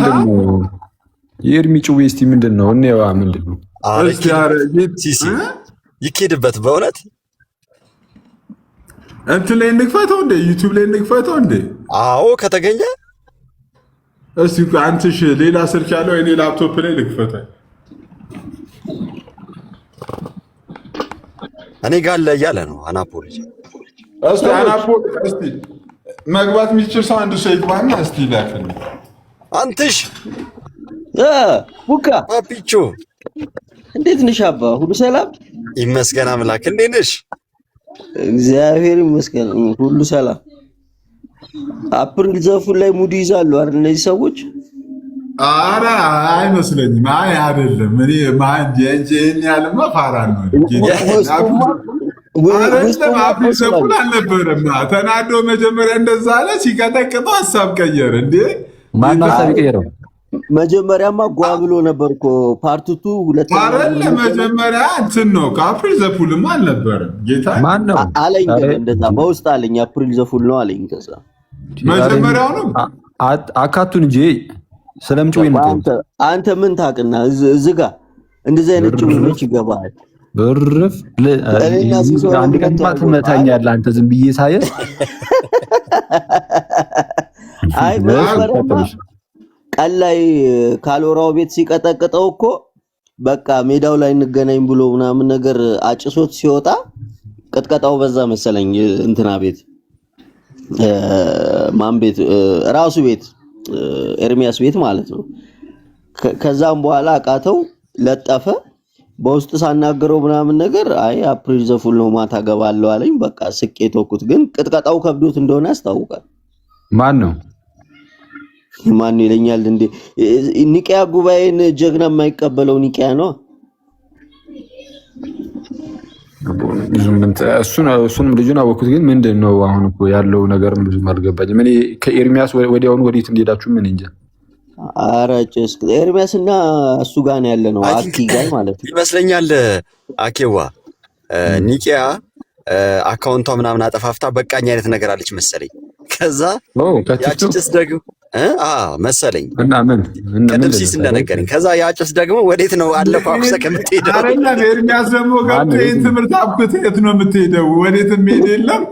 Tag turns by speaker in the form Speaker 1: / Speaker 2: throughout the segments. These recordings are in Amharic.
Speaker 1: ምንድነው የኤርሚ ጭዌ እስቲ ምንድነው እኔዋ ምንድነው
Speaker 2: ሲሲ ይኬድበት በእውነት
Speaker 3: እንትን ላይ እንክፈተው እንደ ዩቲዩብ ላይ እንክፈተው እንደ
Speaker 2: አዎ ከተገኘ
Speaker 3: እስቲ አንተሽ ሌላ ስልክ ያለው እኔ ላፕቶፕ ላይ ልክፈተው
Speaker 2: እኔ ጋር ላይ ያለ ነው አናፖሊ
Speaker 3: እስቲ አናፖሊ እስቲ መግባት የሚችል ሰው አንድ ሰው ይግባና እስቲ ላክልኝ
Speaker 2: አንተሽ
Speaker 4: ቡካ
Speaker 2: ፓፒቾ
Speaker 4: እንዴት ነሽ አባ ሁሉ ሰላም
Speaker 2: ይመስገን አምላክ እንዴት ነሽ
Speaker 4: እግዚአብሔር ይመስገን ሁሉ ሰላም አፕሪል ዘፉን ላይ ሙድ ይዛሉ አይደል እነዚህ ሰዎች
Speaker 3: አራ አይመስለኝም አይ አይደለም እኔ ማን ጀንጀን ያለማ ፋራ ነው አፕሪል ዘፉን አልነበረም ተናዶ መጀመሪያ እንደዛ አለ ሲቀጠቅጠው ሐሳብ ቀየረ እንዴ
Speaker 1: ማን ሐሳብ ቀየረው
Speaker 4: መጀመሪያማ ጓ ብሎ ነበርኮ ፓርቲቱ ሁለተኛ
Speaker 3: መጀመሪያ እንትን ነው ከአፕሪል ዘፉልም አልነበረም ጌታ
Speaker 1: ማን ነው
Speaker 4: አለኝ እንደዛ በውስጥ አለኝ አፕሪል ዘፉል ነው አለኝ ከዛ
Speaker 3: መጀመሪያው ነው
Speaker 1: አካቱን እንጂ ስለምጭው ነው
Speaker 4: አንተ ምን ታውቅና ዝጋ እንደዚህ አይነት ጭውውት ይገባል
Speaker 1: ብርፍ አንድ ቀን ማትመታኛለህ አንተ ዝም ብዬ ሳየ
Speaker 4: አይ ቀን ላይ ካሎራው ቤት ሲቀጠቅጠው እኮ በቃ ሜዳው ላይ እንገናኝ ብሎ ምናምን ነገር አጭሶት ሲወጣ ቅጥቀጣው በዛ መሰለኝ እንትና ቤት ማን ቤት ራሱ ቤት ኤርሚያስ ቤት ማለት ነው ከዛም በኋላ አቃተው ለጠፈ በውስጥ ሳናገረው ምናምን ነገር አይ አፕሪል ዘፉል ነው ማታ ገባለው አለኝ በቃ ስቄ ተውኩት ግን ቅጥቀጣው ከብዶት እንደሆነ ያስታውቃል
Speaker 1: ማን ነው
Speaker 4: ማን ይለኛል እንዴ ኒቂያ ጉባኤን ጀግና የማይቀበለው ኒቂያ ነው
Speaker 1: እሱንም ልጁን አወኩት ግን ምንድነው አሁን እኮ ያለው ነገር ብዙ አልገባኝም እኔ ከኤርሚያስ ወዲያውኑ ወዴት እንደሄዳችሁ ምን እንጃ
Speaker 4: አራጭስ ኤርሚያስና እሱ ጋር ነው ያለ ነው አኪ ጋር ማለት ነው
Speaker 2: ይመስለኛል አኬዋ ኒቂያ አካውንቷ ምናምን አጠፋፍታ በቃኝ አይነት ነገር አለች መሰለኝ ከዛ ያቺስ ደግሞ መሰለኝ
Speaker 1: እና ምን
Speaker 2: ከድምሲስ እንደነገረኝ ከዛ ያጭስ ደግሞ ወዴት ነው አለፋኩሰ ከምትሄደው
Speaker 3: አረኛ ኤርሚያስ ደግሞ ገብቶ ትምህርት አብኩት የት ነው የምትሄደው ወዴት ሄድ የለም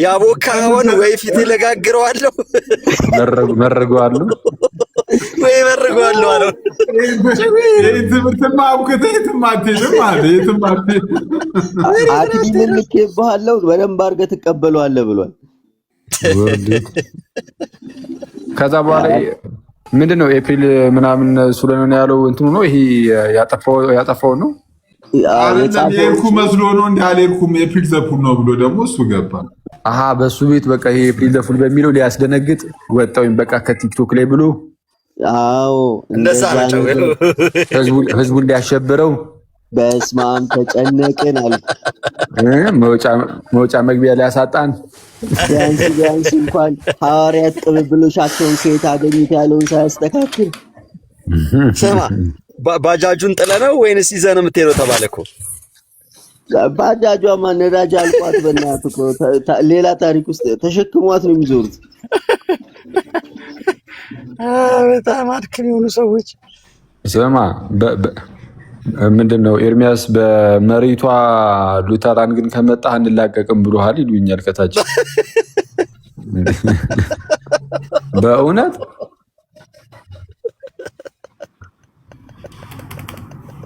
Speaker 2: ያቦካውን ወይ ፊት ለጋግረዋለሁ
Speaker 1: መረገዋለሁ
Speaker 2: ወይ መረገዋለሁ አለው
Speaker 3: ትምህርትማ አብኩት የትም አትሄድም አለ የትም አትሄድም
Speaker 4: አክሊልን ልኬብሃለሁ በደንብ አድርገህ ትቀበለዋለህ ብሏል
Speaker 1: ከዛ በኋላ ምንድነው ኤፕሪል ምናምን ሱለነ ያለው እንትኑ ነው ይሄ ያጠፋው ነው
Speaker 3: አለልኩ መስሎ ነው እንዴ አለልኩም ኤፕሪል ዘፉል ነው ብሎ ደግሞ እሱ ገባ
Speaker 1: በሱ ቤት በቃ ይሄ ኤፕሪል ዘፉል በሚለው ሊያስደነግጥ ወጣውኝ በቃ ከቲክቶክ ላይ ብሎ
Speaker 4: አዎ
Speaker 2: እንደዛ ነው
Speaker 1: ህዝቡን ሊያሸብረው
Speaker 4: በስማም ተጨነቀን አለ
Speaker 1: መውጫ መግቢያ ላይ ያሳጣን
Speaker 4: ቢያንስ እንኳን ሐዋርያት ቅብብሎሻቸውን ከየት አገኙት ያለውን ሳያስተካክል
Speaker 2: ስማ ባጃጁን ጥለ ነው ወይንስ ይዘህ ነው የምትሄደው ተባለ እኮ
Speaker 4: ባጃጇማ ነዳጅ አልቋት በእናትህ እኮ ሌላ ታሪክ ውስጥ ተሸክሟት ነው የሚዞሩት
Speaker 2: በጣም አድክም የሆኑ ሰዎች
Speaker 1: ስማ ምንድነው ኤርሚያስ በመሬቷ ሉተራን ግን ከመጣ አንላቀቅም ብሎሃል ይሉኛል ከታች በእውነት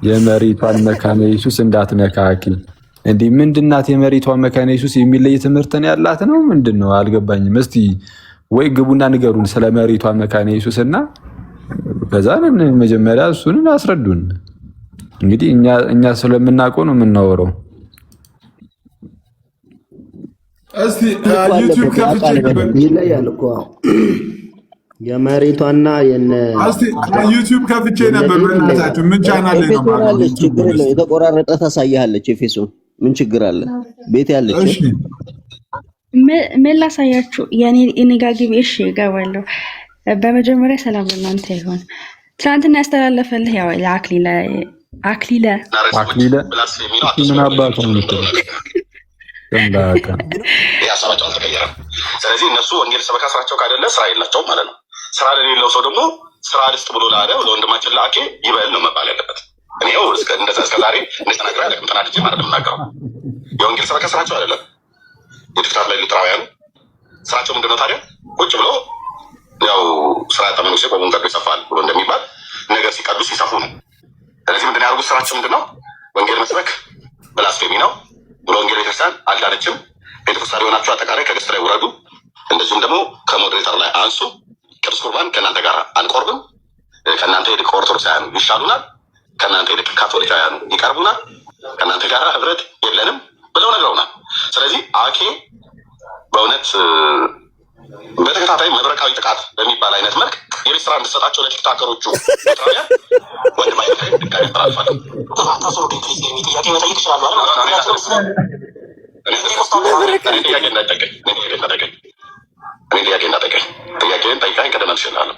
Speaker 1: የመሬቷን መካነ ኢየሱስ እንዳትነካኪ እንዴ ምንድናት የመሬቷን መካነ ኢየሱስ የሚለይ ትምህርት ነው ያላት ነው ምንድነው አልገባኝም እስቲ ወይ ግቡና ንገሩን ስለ መሬቷ መካነ ኢየሱስና ከዛ መጀመሪያ እሱን አስረዱን እንግዲህ እኛ ስለምናውቀው ነው የምናወራው
Speaker 3: እስቲ ዩቲዩብ ከፍቼ
Speaker 4: ይለያል እኮ የመሬቷና እስቲ
Speaker 3: ዩቲዩብ ከፍቼ ነበር በእናታችሁ ምን ቻናል ላይ ነው ማለት
Speaker 4: ችግር የለም የተቆራረጠ ታሳያለች ኤፌሶን ምን ችግር አለ ቤት ያለች
Speaker 3: እሺ
Speaker 5: ምን ላሳያችሁ የኔ ንጋግብ እሺ እገባለሁ በመጀመሪያ ሰላም ለእናንተ ይሁን ትናንትና ያስተላለፈልህ ያው አክሊለ
Speaker 1: ምን አባቱ ነው
Speaker 6: ያሰራጨው አልተቀየረም። ስለዚህ እነሱ ወንጌል ሰበካ ስራቸው ካደለ ስራ የላቸውም ማለት ነው። ስራ ለሌለው ሰው ደግሞ ስራ ልስጥ ብሎ ላለ ለወንድማችን ለአኬ ይበል ነው መባል ያለበት። እኔው እስከዛሬ እንደተናገረ አይደለም ተናድጄ ማለት ነው የምናገረው። የወንጌል ሰበካ ስራቸው አይደለም። የቲክታክ ላይ ሉትራውያኑ ስራቸው ምንድነው ታዲያ? ቁጭ ብሎ ያው ስራ ያጣ መነኩሴ ቆቡን ቀዶ ይሰፋል ብሎ እንደሚባል ነገር ሲቀዱስ ይሰፉ ነው። ስለዚህ ምንድን ያደርጉት? ስራቸው ምንድን ነው? ወንጌል መስበክ ብላስፌሚ ነው ብሎ ወንጌል ቤተክርስቲያን አልዳነችም፣ ጴንጤቆስጣን የሆናችሁ አጠቃላይ ከገስት ላይ ውረዱ፣ እንደዚሁም ደግሞ ከሞዴሬተር ላይ አንሱ፣ ቅዱስ ቁርባን ከእናንተ ጋር አንቆርብም፣ ከእናንተ ይልቅ ኦርቶዶክሳውያኑ ይሻሉናል፣ ከእናንተ ይልቅ ካቶሊካውያኑ ይቀርቡናል፣ ከእናንተ ጋር ህብረት የለንም ብለው ነግረውናል። ስለዚህ አኬ በእውነት በተከታታይ መብረቃዊ ጥቃት በሚባል አይነት መልክ የቤት ስራ እንድሰጣቸው ለቲክታከሮቹ ጣቢያን ወንድም አይነት ላይ ድጋሚ ያስተላልፋል። ጥያቄ መጠየቅ ይችላሉ። ጥያቄ እንዳጠቀኝ ጥያቄን ጠይቃኝ ቀደም ትችላለሁ።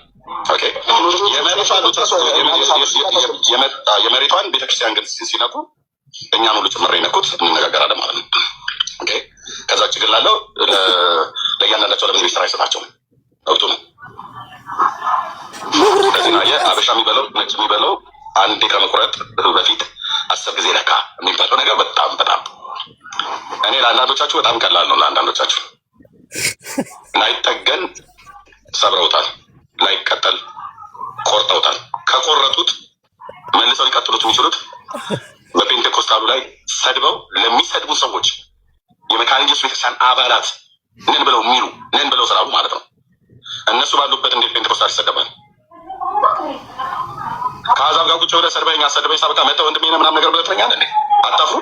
Speaker 6: የመሬቷን ቤተክርስቲያን ግን ሲነኩ እኛን ሁሉ ጭምር የነኩት እንነጋገራለን ማለት ነው። ከዛ ውጭ ግን ላለው ለእያንዳንዳቸው ለምን ቤት ስራ አይሰጣቸውም? መብቱ ነው። ከዚህ ነው አበሻ የሚበለው ነጭ የሚበለው አንዴ ከመቁረጥ በፊት 10 ጊዜ ለካ የሚባለው ነገር በጣም በጣም እኔ ለአንዳንዶቻችሁ በጣም ቀላል ነው። ለአንዳንዶቻችሁ ላይጠገን ሰብረውታል፣ ላይቀጠል ቆርጠውታል። ከቆረጡት መልሰው ሊቀጥሉት የሚችሉት በፔንቴኮስታሉ ላይ ሰድበው ለሚሰድቡ ሰዎች የመካነ ኢየሱስ ቤተክርስቲያን አባላት ነን ብለው የሚሉ ነን ብለው ስላሉ ማለት ነው። እነሱ ባሉበት እንዴት ፔንቴኮስታል ይሰደባል? ከአሕዛብ ጋር ቁጭ ብለህ ሰድበኝ አሰድበኝ ሳበቃ መተህ ወንድሜ ነህ ምናምን ነገር ብለህ ትለኛለህ እንዴ? አታፍሩ?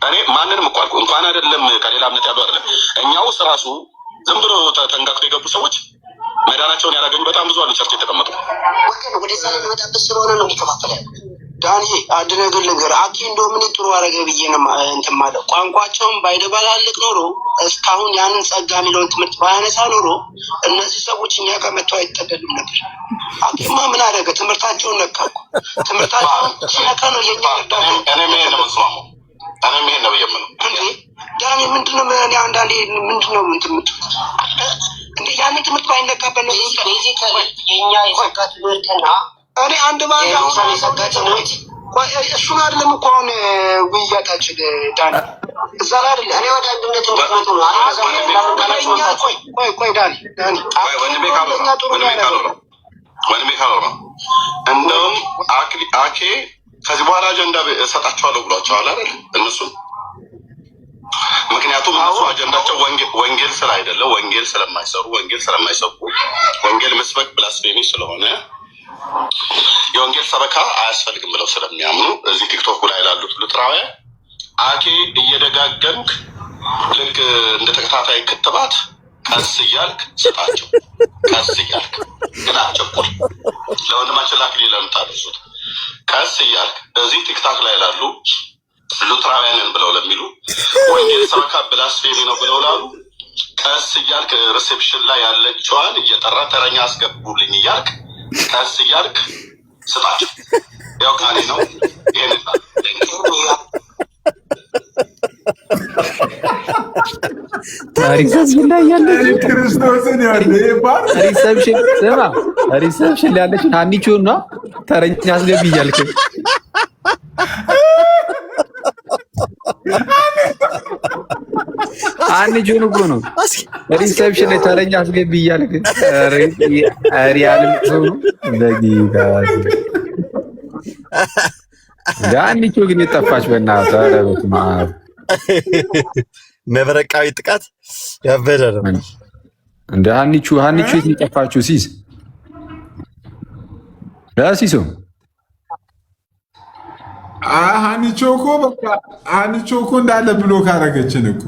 Speaker 6: እኔ ማንንም እኮ አልኩ እንኳን አይደለም ከሌላ እምነት ያሉ አይደለም እኛው ራሱ ዝም ብሎ ተንጋግቶ የገቡ ሰዎች መዳናቸውን ያላገኙ በጣም ብዙ አሉ። ቸርች የተቀመጡ
Speaker 7: ወደዛ ለመጣበት ስለሆነ ነው የሚከፋፈል ያለ ዳኒ አንድ ነገር ልንገርህ፣ አኬ እንደው ምን ጥሩ አደረገ ብዬ ነው እንትን ማለት ቋንቋቸውን ባይደባላልቅ ኖሮ እስካሁን ያንን ጸጋ የሚለውን ትምህርት ባያነሳ ኖሮ እነዚህ ሰዎች እኛ ጋር መጥተው አይጠለሉም ነበር። አኬማ ምን አደረገ? ትምህርታቸውን ነካ እኮ። ትምህርታቸውን ሲነካ ነው የኛ እርዳታ።
Speaker 6: እኔ ምን ነው መስማማው? እኔ ምን ነው የምለው
Speaker 7: እንዴ ዳኒ ምንድነው? እኔ አንዳንዴ ምንድነው እንትን እንዴ ያንን ትምህርት ባይነካበት ነው የኛ የጸጋ ትምህርትና እኔ አንድ ባንድ አሁን የሰጋጭነት እሱን አይደለም እኮ አሁን ውይይታችን ዳኒ እዛ ላይ አይደለም። እኔ ወደ አንድነት እንድትመጡ ነው። ቆይ ዳኒ
Speaker 6: ወንድሜ ካሎራ እንደውም አኬ ከዚህ በኋላ አጀንዳ እሰጣቸዋለሁ ብሏቸዋል አይደል? እነሱ ምክንያቱም እነሱ አጀንዳቸው ወንጌል ስለ አይደለ ወንጌል ስለማይሰሩ ወንጌል መስበክ ብላስፌሚ ስለሆነ የወንጌል ሰበካ አያስፈልግም ብለው ስለሚያምኑ እዚህ ቲክቶክ ላይ ላሉት ሉትራውያን አኬ እየደጋገምክ ልክ እንደ ተከታታይ ክትባት ቀስ እያልክ ስጣቸው። ቀስ እያልክ ግን አትቸኩል። ለወንድማችን ለአክሊል ለምታደርሱት ቀስ እያልክ እዚህ ቲክታክ ላይ ላሉ ሉትራውያንን ብለው ለሚሉ ወንጌል ሰበካ ብላስፌሚ ነው ብለው ላሉ ቀስ እያልክ ሪሴፕሽን ላይ ያለችዋን እየጠራ ተረኛ አስገቡልኝ እያልክ ቀስ እያልክ ስጣቸው። ያው ካኔ ነው ይሄን
Speaker 3: ክርስቶስን
Speaker 1: ሪሰፕሽን ላይ ያለችን ሀኒቾን ነው ተረኛ አስገቢ እያልክ ሀኒቾን እኮ ነው ሪሰፕሽን ላይ ተረኛ አስገቢ እያልክ ሪያልም በጌታ ሀኒቾ ግን የጠፋች በእናትህ
Speaker 2: መብረቃዊ ጥቃት ያበደ ነው
Speaker 1: እንደ ሀኒቾ የት የጠፋችው? ሲሶ
Speaker 3: ሀኒቾ እኮ እንዳለ ብሎ ካረገችን እኮ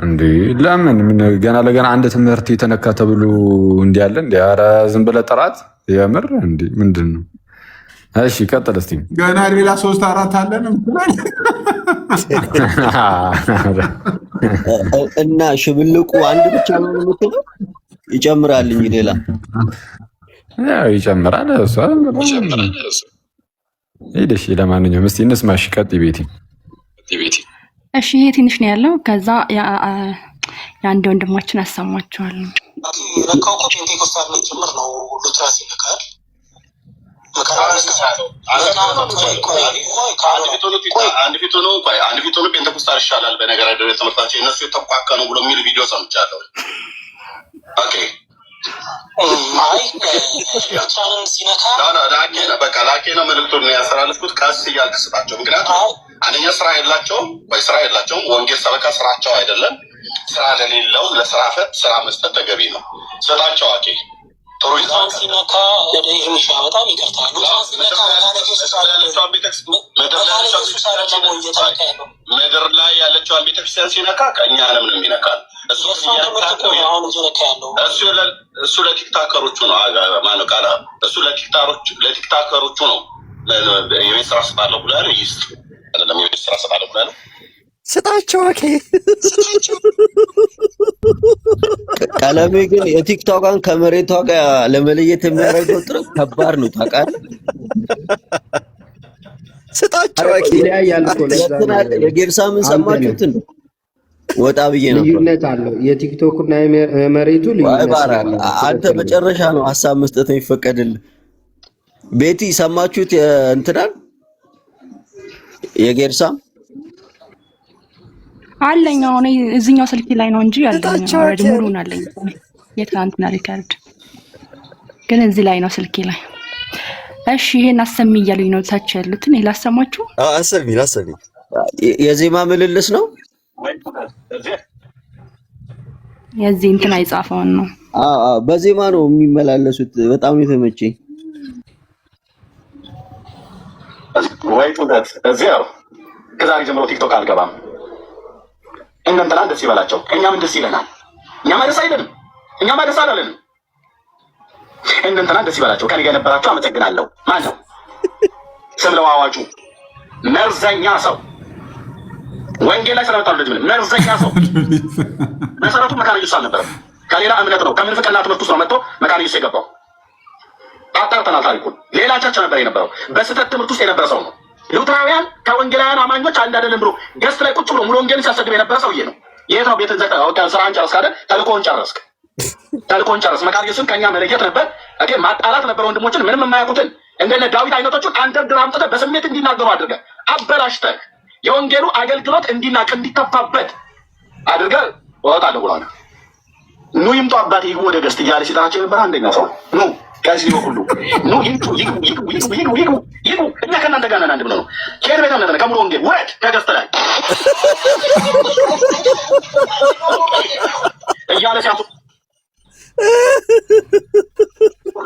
Speaker 1: እንዴ ለምን ገና ለገና አንድ ትምህርት የተነካ ተብሎ እንዲህ ያለ እንዴ? ኧረ ዝም ብለህ ጥራት የምር እንዴ ምንድን ነው? እሺ ቀጥል እስቲ።
Speaker 3: ገና ሌላ 3-4 አለን
Speaker 4: እና ሽብልቁ አንድ ብቻ ነው የምትለው? ይጨምራል እንጂ ሌላ
Speaker 1: ያው ይጨምራል። እሷ ሄደሽ ለማንኛውም እስቲ እንስማሽ። ቀጥይ ቤቲ።
Speaker 5: እሺ ይሄ ትንሽ ነው ያለው። ከዛ የአንድ ወንድማችን አሰማችኋለሁ።
Speaker 7: የነካው እኮ ፔንቴኮስታል ነው ጭምር ነው ሉትራሲ ይነካል።
Speaker 6: አንድ ፊት ሆኖ ፔንቴኮስታል ይሻላል በነገር አይደለ ትምህርታቸው እነሱ የተቋቀ ነው ብሎ የሚል ቪዲዮ ሰምቻለሁ። ኦኬ ላኬ ነው መልዕክቱን ያስተላለፍኩት። ቀስ እያልክ ስጣቸው። ምክንያቱም አንደኛ ስራ የላቸውም። ወንጌል ሰበካ ስራቸው አይደለም። ስራ ለሌለው ለስራ ፈት ስራ መስጠት ተገቢ ነው። ስጣቸው። አኬ ጥሩ ሲነካ ሚሻ በጣም ይቅርታል። ምድር ላይ ያለችዋን ቤተክርስቲያን ሲነካ ከእኛንም ነው የሚነካል። እሱ ለቲክታከሮቹ ነው። ማነው ቃላ እሱ ለቲክታከሮቹ ነው። የቤት ስራ ስጣለሁ ብሎ ያለው ይስጥ አይደለም። የቤት ስራ ስጣለሁ ብሎ ያለው
Speaker 2: ስጣቸው። ኦኬ
Speaker 4: ቀለሜ ግን የቲክቶክን ከመሬቷ ጋር ለመለየት የሚያደርገው ጥረት ከባድ ነው ታውቃለህ።
Speaker 2: ስጣቸው። ኦኬ
Speaker 4: የጌርሳምን ሰማችሁት እንዴ? ወጣ ብዬ ነበር።
Speaker 8: ልዩነት አለው የቲክቶክ እና የመሬቱ ልዩነት አለው።
Speaker 4: አንተ መጨረሻ ነው ሐሳብ መስጠት የሚፈቀድልህ። ቤቲ ሰማችሁት? እንትናል የጌርሳም
Speaker 5: አለኝ። አሁን እዚህኛው ስልክ ላይ ነው እንጂ ያለኝ ሙሉን አለኝ። የትናንትና ሪካርድ ግን እዚህ ላይ ነው ስልኬ ላይ። እሺ ይሄን አሰሚ እያሉኝ ነው ታች ያሉትን። ይሄ ላሰማችሁ።
Speaker 2: አሰሚ
Speaker 4: የዜማ ምልልስ ነው።
Speaker 5: የዚህ እንትን አይጻፈውን ነው።
Speaker 4: በዜማ ነው የሚመላለሱት። በጣም የተመቸኝ
Speaker 6: ወይ ጡት እዚያው ከዛሬ ጀምሮ ቲክቶክ አልገባም። እንትና ደስ ይበላቸው፣ እኛም ደስ ይለናል። እኛም ደስ አይለንም፣ እኛም ደስ አላለንም። እንትና ደስ ይበላቸው። ከኔ ጋር የነበራችሁ አመሰግናለሁ። ማን ነው ስም ለዋዋጩ መርዘኛ ሰው ወንጌል ላይ ስለመጣው ልጅ መርዘኛ ሰው መሰረቱ መካነ ኢየሱስ አልነበረም። ከሌላ እምነት ነው። ከምንፍቅና ትምህርት ውስጥ ነው መጥቶ መካነ ኢየሱስ የገባው። አጣርተናል ታሪኩን። ሌላ ቸርች ነበር የነበረው። በስህተት ትምህርት ውስጥ የነበረ ሰው ነው። ሉትራውያን ከወንጌላውያን አማኞች አንድ አይደለም ብሎ ገስት ላይ ቁጭ ብሎ ሙሉ ወንጌልን ሲያሰድብ የነበረ ሰውዬ ነው። የት ነው ቤትን ዘግተህ ስራህን ጨረስክ አይደል? ተልእኮህን ጨረስክ። መካነ ኢየሱስን ከእኛ መለየት ነበር፣ ማጣላት ነበር። ወንድሞችን ምንም የማያውቁትን እንደነ ዳዊት አይነቶቹን አንደርድረህ አምጥተህ በስሜት እንዲናገሩ አድርገህ አበላሽተህ የወንጌሉ አገልግሎት እንዲናቅ እንዲተፋበት አድርገህ ወጣለሁ ብሏል። ኑ ይምጡ አባቴ ይግቡ ወደ ገስት እያለ ሲጠራቸው የነበረ አንደኛው ሰው ኑ ከዚህ ሁሉ ኑ ይምጡ ይግቡ እኛ ከእናንተ ጋር ነን አንድ ብለው ነው። ከሄድ ቤት እምነት ከሙሉ ወንጌል ውረድ ከገስት ላይ እያለ ሲያሱ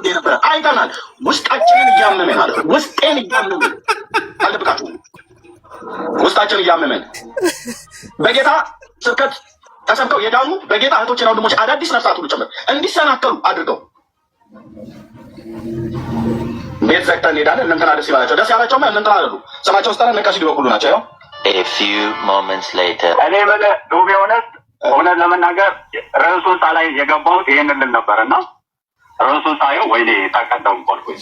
Speaker 6: ነበረ። አይተናል። ውስጣችንን እያመመን ማለት ነው። ውስጤን እያመመን አልደብቃችሁም። ውስጣችን እያመመን በጌታ ስብከት ተሰብከው የዳኑ በጌታ እህቶችና ወንድሞች አዳዲስ ነፍሳት ሁሉ ጭምር እንዲሰናከሉ አድርገው ቤት ዘግተን እንሄዳለን። እንትና ደስ ይላቸው። ደስ ያላቸውማ እንትና አይደሉ። ስማቸው ውስጥ ነቀሲ ሊበኩሉ ናቸው። ያው
Speaker 9: A few moments later
Speaker 10: እኔ ዱቤ እውነት ለመናገር ርዕሱን ሳላይ የገባሁት ይሄንን ልል ነበር እና ርዕሱን ሳየው ወይኔ ተቀደም ቆልኩኝ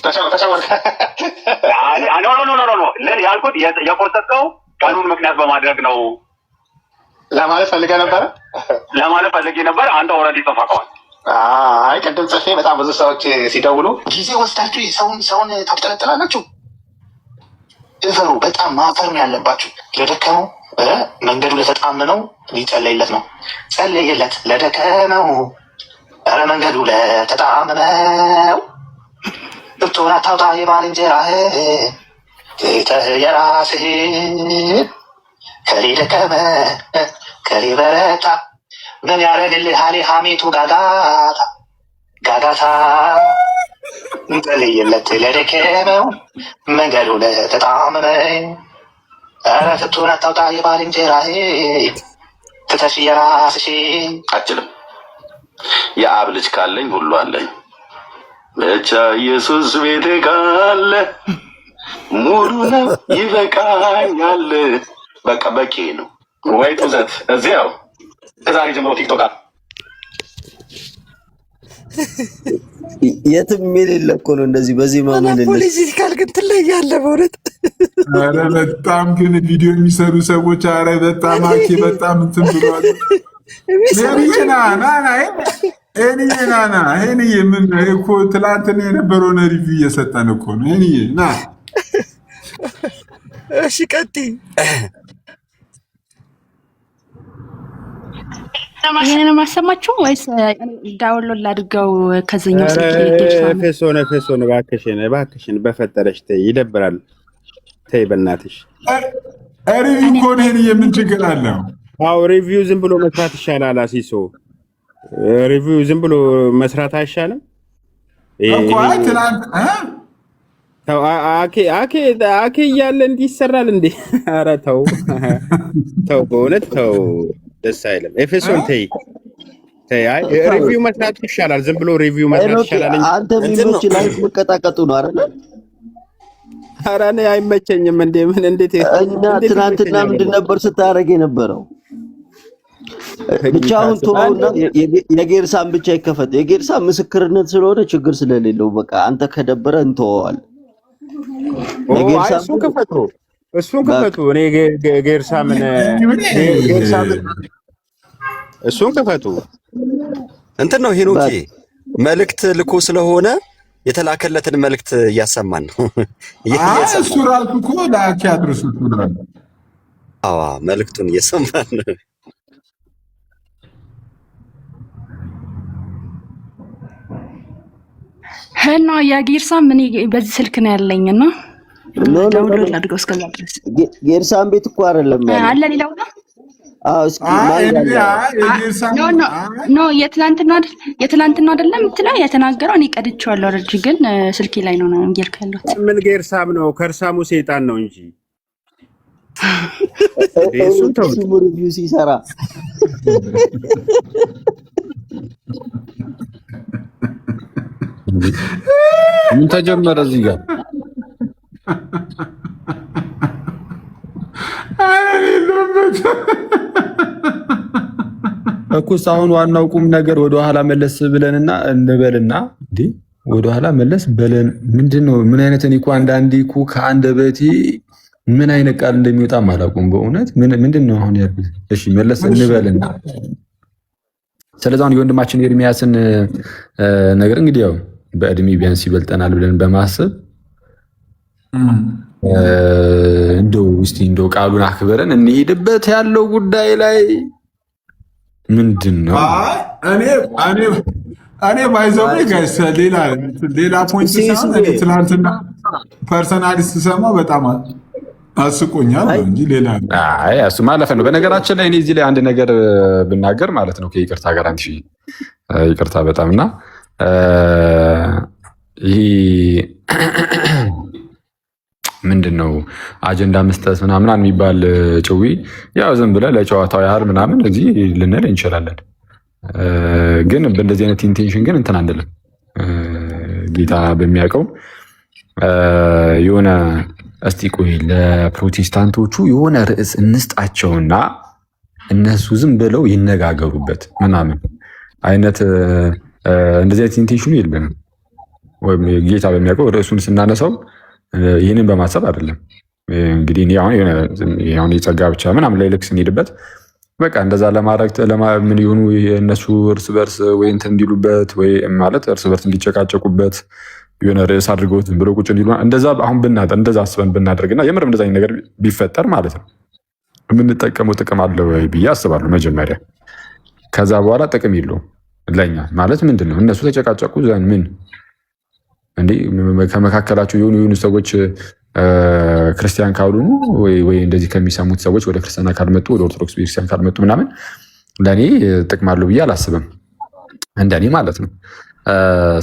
Speaker 10: ልን ያልኩት የቆሰጥከው ቀኑን ምክንያት በማድረግ ነው
Speaker 6: ለማለት ፈልጌ ነበር። አንተ ኦልሬዲ ጽፈኸዋል። አይ ቅድም ጽፌ በጣም ብዙ ሰዎች ሲደውሉ
Speaker 7: ጊዜ ወስዳችሁ ሰውን ታብጠለጥላላችሁ። እፈሩ። በጣም ማፈር ነው ያለባችሁ። ለደከመው መንገዱ ለተጣመነው ሊጸለይለት ነው። ጸለይለት ለደከመው መንገዱ ለተጣመመው ብትሆን አታውጣ የባልንጀራህን ትተህ የራስህን። ከሌ ደከመ ከሌ በረታ ምን ያደርግልሃል ሐሜቱ ጋጋታ። ጸልይለት ለደከመው መንገዱ ለተጣመመው ብትሆን አታውጣ የባልንጀራህን ትተህ የራስህን።
Speaker 6: አችልም የአብ ልጅ ካለኝ ሁሉ አለኝ። ብቻ ኢየሱስ ቤቴ ካለ ሙሉ ነው ይበቃኛል። በቃ በቂ ነው። ወይ ጡዘት እዚያው ከዛሬ ጀምሮ ቲክቶክ
Speaker 4: የትም የሌለ እኮ ነው እንደዚህ በዚህ ማመልልስ
Speaker 2: ፖለቲካል ግን ትለያለህ በእውነት።
Speaker 3: ኧረ በጣም ግን ቪዲዮ የሚሰሩ ሰዎች ኧረ በጣም በጣም እንትን ብሏል። ይሄንዬ ምን እኮ ትላንትና የነበረውን ሪቪው እየሰጠን እኮ ነው። ይሄንዬ ና
Speaker 2: እሺ ቀጥይ።
Speaker 5: ይሄንን ማሰማችሁ ወይስ ዳውንሎድ ላድርገው ከዚህኛው ስልክ?
Speaker 11: ኤፌሶን እባክሽን በፈጠረሽ ተይ፣ ይደብራል። ተይ በእናትሽ
Speaker 3: ሪቪው እኮ ነው። ይሄንዬ ምን ችግር አለው?
Speaker 11: አዎ ሪቪው ዝም ብሎ መስራት ይሻላል። አሲሶ ሪቪው ዝም ብሎ መስራት አይሻልም
Speaker 3: እኮ? አይ ትናንት
Speaker 11: አኬ እያለ እንዲህ ይሰራል እንዴ? ኧረ ተው በእውነት ተው፣ ደስ አይልም። ኤፌሶን ተይ። አይ ሪቪው መስራት ይሻላል። ዝም ብሎ ሪቪው መስራት ይሻላል እንጂ
Speaker 4: አንተ የሚመች ላይ መቀጣቀጡ ነው አይደል?
Speaker 11: ኧረ እኔ አይመቸኝም። እንዴ ምን እንዴት
Speaker 4: እኛ ትናንትና ምንድን ነበር ስታረግ የነበረው? ብቻውን ተውና የጌርሳን ብቻ ይከፈት። የጌርሳን ምስክርነት ስለሆነ ችግር ስለሌለው በቃ አንተ ከደበረ እንተዋዋል።
Speaker 11: እሱን ክፈቱ። እኔ ጌርሳምን እሱን ክፈቱ።
Speaker 2: እንትን ነው ሄኖኬ መልእክት ልኮ ስለሆነ የተላከለትን መልእክት እያሰማን ነው።
Speaker 3: እሱ ራሱ እኮ ለአኬ አድርሱት ብሏል።
Speaker 2: አዎ መልእክቱን እየሰማን ነው።
Speaker 5: እና የጌርሳ ምን በዚህ ስልክ ነው ያለኝና ዳውንሎድ አድርገው እስከዛ ድረስ
Speaker 4: ጌርሳን ቤት እኮ አይደለም
Speaker 5: አለ ሌላው ነው።
Speaker 4: እስኪ
Speaker 5: ኖ የትላንትና አይደለም የምትለው የተናገረው እኔ ቀድቼዋለሁ። ረጅ ግን ስልኬ ላይ ነው እየልክ ያለሁት።
Speaker 11: ምን ጌርሳም ነው? ከርሳሙ ሰይጣን ነው እንጂ
Speaker 4: እሱ ሪቪው ሲሰራ
Speaker 1: ምን ተጀመረ እዚህ ጋር? እኮስ አሁን ዋናው ቁም ነገር ወደኋላ መለስ ብለንና እንበልና እንዴ ወደኋላ መለስ በለን ምንድነው? ምን አይነት እኔ እኮ አንዳንዴ እኮ ከአንደበቴ ምን አይነት ቃል እንደሚወጣ አላውቅም በእውነት ምንድነው አሁን ያሉት? እሺ መለስ እንበልና ስለዚህ አሁን የወንድማችን ኤርሚያስን ነገር እንግዲህ ያው በእድሜ ቢያንስ ይበልጠናል ብለን በማሰብ እንደው ቃሉን አክብረን እንሄድበት ያለው ጉዳይ ላይ ምንድነው?
Speaker 3: እኔ ባይዘው ጋይስ ሌላ ፖይንት ሳይሆን እኔ ትናንትና ፐርሰናሊ ስሰማ በጣም አስቆኛል እንጂ ሌላ
Speaker 1: አይ እሱ ማለፈ ነው። በነገራችን ላይ እኔ እዚህ ላይ አንድ ነገር ብናገር ማለት ነው ከይቅርታ ጋር አንቺ ይቅርታ በጣምና ይሄ ምንድነው አጀንዳ መስጠት ምናምን የሚባል ጭዊ ያው ዝም ብለህ ለጨዋታው ያህል ምናምን እዚህ ልንል እንችላለን። ግን በእንደዚህ አይነት ኢንቴንሽን ግን እንትን አንልም። ጌታ በሚያውቀው የሆነ እስቲ ቆይ ለፕሮቴስታንቶቹ የሆነ ርዕስ እንስጣቸውና እነሱ ዝም ብለው ይነጋገሩበት ምናምን አይነት እንደዚህ አይነት ኢንቴንሽኑ የለንም። ወይም ጌታ በሚያውቀው ርዕሱን ስናነሳው ይህንን በማሰብ አይደለም። እንግዲህ እኔ አሁን የጸጋ ብቻ ምናምን ላይ ልክ ስንሄድበት በቃ እንደዛ ለማድረግ ምን የሆኑ የእነሱ እርስ በርስ ወይ እንትን እንዲሉበት ወይ ማለት እርስ በርስ እንዲጨቃጨቁበት የሆነ ርዕስ አድርገውት ብሎ ቁጭ እንዲሉ እንደዛ አሁን እንደዛ አስበን ብናደርግና የምር እንደዛ ነገር ቢፈጠር ማለት ነው የምንጠቀመው ጥቅም አለ ወይ ብዬ አስባለሁ መጀመሪያ። ከዛ በኋላ ጥቅም የለውም ለኛ ማለት ምንድን ነው? እነሱ ተጨቃጨቁ ዘን ምን እንዴ ከመካከላቸው የሆኑ ሰዎች ክርስቲያን ካልሆኑ ወይ እንደዚህ ከሚሰሙት ሰዎች ወደ ክርስትና ካልመጡ ወደ ኦርቶዶክስ ቤተክርስቲያን ካልመጡ ምናምን ለእኔ ጥቅም አለው ብዬ አላስብም፣ እንደኔ ማለት ነው።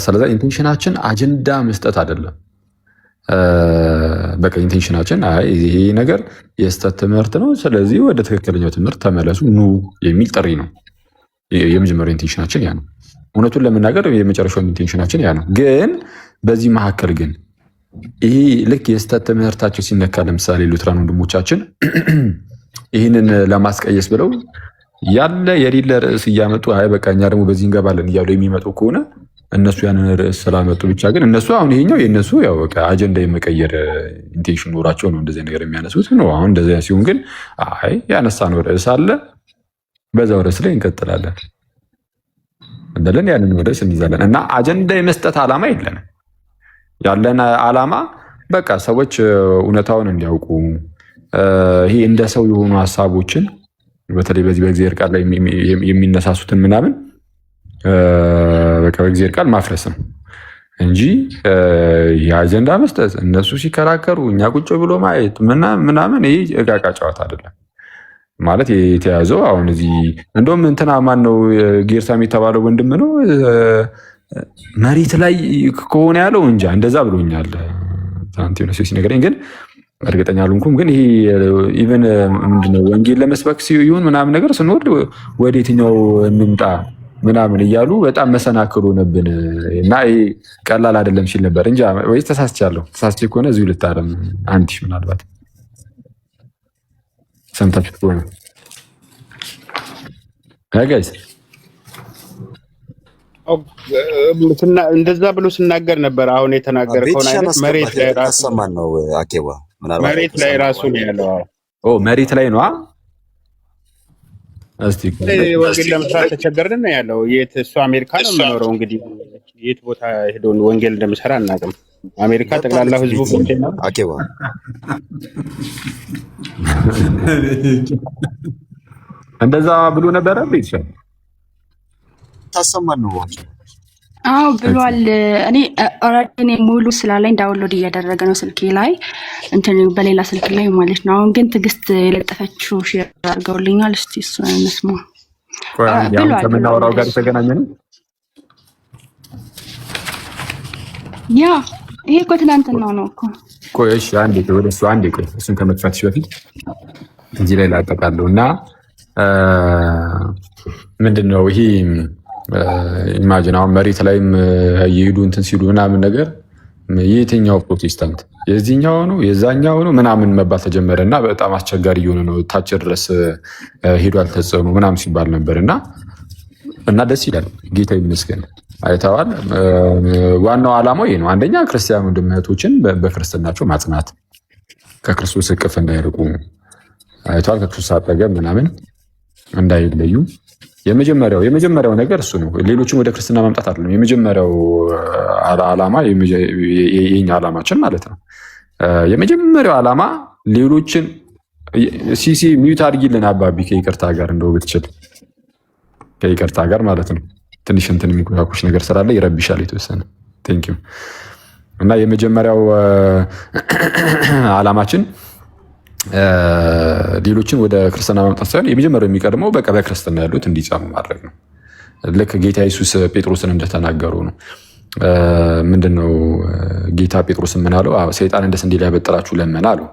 Speaker 1: ስለዚህ ኢንቴንሽናችን አጀንዳ መስጠት አይደለም። በቃ ኢንቴንሽናችን ይሄ ነገር የስተት ትምህርት ነው፣ ስለዚህ ወደ ትክክለኛው ትምህርት ተመለሱ ኑ የሚል ጥሪ ነው። የመጀመሪያው ኢንቴንሽናችን ያ ነው። እውነቱን ለመናገር የመጨረሻው ኢንቴንሽናችን ያ ነው። ግን በዚህ መካከል ግን ይሄ ልክ የስተት ትምህርታቸው ሲነካ ለምሳሌ ሉትራን ወንድሞቻችን ይህንን ለማስቀየስ ብለው ያለ የሌለ ርዕስ እያመጡ አይ በቃ እኛ ደግሞ በዚህ እንገባለን እያሉ የሚመጡ ከሆነ እነሱ ያንን ርዕስ ስላመጡ ብቻ ግን እነሱ አሁን ይሄኛው የእነሱ ያው በቃ አጀንዳ የመቀየር ኢንቴንሽን ኖራቸው ነው እንደዚህ ነገር የሚያነሱት ነው። አሁን እንደዚያ ሲሆን ግን አይ ያነሳ ነው ርዕስ አለ በዛው ርዕስ ላይ እንቀጥላለን ብለን ያንን ርዕስ እንይዛለን እና አጀንዳ የመስጠት ዓላማ የለንም። ያለን ዓላማ በቃ ሰዎች እውነታውን እንዲያውቁ ይሄ እንደ ሰው የሆኑ ሀሳቦችን በተለይ በዚህ በእግዚአብሔር ቃል ላይ የሚነሳሱትን ምናምን በቃ በእግዚአብሔር ቃል ማፍረስ ነው እንጂ የአጀንዳ መስጠት እነሱ ሲከራከሩ እኛ ቁጭ ብሎ ማየት ምናምን ይሄ እቃቃ ጨዋታ አይደለም። ማለት የተያዘው አሁን እዚህ እንደውም እንትና ማን ነው ጌርሳም የተባለው ወንድም ነው መሬት ላይ ከሆነ ያለው እንጃ እንደዛ ብሎኛል። ታንቲዮ ነው ሲነገረኝ ግን እርግጠኛ አልሆንኩም። ግን ይሄ ኢቨን ምንድነው ወንጌል ለመስበክ ሲሆን ምናምን ነገር ስንወርድ ወደ የትኛው እንምጣ ምናምን እያሉ በጣም መሰናክሉ ነብን እና ይሄ ቀላል አይደለም ሲል ነበር እንጂ ወይስ ተሳስቻለሁ? ተሳስቼ ከሆነ እዚሁ ልታረም አንቺ ምናልባት ሰምታችሁ ከሆነ ጋይስ
Speaker 11: እንደዛ ብሎ ሲናገር ነበር። አሁን የተናገርከው አይነት መሬት ላይ ራሱ
Speaker 2: ማን ነው አኬዋ? ምናልባት
Speaker 11: መሬት ላይ ራሱ ነው ያለው።
Speaker 1: መሬት ላይ ነው። እስቲ
Speaker 11: ወንጌል ለመስራት ተቸገርን ነው ያለው። የት እሱ አሜሪካ ነው የሚኖረው። እንግዲህ የት ቦታ ሄዶ ወንጌል እንደሚሰራ አናውቅም። አሜሪካ ጠቅላላ ህዝቡ ነው።
Speaker 2: አኬዋ
Speaker 1: እንደዛ ብሎ ነበረ። ቤተሰብ
Speaker 2: ታሰማን ነው።
Speaker 5: አዎ ብሏል። እኔ ሙሉ ስላለኝ ዳውንሎድ እያደረገ ነው ስልኬ ላይ እንትን በሌላ ስልክ ላይ ማለት ነው። አሁን ግን ትዕግስት የለጠፈችው ሼር አድርገውልኛል። እስቲ እሱን እንስማ።
Speaker 1: ከምናወራው ጋር የተገናኘ ነው።
Speaker 5: ያ ይሄ እኮ ትናንትና ነው እኮ።
Speaker 1: ቆይ እሺ፣ አንዴ ወደ እሱ አንዴ ቆይ፣ እሱን ከመጥፋትሽ በፊት እዚህ ላይ ላጠቃለሁ እና ምንድነው ይሄ ኢማጂን አሁን መሬት ላይም እየሄዱ እንትን ሲሉ ምናምን ነገር የትኛው ፕሮቴስታንት የዚህኛው ነው የዛኛው ነው ምናምን መባል ተጀመረ እና በጣም አስቸጋሪ እየሆነ ነው። ታች ድረስ ሄዷል ተጽዕኖ ምናምን ሲባል ነበር እና ደስ ይላል። ጌታ ይመስገን። አይተዋል። ዋናው ዓላማው ይሄ ነው። አንደኛ ክርስቲያን ወንድም እህቶችን በክርስትናቸው ማጽናት፣ ከክርስቶስ እቅፍ እንዳይርቁ አይተዋል። ከክርስቶስ አጠገብ ምናምን እንዳይለዩ የመጀመሪያው ነገር እሱ ነው። ሌሎችን ወደ ክርስትና ማምጣት አይደለም የመጀመሪያው ዓላማ፣ የኛ ዓላማችን ማለት ነው። የመጀመሪያው ዓላማ ሌሎችን ሲሲ ሚዩት አድርጊልን አባቢ ከይቅርታ ጋር እንደው ብትችል ከይቅርታ ጋር ማለት ነው። ትንሽ እንትን የሚቆያቁሽ ነገር ስላለ ይረብሻል የተወሰነ። ቴንክ ዩ። እና የመጀመሪያው ዓላማችን ሌሎችን ወደ ክርስትና ማምጣት ሳይሆን የመጀመሪያው የሚቀድመው በቃ በክርስትና ያሉት እንዲጸኑ ማድረግ ነው። ልክ ጌታ ኢየሱስ ጴጥሮስን እንደተናገሩ ነው። ምንድነው ጌታ ጴጥሮስን ምን አለው? ሰይጣን እንደ ስንዴ ሊያበጥራችሁ ለመነ አለው።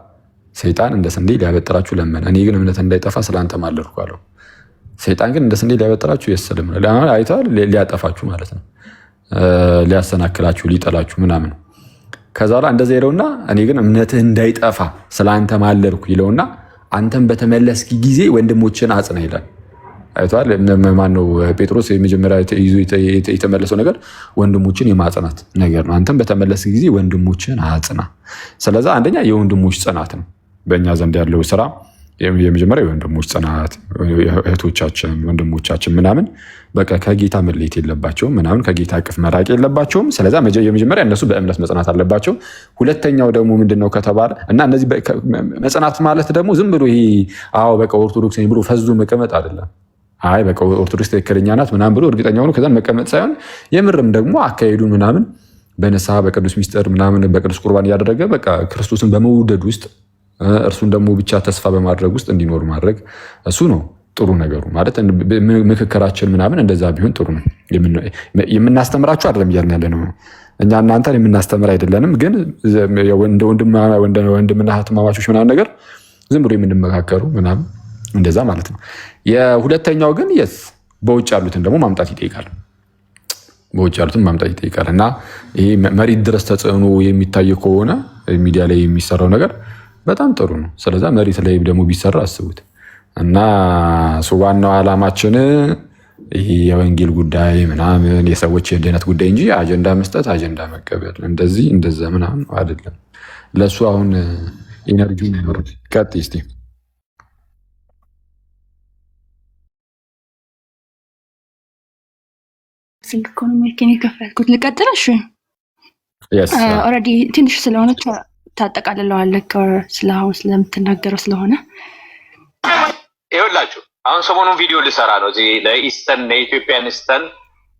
Speaker 1: ሰይጣን እንደ ስንዴ ሊያበጥራችሁ ለመነ፣ እኔ ግን እምነት እንዳይጠፋ ስለአንተ ማለድኩ አለው። ሰይጣን ግን እንደ ስንዴ ሊያበጥራችሁ የሰለም አይተዋል። ሊያጠፋችሁ ማለት ነው፣ ሊያሰናክላችሁ፣ ሊጠላችሁ ምናምን። ከዛ በኋላ እንደዛ ይለውና እኔ ግን እምነትህ እንዳይጠፋ ስለአንተ ማለድኩ ይለውና አንተም በተመለስክ ጊዜ ወንድሞችን አጽና ይላል። አይተዋል። ማነው ጴጥሮስ የመጀመሪያ ይዞ የተመለሰው ነገር ወንድሞችን የማጽናት ነገር ነው። አንተም በተመለስክ ጊዜ ወንድሞችን አጽና። ስለዛ አንደኛ የወንድሞች ጽናት ነው በእኛ ዘንድ ያለው ስራ። የመጀመሪያ የወንድሞች ጽናት፣ እህቶቻችን ወንድሞቻችን ምናምን በቃ ከጌታ መለየት የለባቸውም ምናምን፣ ከጌታ እቅፍ መራቅ የለባቸውም። ስለዛ የመጀመሪያ እነሱ በእምነት መጽናት አለባቸው። ሁለተኛው ደግሞ ምንድነው ከተባለ እና እነዚህ መጽናት ማለት ደግሞ ዝም ብሎ ይሄ በቃ ኦርቶዶክስ ነኝ ብሎ ፈዞ መቀመጥ አይደለም። አይ በቃ ኦርቶዶክስ ትክክለኛ ናት ምናምን ብሎ እርግጠኛ ሆኖ ከዛን መቀመጥ ሳይሆን የምርም ደግሞ አካሄዱን ምናምን በንስሐ በቅዱስ ሚስጥር ምናምን በቅዱስ ቁርባን እያደረገ በቃ ክርስቶስን በመውደድ ውስጥ እርሱን ደግሞ ብቻ ተስፋ በማድረግ ውስጥ እንዲኖር ማድረግ እሱ ነው ጥሩ ነገሩ። ማለት ምክክራችን ምናምን እንደዛ ቢሆን ጥሩ ነው። የምናስተምራችሁ አይደለም እያልን ያለ ነው። እኛ እናንተን የምናስተምር አይደለንም፣ ግን እንደ ወንድምና እህትማማቾች ምናምን ነገር ዝም ብሎ የምንመካከሩ ምናምን እንደዛ ማለት ነው። የሁለተኛው ግን የስ በውጭ ያሉትን ደግሞ ማምጣት ይጠይቃል። በውጭ ያሉትን ማምጣት ይጠይቃል እና ይሄ መሬት ድረስ ተጽዕኖ የሚታይ ከሆነ ሚዲያ ላይ የሚሰራው ነገር በጣም ጥሩ ነው። ስለዛ መሬት ላይ ደግሞ ቢሰራ አስቡት። እና ዋናው ዓላማችን ይሄ የወንጌል ጉዳይ ምናምን የሰዎች የድህነት ጉዳይ እንጂ አጀንዳ መስጠት አጀንዳ መቀበል እንደዚህ እንደዛ ምናምን አይደለም። ለእሱ አሁን ኢነርጂ ቀጥ እስቲ
Speaker 5: ስል እኮ ነው ማይኬን የከፈትኩት። ልቀጥል? እሺ ኦልሬዲ ትንሽ ስለሆነ ታጠቃልለዋለህ ስለአሁን ስለምትናገረው ስለሆነ
Speaker 12: ይኸውላችሁ አሁን ሰሞኑን ቪዲዮ ልሰራ ነው እዚህ ለኢስተርን ለኢትዮጵያን ኢስተርን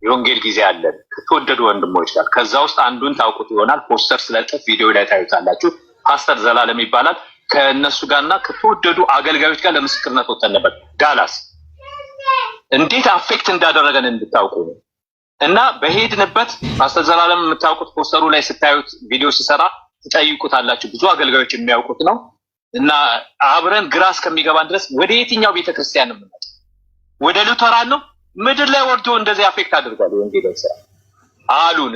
Speaker 12: የወንጌል ጊዜ አለን ከተወደዱ ወንድሞች ጋር። ከዛ ውስጥ አንዱን ታውቁት ይሆናል። ፖስተር ስለጥፍ ቪዲዮ ላይ ታዩታላችሁ። ፓስተር ዘላለም ይባላል። ከእነሱ ጋርና ከተወደዱ አገልጋዮች ጋር ለምስክርነት ወጥተን ነበር ዳላስ። እንዴት አፌክት እንዳደረገን እንድታውቁ ነው። እና በሄድንበት ፓስተር ዘላለም የምታውቁት ፖስተሩ ላይ ስታዩት ቪዲዮ ሲሰራ ትጠይቁታላችሁ። ብዙ አገልጋዮች የሚያውቁት ነው። እና አብረን ግራ እስከሚገባን ድረስ ወደ የትኛው ቤተክርስቲያን ነው የምንመጣው? ወደ ሉተራን ነው? ምድር ላይ ወርዶ እንደዚህ አፌክት አድርጓል ወንጌል ስራ አሉን።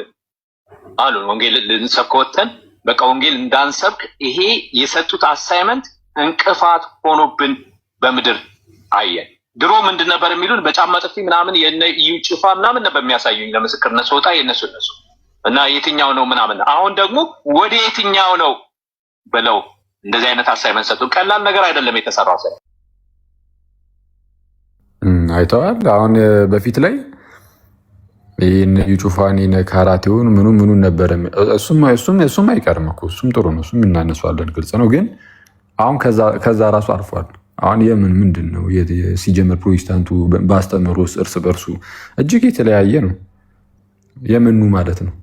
Speaker 12: ወንጌል ልንሰብክ ወጥተን በቃ ወንጌል እንዳንሰብክ ይሄ የሰጡት አሳይመንት እንቅፋት ሆኖብን በምድር አየን። ድሮ ምንድን ነበር የሚሉን? በጫማ ጥፊ ምናምን የነ እዩ ጭፋ ምናምን ነበር የሚያሳዩኝ ለምስክርነት ስወጣ የነሱ እና የትኛው ነው ምናምን። አሁን ደግሞ ወደ የትኛው ነው ብለው እንደዚህ አይነት አሳይመንት ሰጡ። ቀላል ነገር አይደለም የተሰራው ሰው
Speaker 1: አይተዋል። አሁን በፊት ላይ ይህን ዩጩፋኒ ካራቴውን ምኑን ነበር። እሱም አይቀርም እኮ እሱም ጥሩ ነው። እሱም እናነሷለን፣ ግልጽ ነው። ግን አሁን ከዛ ራሱ አልፏል። አሁን ምንድን ነው ሲጀምር ፕሮቴስታንቱ በአስተምህሮ እርስ በርሱ እጅግ የተለያየ ነው። የምኑ ማለት ነው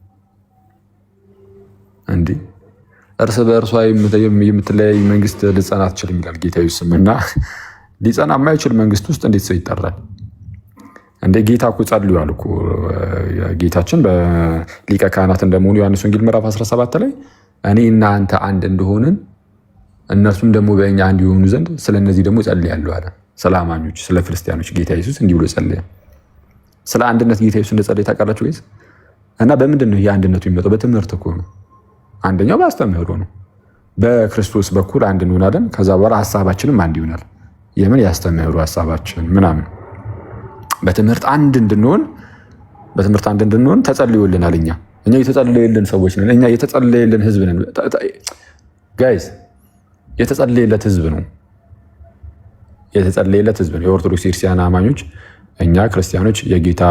Speaker 1: እንዲህ እርስ በእርሷ የምትለያይ መንግስት ልጸና አትችልም ይላል ጌታ ኢየሱስም። እና ሊጸና የማይችል መንግስት ውስጥ እንዴት ሰው ይጠራል? እንደ ጌታ እኮ ጸልዩአል እኮ ጌታችን በሊቀ ካህናት እንደመሆኑ ዮሐንስ ወንጌል ምዕራፍ 17 ላይ እኔ እና አንተ አንድ እንደሆንን እነርሱም ደግሞ በእኛ አንድ የሆኑ ዘንድ ስለነዚህ ደግሞ ጸልያለሁ አለ። ስለ አማኞች ስለ ክርስቲያኖች ጌታ ኢየሱስ እንዲህ ብሎ ጸለየ። ስለ አንድነት ጌታ ኢየሱስ እንደጸለየ ታውቃላችሁ ወይስ? እና በምንድን ነው ይሄ አንድነቱ የሚመጣው? በትምህርት እኮ ነው። አንደኛው በአስተምህሮ ነው። በክርስቶስ በኩል አንድ እንሆናለን። ከዛ በኋላ ሀሳባችንም አንድ ይሆናል። የምን ያስተምህሩ ሀሳባችን ምናምን በትምህርት አንድ እንድንሆን ተጸልዮልናል። እኛ የተጸለየልን ሰዎች ነን። እኛ የተጸለየልን ህዝብ ነን። ጋይስ የተጸለየለት ህዝብ ነው። የኦርቶዶክስ ክርስቲያን አማኞች እኛ ክርስቲያኖች የጌታ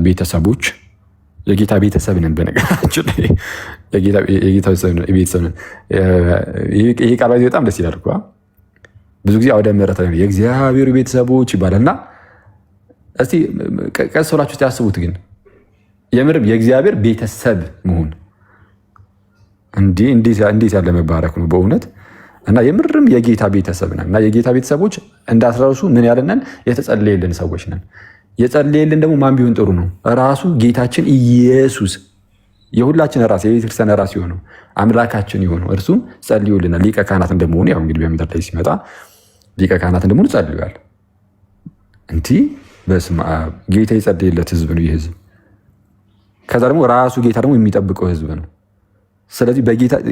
Speaker 1: ቤተሰቦች የጌታ ቤተሰብ ነን። በነገራችን ላይ የጌታ ቤተሰብ ነን። ይሄ ቃል በጣም ደስ ይላል እኮ ብዙ ጊዜ አውደ ምሕረት ላይ የእግዚአብሔር ቤተሰቦች ይባላልና እስቲ ቀስ ብላችሁ ያስቡት። ግን የምርም የእግዚአብሔር ቤተሰብ መሆን እንዴት ያለ መባረክ ነው በእውነት። እና የምርም የጌታ ቤተሰብ ነን። እና የጌታ ቤተሰቦች እንዳትረሱ ምን ያለንን የተጸለየልን ሰዎች ነን። የጸለየልን ደግሞ ማን ቢሆን ጥሩ ነው? ራሱ ጌታችን ኢየሱስ የሁላችን ራስ የቤተክርስቲያን ራስ የሆነው አምላካችን የሆነው እርሱ ጸልዮልናል። ሊቀ ካህናት እንደመሆኑ ያው እንግዲህ በምድር ላይ ሲመጣ ሊቀ ካህናት እንደመሆኑ ጸልዮአል። በስመ አብ ጌታ የጸለየለት ህዝብ ነው ይህ ህዝብ። ከዛ ደግሞ ራሱ ጌታ ደግሞ የሚጠብቀው ህዝብ ነው። ስለዚህ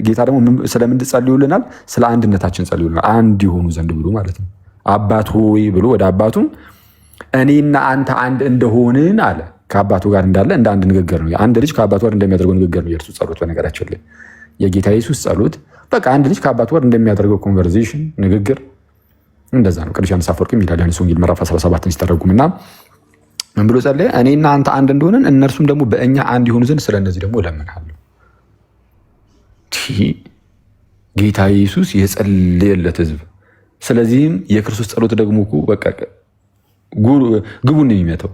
Speaker 1: ጌታ ደግሞ ስለምን ጸልዮልናል? ስለ አንድነታችን ጸልዮልናል። አንድ የሆኑ ዘንድ ብሎ ማለት ነው። አባት ሆይ ብሎ ወደ አባቱ እኔና አንተ አንድ እንደሆንን አለ። ከአባቱ ጋር እንዳለ እንደ አንድ ንግግር ነው። አንድ ልጅ ከአባቱ ጋር እንደሚያደርገው ንግግር ነው የእርሱ ጸሎት። በነገራችን ላይ የጌታ ኢየሱስ ጸሎት በቃ አንድ ልጅ ከአባቱ ጋር እንደሚያደርገው ኮንቨርሴሽን ንግግር እንደዛ ነው። ቅዱስ ዮሐንስ አፈወርቅ ይላል ዮሐንስ ወንጌል ምዕራፍ 17 ሲተረጉምና ምን ብሎ ጸለየ? እኔና አንተ አንድ እንደሆንን እነርሱም ደግሞ በእኛ አንድ የሆኑ ዘንድ ስለነዚህ ደግሞ እለምናለሁ። ጌታ ኢየሱስ የጸለየለት ህዝብ። ስለዚህም የክርስቶስ ጸሎት ደግሞ እኮ በቃ ግቡን የሚመታው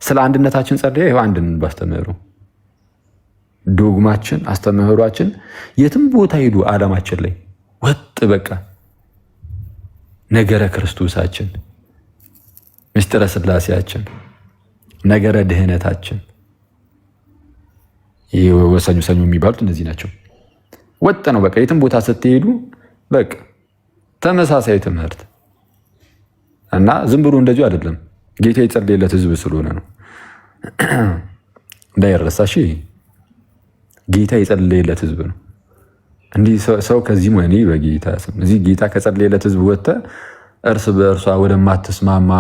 Speaker 1: ስለ አንድነታችን ጸለየ። ይኸው አንድነን ባስተምህሮ ዶግማችን አስተምህሯችን የትም ቦታ ሄዱ ዓለማችን ላይ ወጥ በቃ ነገረ ክርስቶሳችን፣ ምስጢረ ስላሴያችን፣ ነገረ ድህነታችን ወሰኙ ሰኙ የሚባሉት እነዚህ ናቸው። ወጥ ነው በቃ የትም ቦታ ስትሄዱ በቃ ተመሳሳይ ትምህርት እና ዝም ብሎ እንደዚሁ አይደለም። ጌታ የጸለየለት ህዝብ ስለሆነ ነው እንዳይረሳ። እሺ ጌታ የጸለየለት ህዝብ ነው። እንዲህ ሰው ከዚህ ሆነ በጌታ ስም እዚህ ጌታ ከጸለየለት ህዝብ ወጥተ እርስ በእርሷ ወደማትስማማ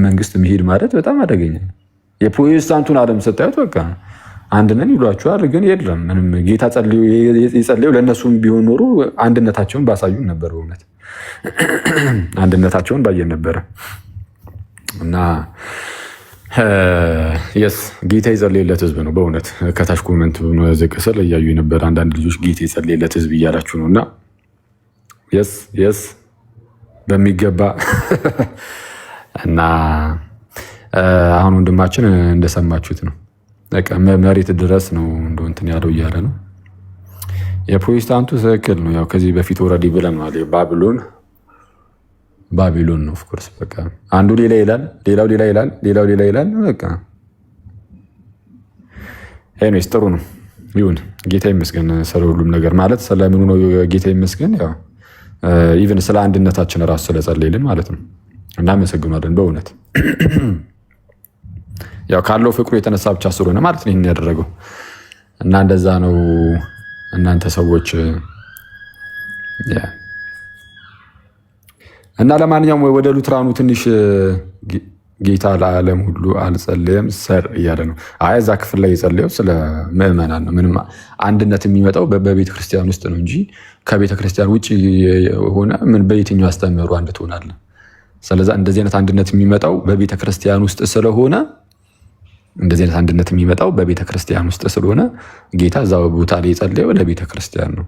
Speaker 1: መንግስት መሄድ ማለት በጣም አደገኛ ነው። የፕሮቴስታንቱን ዓለም ስታዩት በቃ አንድ ነን ይሏቸዋል፣ ግን የለም ምንም። ጌታ የጸለየው ለእነሱም ቢሆን ኖሮ አንድነታቸውን ባሳዩን ነበር። በእውነት አንድነታቸውን ባየን ነበረ። እና የስ ጌታ የጸለየለት ህዝብ ነው። በእውነት ከታች ኮመንት ዝቅ ስል እያዩ የነበረ አንዳንድ ልጆች ጌታ የጸለየለት ህዝብ እያላችሁ ነው እና የስ በሚገባ እና አሁን ወንድማችን እንደሰማችሁት ነው። በቃ መሬት ድረስ ነው እንደው እንትን ያለው እያለ ነው። የፕሮቴስታንቱ ትክክል ነው። ያው ከዚህ በፊት ኦልሬዲ ብለናል። ባቢሎን ነው ኦፍኮርስ። በቃ አንዱ ሌላ ይላል፣ ሌላው ሌላ ይላል፣ ሌላው ሌላ ይላል። በቃ ኤኒዌይስ ጥሩ ነው ይሁን። ጌታ ይመስገን ስለ ሁሉም ነገር ማለት ስለምኑ ነው ጌታ ይመስገን። ያው ኢቭን ስለ አንድነታችን ራሱ ስለጸለይልን ማለት ነው። እናመሰግናለን በእውነት ያው ካለው ፍቅሩ የተነሳ ብቻ ስለሆነ ማለት ነው ይሄን ያደረገው እና እንደዛ ነው። እናንተ ሰዎች እና ለማንኛውም ወደ ሉትራኑ ትንሽ ጌታ ለዓለም ሁሉ አልጸለየም ሰር እያለ ነው። አይ እዛ ክፍል ላይ የጸለየው ስለ ምዕመናን ነው። ምንም አንድነት የሚመጣው በቤተ ክርስቲያን ውስጥ ነው እንጂ ከቤተ ክርስቲያን ውጭ ሆነ ምን በየትኛው አስተምህሮ አንድ ትሆናለህ? ስለዛ እንደዚህ አይነት አንድነት የሚመጣው በቤተ ክርስቲያን ውስጥ ስለሆነ ጌታ እዛው ቦታ ላይ የጸለየው ለቤተ ክርስቲያን ነው።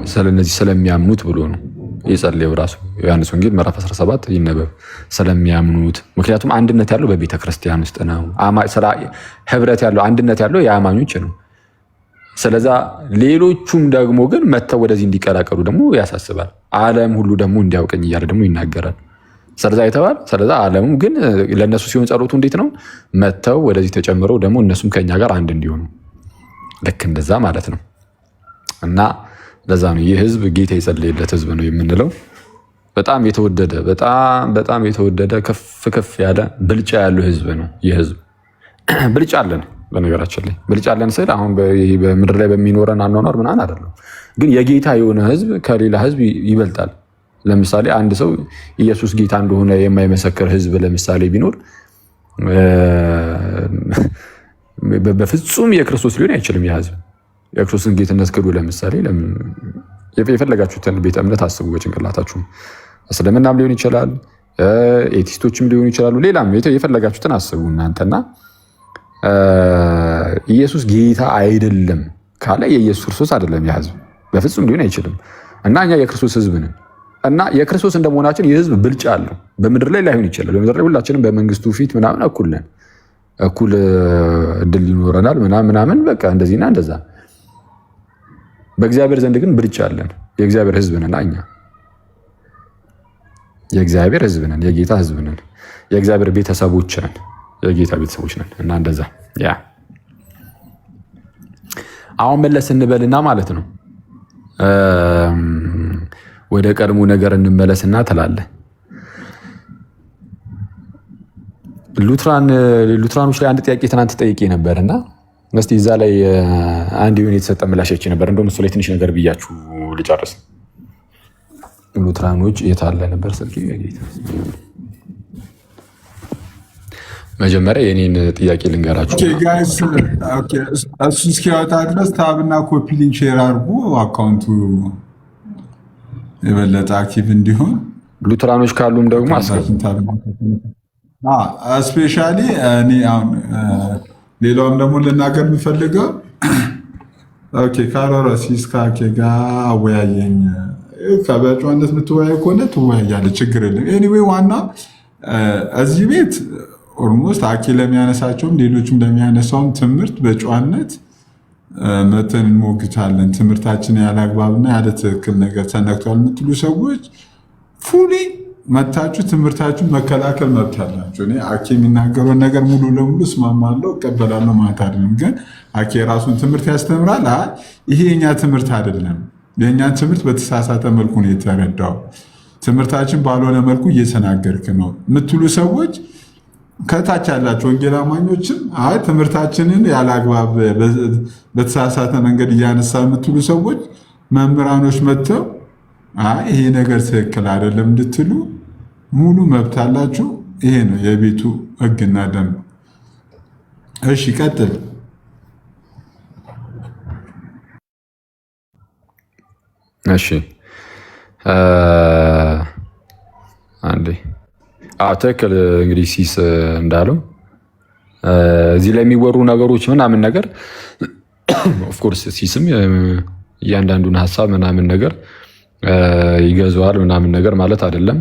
Speaker 1: ስለነዚህ ስለሚያምኑት ብሎ ነው የጸለየው። ራሱ ዮሐንስ ወንጌል ምዕራፍ 17 ይነበብ። ስለሚያምኑት፣ ምክንያቱም አንድነት ያለው በቤተ ክርስቲያን ውስጥ ነው። ህብረት ያለው አንድነት ያለው የአማኞች ነው። ስለዛ ሌሎቹም ደግሞ ግን መጥተው ወደዚህ እንዲቀላቀሉ ደግሞ ያሳስባል። ዓለም ሁሉ ደግሞ እንዲያውቀኝ እያለ ደግሞ ይናገራል። ስለዛ የተባለ ስለዛ ዓለሙ ግን ለእነሱ ሲሆን ጸሎቱ እንዴት ነው? መጥተው ወደዚህ ተጨምረው ደግሞ እነሱም ከኛ ጋር አንድ እንዲሆኑ ልክ እንደዛ ማለት ነው። እና ለዛ ነው ይህ ህዝብ ጌታ የጸለየለት ህዝብ ነው የምንለው። በጣም የተወደደ በጣም የተወደደ ከፍ ያለ ብልጫ ያለው ህዝብ ነው። ይህ ህዝብ ብልጫ አለን። በነገራችን ላይ ብልጫ አለን ስል አሁን በምድር ላይ በሚኖረን አኗኗር ምናምን አይደለም፣ ግን የጌታ የሆነ ህዝብ ከሌላ ህዝብ ይበልጣል። ለምሳሌ አንድ ሰው ኢየሱስ ጌታ እንደሆነ የማይመሰክር ህዝብ ለምሳሌ ቢኖር በፍጹም የክርስቶስ ሊሆን አይችልም። ያ ህዝብ የክርስቶስን ጌትነት ክዱ። ለምሳሌ የፈለጋችሁትን ቤተ እምነት አስቡ በጭንቅላታችሁ። እስልምናም ሊሆን ይችላል፣ ኤቲስቶችም ሊሆኑ ይችላሉ፣ ሌላም የፈለጋችሁትን አስቡ እናንተና ኢየሱስ ጌታ አይደለም ካለ የኢየሱስ ክርስቶስ አይደለም ያ ህዝብ በፍጹም ሊሆን አይችልም። እና እኛ የክርስቶስ ህዝብ ነን እና የክርስቶስ እንደመሆናችን የህዝብ ብልጫ አለው። በምድር ላይ ላይሆን ይችላል። በምድር ላይ ሁላችንም በመንግስቱ ፊት ምናምን እኩል ነን፣ እኩል እድል ይኖረናል ምናምን በቃ እንደዚህና እንደዛ። በእግዚአብሔር ዘንድ ግን ብልጫ አለን። የእግዚአብሔር ህዝብ ነን እኛ። የእግዚአብሔር ህዝብ ነን፣ የጌታ ህዝብ ነን፣ የእግዚአብሔር ቤተሰቦች ነን፣ የጌታ ቤተሰቦች ነን። እና እንደዛ ያ አሁን መለስ እንበልና ማለት ነው ወደ ቀድሞ ነገር እንመለስና ትላለህ። ሉትራኖች ላይ አንድ ጥያቄ ትናንት ጠይቄ ነበርና እስቲ እዛ ላይ አንድ ይሁን የተሰጠ ምላሽ አይቼ ነበር። እንደውም እሱ ላይ ትንሽ ነገር ብያችሁ ልጨርስ። ሉትራኖች የት አለ ነበር ስልክ? መጀመሪያ የኔን ጥያቄ ልንገራችሁ።
Speaker 3: እሱ እስኪያወጣ ድረስ ታብና ኮፒ ሊንክ ሼር አድርጉ፣ አካውንቱ የበለጠ አክቲቭ እንዲሆን።
Speaker 1: ሉትራኖች ካሉም ደግሞ
Speaker 3: ስፔሻሊ እኔ አሁን ሌላውም ደግሞ ልናገር የምፈልገው ካሮረሲስ ከአኬ ጋር አወያየኝ። በጨዋነት የምትወያይ ከሆነ ትወያያለህ፣ ችግር የለም። ኤኒዌይ ዋና እዚህ ቤት ኦልሞስት አኬ ለሚያነሳቸውም ሌሎችም ለሚያነሳውም ትምህርት በጨዋነት መተን እንሞግታለን። ትምህርታችን ያለ አግባብና ያለ ትክክል ነገር ተነክቷል የምትሉ ሰዎች ፉሊ መታችሁ ትምህርታችሁን መከላከል መብት አላችሁ። እኔ አኬ የሚናገረውን ነገር ሙሉ ለሙሉ እስማማለሁ እቀበላለሁ ማለት አይደለም፣ ግን አኬ የራሱን ትምህርት ያስተምራል። ይሄ የኛ ትምህርት አይደለም፣ የእኛን ትምህርት በተሳሳተ መልኩ ነው የተረዳው፣ ትምህርታችን ባልሆነ መልኩ እየተናገርክ ነው የምትሉ ሰዎች ከታች ያላቸው ወንጌል አማኞችም ትምህርታችንን ያለ አግባብ በተሳሳተ መንገድ እያነሳ የምትሉ ሰዎች መምህራኖች መጥተው ይሄ ነገር ትክክል አይደለም እንድትሉ ሙሉ መብት አላችሁ። ይሄ ነው የቤቱ ሕግና ደንብ። እሺ ቀጥል።
Speaker 1: እሺ አንዴ ትክክል። እንግዲህ ሲስ እንዳለው እዚህ ላይ የሚወሩ ነገሮች ምናምን ነገር ኦፍኮርስ ሲስም እያንዳንዱን ሀሳብ ምናምን ነገር ይገዛዋል ምናምን ነገር ማለት አይደለም።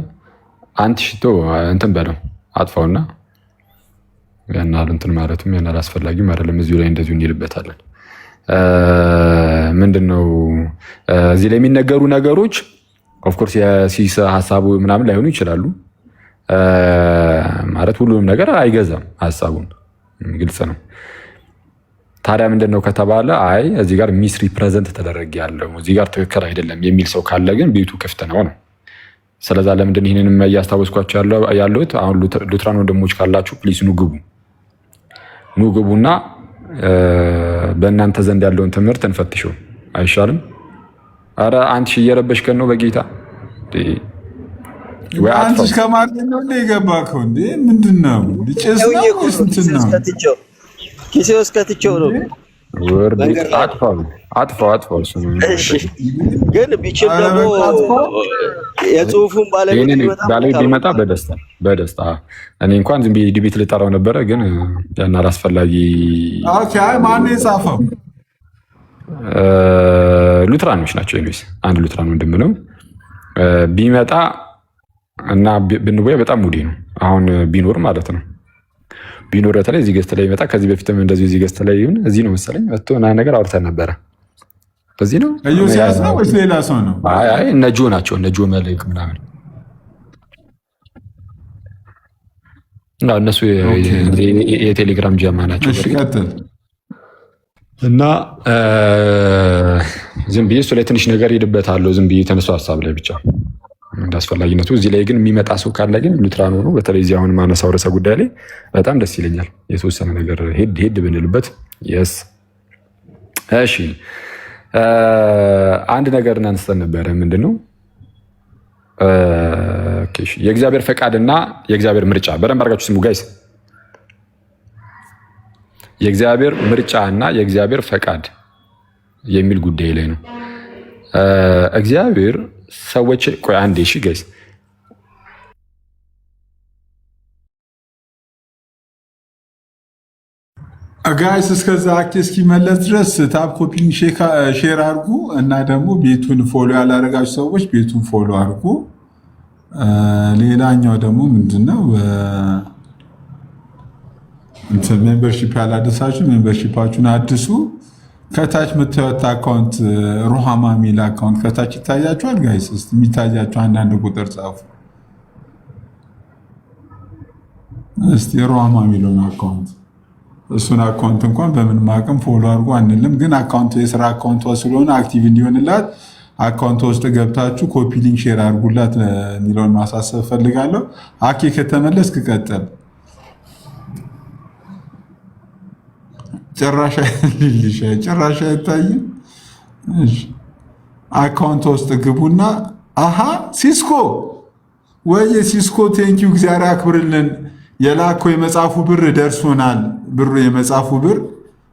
Speaker 1: አንተ ሽቶ እንትን በለው አጥፋውና ያናል እንትን ማለትም ያናል አስፈላጊም አይደለም። እዚሁ ላይ እንደዚሁ እንሄድበታለን። ምንድነው እዚህ ላይ የሚነገሩ ነገሮች ኦፍኮርስ የሲስ ሀሳቡ ምናምን ላይሆኑ ይችላሉ። ማለት ሁሉንም ነገር አይገዛም ሀሳቡን፣ ግልጽ ነው። ታዲያ ምንድነው ከተባለ አይ እዚህ ጋር ሚስ ሪፕሬዘንት ተደረገ ያለው እዚህ ጋር ትክክል አይደለም የሚል ሰው ካለ ግን ቤቱ ክፍት ነው ነው። ስለዛ ለምንድን ይህንንም እያስታወስኳቸው ያለሁት አሁን ሉትራን ወንድሞች ካላችሁ ፕሊስ ኑ ግቡና በእናንተ ዘንድ ያለውን ትምህርት እንፈትሸው አይሻልም? አረ አንቺ እየረበሽከን ነው በጌታ ወይ
Speaker 3: አንቺ ከማለት ነው እንደ የገባከው እንዴ? ምንድነው ጭስ ነው ወይስ እንትን ነው?
Speaker 4: ኪሴ ውስጥ ከትቼው ነው።
Speaker 1: አጥፋው።
Speaker 4: ግን ቢችል ደግሞ የጽሁፉን
Speaker 1: ባለቤት ቢመጣ በደስታ እኔ እንኳን ዝም ብዬ ዲቤት ልጠራው ነበረ፣ ግን ያን አላስፈላጊ።
Speaker 3: ኦኬ ማነው የጻፈው?
Speaker 1: ሉትራኖች ናቸው። ኤኒዌይስ አንድ ሉትራን ወንድም ነው ቢመጣ እና ብንወያ በጣም ሙዲ ነው። አሁን ቢኖር ማለት ነው ቢኖር በተለይ እዚህ ገስት ላይ ይመጣ። ከዚህ በፊትም እንደዚህ እዚህ ገስት ላይ ይሁን እዚህ ነው መሰለኝ መጥቶ እና ነገር አውርተን ነበረ። እዚህ ነው
Speaker 3: ኢዮስያስ ነው ወይስ ሌላ ሰው ነው?
Speaker 1: አይ እነ ጆ ናቸው፣ እነ ጆ መልክ ምናምን እና እነሱ የቴሌግራም ጀማ ናቸው። እና ዝም ብዬ እሱ ላይ ትንሽ ነገር ሄድበታለሁ። ዝም ብዬ የተነሳው ሀሳብ ላይ ብቻ እንዳስፈላጊነቱ። እዚህ ላይ ግን የሚመጣ ሰው ካለ ግን ሉትራን ሆኖ በተለይ እዚህ አሁን ማነሳው ርዕሰ ጉዳይ ላይ በጣም ደስ ይለኛል። የተወሰነ ነገር ሄድ ብንልበት የስ እሺ። አንድ ነገር እናንስተን ነበረ። ምንድነው የእግዚአብሔር ፈቃድና የእግዚአብሔር ምርጫ። በደንብ አድርጋችሁ ስሙ ጋይስ። የእግዚአብሔር ምርጫ እና የእግዚአብሔር ፈቃድ የሚል ጉዳይ ላይ ነው። እግዚአብሔር ሰዎች ቆይ አንዴ እሺ ጋይስ
Speaker 3: እስከዛ አኬ እስኪመለስ ድረስ ታብ ኮፒንግ ሼር አድርጉ እና ደግሞ ቤቱን ፎሎ ያላረጋችሁ ሰዎች ቤቱን ፎሎ አድርጉ። ሌላኛው ደግሞ ምንድነው እንትን ሜምበርሺፕ ያላደሳችሁ ሜምበርሺፓችሁን አድሱ። ከታች የምታዩት አካውንት ሩሃማ ሚል አካውንት ከታች ይታያችኋል ጋይስ። እስቲ የሚታያችሁ አንዳንድ ቁጥር ጻፉ እስቲ ሩሃማ ሚለውን አካውንት። እሱን አካውንት እንኳን በምን ማቅም ፎሎ አድርጎ አንልም፣ ግን አካውንቱ የስራ አካውንቷ ስለሆነ አክቲቭ እንዲሆንላት አካውንቷ ውስጥ ገብታችሁ ኮፒ ሊንክ ሼር አድርጉላት የሚለውን ማሳሰብ ፈልጋለሁ። አኬ ከተመለስክ ቀጠል። ጭራሽ አይታይም። አካውንት ውስጥ ግቡና ሲስኮ ወይ ሲስኮ ቴንኪው እግዚአብሔር አክብርልን። የላከው የመጽሐፉ ብር ደርሶናል። ብሩ የመጽሐፉ ብር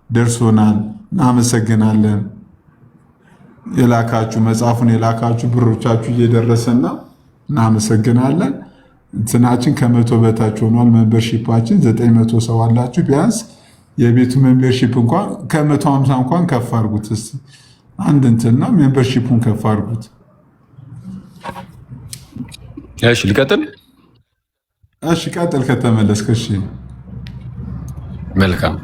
Speaker 3: ደርሶናል። እናመሰግናለን። የላካችሁ መጽሐፉን የላካችሁ ብሮቻችሁ እየደረሰና እናመሰግናለን። እንትናችን ከ100 በታች ሆኗል። ሜምበርሺፓችን 900 ሰው አላችሁ ቢያንስ የቤቱ ሜምበርሺፕ እንኳን ከ150 እንኳን ከፍ አድርጉት። እስቲ አንድ እንትና ሜምበርሺፑን ከፍ አድርጉት።
Speaker 1: እሺ ልቀጥል።
Speaker 3: እሺ ቀጥል ከተመለስክ። እሺ
Speaker 1: መልካም።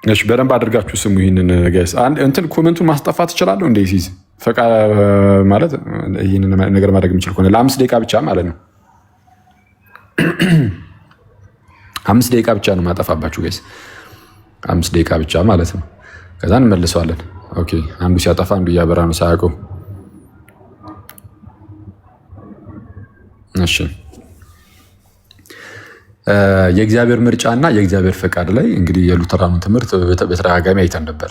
Speaker 1: እሺ በደንብ አድርጋችሁ ስሙ ይህንን ጋይስ። አንድ እንትን ኮሜንቱን ማስጠፋት እችላለሁ እንደ ሲዝ ፈቃ ማለት ይህንን ነገር ማድረግ የምችል ከሆነ ለ5 ደቂቃ ብቻ ማለት ነው። 5 ደቂቃ ብቻ ነው ማጠፋባችሁ ጋይስ። 5 ደቂቃ ብቻ ማለት ነው። ከዛ እንመልሰዋለን። ኦኬ አንዱ ሲያጠፋ አንዱ እያበራ ነው ሳያውቀው። እሺ የእግዚአብሔር ምርጫና የእግዚአብሔር ፈቃድ ላይ እንግዲህ የሉተራኑን ትምህርት በተደጋጋሚ አይተን ነበር።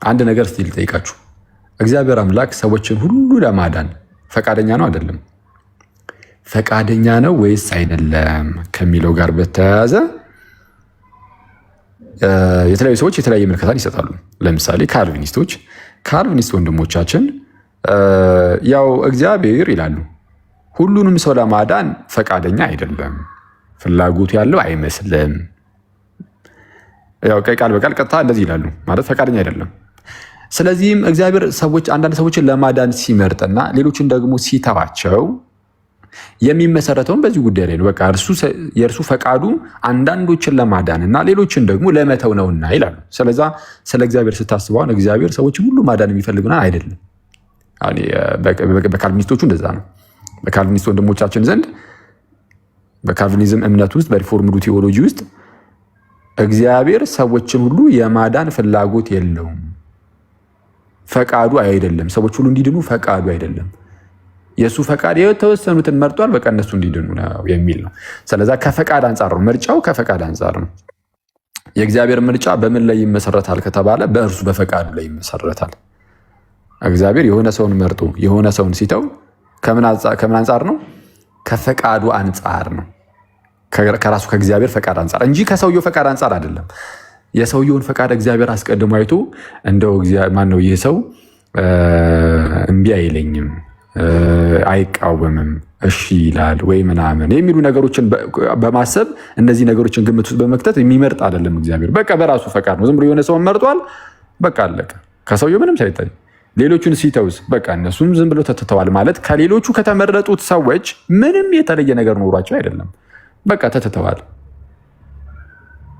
Speaker 1: አንድ ነገር እስቲ ልጠይቃችሁ። እግዚአብሔር አምላክ ሰዎችን ሁሉ ለማዳን ፈቃደኛ ነው አይደለም? ፈቃደኛ ነው ወይስ አይደለም ከሚለው ጋር በተያያዘ የተለያዩ ሰዎች የተለያየ ምልከታን ይሰጣሉ። ለምሳሌ ካልቪኒስት ወንድሞቻችን ያው እግዚአብሔር ይላሉ ሁሉንም ሰው ለማዳን ፈቃደኛ አይደለም፣ ፍላጎቱ ያለው አይመስልም። ያው ቃል በቃል ቀጥታ እንደዚህ ይላሉ ማለት ፈቃደኛ አይደለም። ስለዚህም እግዚአብሔር አንዳንድ ሰዎችን ለማዳን ሲመርጥና ሌሎችን ደግሞ ሲተዋቸው የሚመሰረተውን በዚህ ጉዳይ ላይ ነው። በቃ የእርሱ ፈቃዱ አንዳንዶችን ለማዳን እና ሌሎችን ደግሞ ለመተው ነውና ይላሉ። ስለዛ ስለ እግዚአብሔር ስታስበውን እግዚአብሔር ሰዎችን ሁሉ ማዳን የሚፈልግና አይደለም። በካልቪኒስቶቹ እንደዛ ነው። በካልቪኒስት ወንድሞቻችን ዘንድ በካልቪኒዝም እምነት ውስጥ በሪፎርምዱ ቴዎሎጂ ውስጥ እግዚአብሔር ሰዎችን ሁሉ የማዳን ፍላጎት የለውም፣ ፈቃዱ አይደለም። ሰዎች ሁሉ እንዲድኑ ፈቃዱ አይደለም። የእሱ ፈቃድ የተወሰኑትን መርጧል፣ በቃ እነሱ እንዲድኑ ነው የሚል ነው። ስለዛ ከፈቃድ አንጻር ነው ምርጫው፣ ከፈቃድ አንጻር ነው። የእግዚአብሔር ምርጫ በምን ላይ ይመሰረታል ከተባለ በእርሱ በፈቃዱ ላይ ይመሰረታል። እግዚአብሔር የሆነ ሰውን መርጦ የሆነ ሰውን ሲተው ከምን አንጻር ነው? ከፈቃዱ አንጻር ነው። ከራሱ ከእግዚአብሔር ፈቃድ አንጻር እንጂ ከሰውየው ፈቃድ አንጻር አይደለም። የሰውየውን ፈቃድ እግዚአብሔር አስቀድሞ አይቶ እንደው ማነው ይህ ሰው እምቢ አይለኝም፣ አይቃወምም፣ እሺ ይላል ወይ ምናምን የሚሉ ነገሮችን በማሰብ እነዚህ ነገሮችን ግምት ውስጥ በመክተት የሚመርጥ አይደለም እግዚአብሔር። በቃ በራሱ ፈቃድ ነው። ዝም ብሎ የሆነ ሰውን መርጧል፣ በቃ አለቀ። ከሰውየው ምንም ሳይታይ ሌሎቹን ሲተውስ በቃ እነሱም ዝም ብሎ ተትተዋል ማለት ከሌሎቹ ከተመረጡት ሰዎች ምንም የተለየ ነገር ኖሯቸው አይደለም። በቃ ተትተዋል።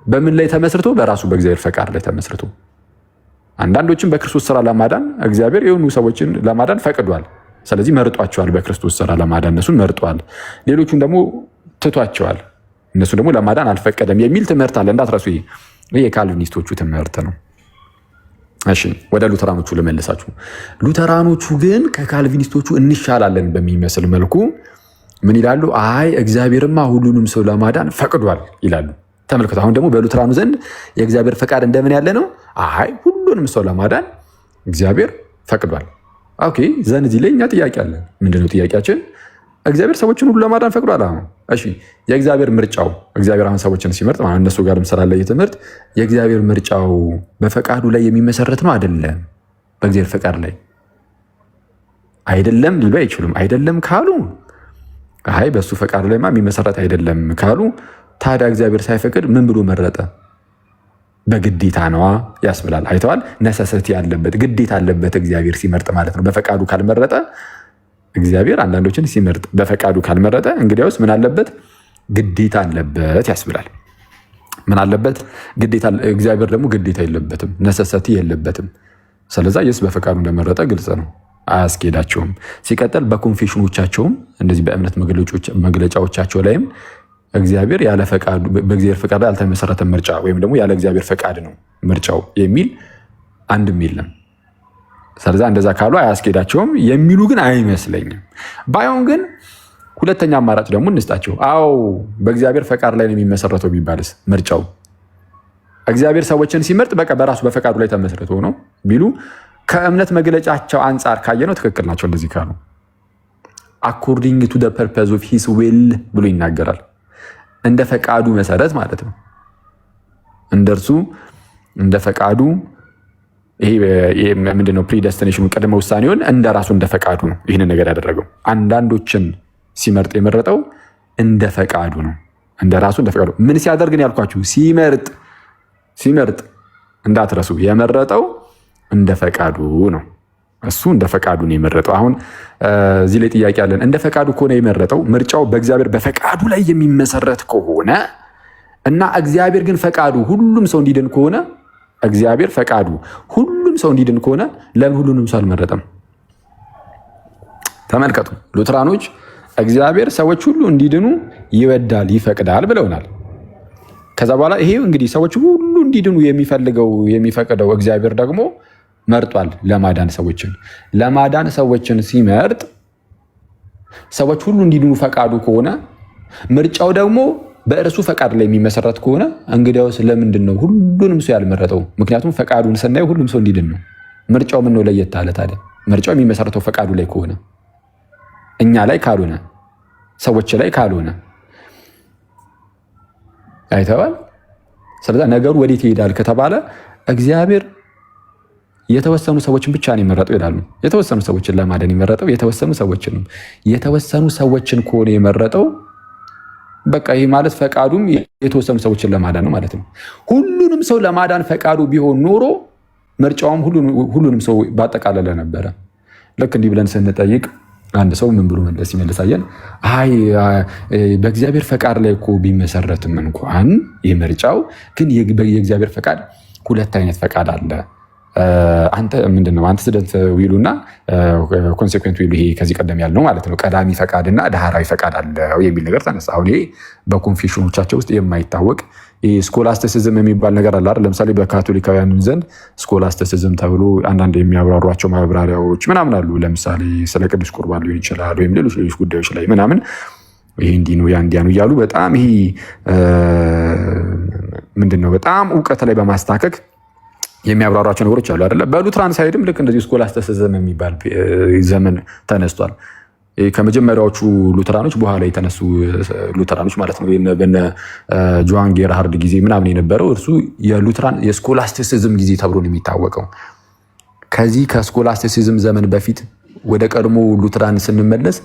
Speaker 1: በምን ላይ ተመስርቶ? በራሱ በእግዚአብሔር ፈቃድ ላይ ተመስርቶ። አንዳንዶችን በክርስቶስ ስራ ለማዳን እግዚአብሔር የሆኑ ሰዎችን ለማዳን ፈቅዷል። ስለዚህ መርጧቸዋል። በክርስቶስ ስራ ለማዳን እነሱን መርጧል። ሌሎቹን ደግሞ ትቷቸዋል። እነሱ ደግሞ ለማዳን አልፈቀደም የሚል ትምህርት አለ። እንዳትረሱ። ይህ የካልቪኒስቶቹ ትምህርት ነው። እሺ ወደ ሉተራኖቹ ልመልሳችሁ። ሉተራኖቹ ግን ከካልቪኒስቶቹ እንሻላለን በሚመስል መልኩ ምን ይላሉ? አይ እግዚአብሔርማ ሁሉንም ሰው ለማዳን ፈቅዷል ይላሉ። ተመልከቱ። አሁን ደግሞ በሉተራኑ ዘንድ የእግዚአብሔር ፈቃድ እንደምን ያለ ነው? አይ ሁሉንም ሰው ለማዳን እግዚአብሔር ፈቅዷል። ኦኬ ዘን እዚህ ላይ እኛ ጥያቄ አለን። ምንድነው ጥያቄያችን? እግዚአብሔር ሰዎችን ሁሉ ለማዳን ፈቅዷል። አሁን እሺ የእግዚአብሔር ምርጫው እግዚአብሔር አሁን ሰዎችን ሲመርጥ ማለት እነሱ ጋርም ስላለ የትምህርት የእግዚአብሔር ምርጫው በፈቃዱ ላይ የሚመሰረት ነው አይደለም? በእግዚአብሔር ፈቃድ ላይ አይደለም ሊሉ አይችሉም። አይደለም ካሉ አይ በሱ ፈቃድ ላይማ የሚመሰረት አይደለም ካሉ ታዲያ እግዚአብሔር ሳይፈቅድ ምን ብሎ መረጠ? በግዴታ ነዋ ያስብላል። አይተዋል። ነሰሰቲ ያለበት ግዴታ አለበት እግዚአብሔር ሲመርጥ ማለት ነው። በፈቃዱ ካልመረጠ እግዚአብሔር አንዳንዶችን ሲመርጥ በፈቃዱ ካልመረጠ እንግዲያውስ ምን አለበት? ግዴታ አለበት ያስብላል። ምን አለበት? ግዴታ። እግዚአብሔር ደግሞ ግዴታ የለበትም፣ ነሰሰቲ የለበትም። ስለዛ ኢየሱስ በፈቃዱ እንደመረጠ ግልጽ ነው፣ አያስኬዳቸውም። ሲቀጥል በኮንፌሽኖቻቸውም እንደዚህ በእምነት መግለጫዎቻቸው ላይም እግዚአብሔር ያለ ፈቃዱ በእግዚአብሔር ፈቃድ ላይ ያልተመሰረተ ምርጫ ወይም ደግሞ ያለ እግዚአብሔር ፈቃድ ነው ምርጫው የሚል አንድም የለም። ስለዛ እንደዛ ካሉ አያስኬዳቸውም የሚሉ ግን አይመስለኝም። ባይሆን ግን ሁለተኛ አማራጭ ደግሞ እንስጣቸው። አዎ በእግዚአብሔር ፈቃድ ላይ ነው የሚመሰረተው ቢባልስ ምርጫው እግዚአብሔር ሰዎችን ሲመርጥ በቃ በራሱ በፈቃዱ ላይ ተመስርቶ ነው ቢሉ ከእምነት መግለጫቸው አንጻር ካየነው ትክክል ናቸው። እንደዚህ ካሉ አኮርዲንግ ቱ ዘ ፐርፐዝ ኦፍ ሂስ ዊል ብሎ ይናገራል። እንደ ፈቃዱ መሰረት ማለት ነው። እንደርሱ እንደ ፈቃዱ ይሄ ምንድነው? ፕሪደስቲኔሽኑ ቅድመ ውሳኔውን እንደ ራሱ እንደ ፈቃዱ ነው ይህንን ነገር ያደረገው። አንዳንዶችን ሲመርጥ የመረጠው እንደ ፈቃዱ ነው፣ እንደ ራሱ እንደ ፈቃዱ። ምን ሲያደርግ ነው ያልኳችሁ? ሲመርጥ እንዳትረሱ፣ የመረጠው እንደ ፈቃዱ ነው። እሱ እንደ ፈቃዱ ነው የመረጠው። አሁን እዚህ ላይ ጥያቄ አለን። እንደ ፈቃዱ ከሆነ የመረጠው ምርጫው በእግዚአብሔር በፈቃዱ ላይ የሚመሰረት ከሆነ እና እግዚአብሔር ግን ፈቃዱ ሁሉም ሰው እንዲድን ከሆነ እግዚአብሔር ፈቃዱ ሁሉም ሰው እንዲድን ከሆነ ለምን ሁሉንም ሰው አልመረጠም? ተመልከቱ። ሉተራኖች እግዚአብሔር ሰዎች ሁሉ እንዲድኑ ይወዳል፣ ይፈቅዳል ብለውናል። ከዛ በኋላ ይሄ እንግዲህ ሰዎች ሁሉ እንዲድኑ የሚፈቅደው እግዚአብሔር ደግሞ መርጧል ለማዳን ሰዎችን ሲመርጥ ሰዎች ሁሉ እንዲድኑ ፈቃዱ ከሆነ ምርጫው ደግሞ በእርሱ ፈቃድ ላይ የሚመሰረት ከሆነ እንግዲያውስ ለምንድን ነው ሁሉንም ሰው ያልመረጠው? ምክንያቱም ፈቃዱን ስናየው ሁሉም ሰው እንዲድን ነው። ምርጫው ምን ነው ለየት አለ ታዲያ? ምርጫው የሚመሰረተው ፈቃዱ ላይ ከሆነ እኛ ላይ ካልሆነ ሰዎች ላይ ካልሆነ አይተዋል። ስለዚህ ነገሩ ወዴት ይሄዳል ከተባለ እግዚአብሔር የተወሰኑ ሰዎችን ብቻ ነው የመረጠው ይላሉ። የተወሰኑ ሰዎችን ለማዳን የመረጠው የተወሰኑ ሰዎችን ከሆነ የመረጠው በቃ ይህ ማለት ፈቃዱም የተወሰኑ ሰዎችን ለማዳን ነው ማለት ነው። ሁሉንም ሰው ለማዳን ፈቃዱ ቢሆን ኖሮ ምርጫውም ሁሉንም ሰው ባጠቃለለ ነበረ። ልክ እንዲህ ብለን ስንጠይቅ አንድ ሰው ምን ብሎ መለስ ይመልሳየን? አይ በእግዚአብሔር ፈቃድ ላይ እኮ ቢመሰረትም እንኳን የምርጫው ግን የእግዚአብሔር ፈቃድ ሁለት አይነት ፈቃድ አለ። አንተ ምንድነው አንተሲደንት ዊሉና ኮንሴኩዌንት ዊሉ፣ ይሄ ከዚህ ቀደም ያልነው ማለት ነው። ቀዳሚ ፈቃድና ዳህራዊ ፈቃድ አለው የሚል ነገር ተነሳ። አሁን ይሄ በኮንፌሽኖቻቸው ውስጥ የማይታወቅ ስኮላስቲሲዝም የሚባል ነገር አለ አይደል? ለምሳሌ በካቶሊካውያን ዘንድ ስኮላስቲሲዝም ተብሎ አንዳንድ የሚያብራሯቸው ማብራሪያዎች ምናምን አሉ። ለምሳሌ ስለ ቅዱስ ቁርባን ሊሆን ይችላል፣ ወይም ሌሎች ጉዳዮች ላይ ምናምን ይሄ እንዲህ ነው ያ እንዲያ ነው እያሉ በጣም ይሄ ምንድነው በጣም እውቀት ላይ በማስታከክ የሚያብራሯቸው ነገሮች አሉ አይደለ? በሉትራን ሳይድም ልክ እንደዚህ ስኮላስቲሲዝም የሚባል ዘመን ተነስቷል። ከመጀመሪያዎቹ ሉተራኖች በኋላ የተነሱ ሉተራኖች ማለት ነው። በነ ጆሃን ጌርሃርድ ጊዜ ምናምን የነበረው እርሱ የሉተራን የስኮላስቲሲዝም ጊዜ ተብሎ ነው የሚታወቀው። ከዚህ ከስኮላስቲሲዝም ዘመን በፊት ወደ ቀድሞ ሉተራን ስንመለስ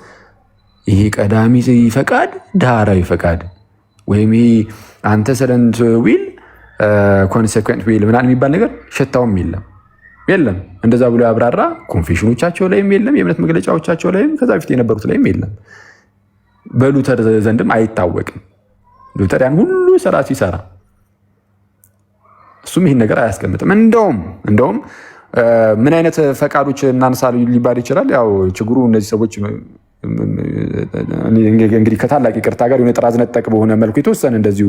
Speaker 1: ይሄ ቀዳሚ ፈቃድ ዳህራዊ ፈቃድ ወይም ይሄ አንተሰደንት ዊል ኮንሴኩዌንት ዊል ምናምን የሚባል ነገር ሽታውም የለም። እንደዛ ብሎ ያብራራ ኮንፌሽኖቻቸው ላይም የለም፣ የእምነት መግለጫዎቻቸው ላይም ከዛ በፊት የነበሩት ላይም የለም። በሉተር ዘንድም አይታወቅም። ሉተር ያን ሁሉ ስራ ሲሰራ እሱም ይህን ነገር አያስቀምጥም። እንደውም ምን አይነት ፈቃዶች እናንሳ ሊባል ይችላል። ያው ችግሩ እነዚህ ሰዎች እንግዲህ ከታላቅ ይቅርታ ጋር የሆነ ጥራዝ ነጠቅ በሆነ መልኩ የተወሰነ እንደዚሁ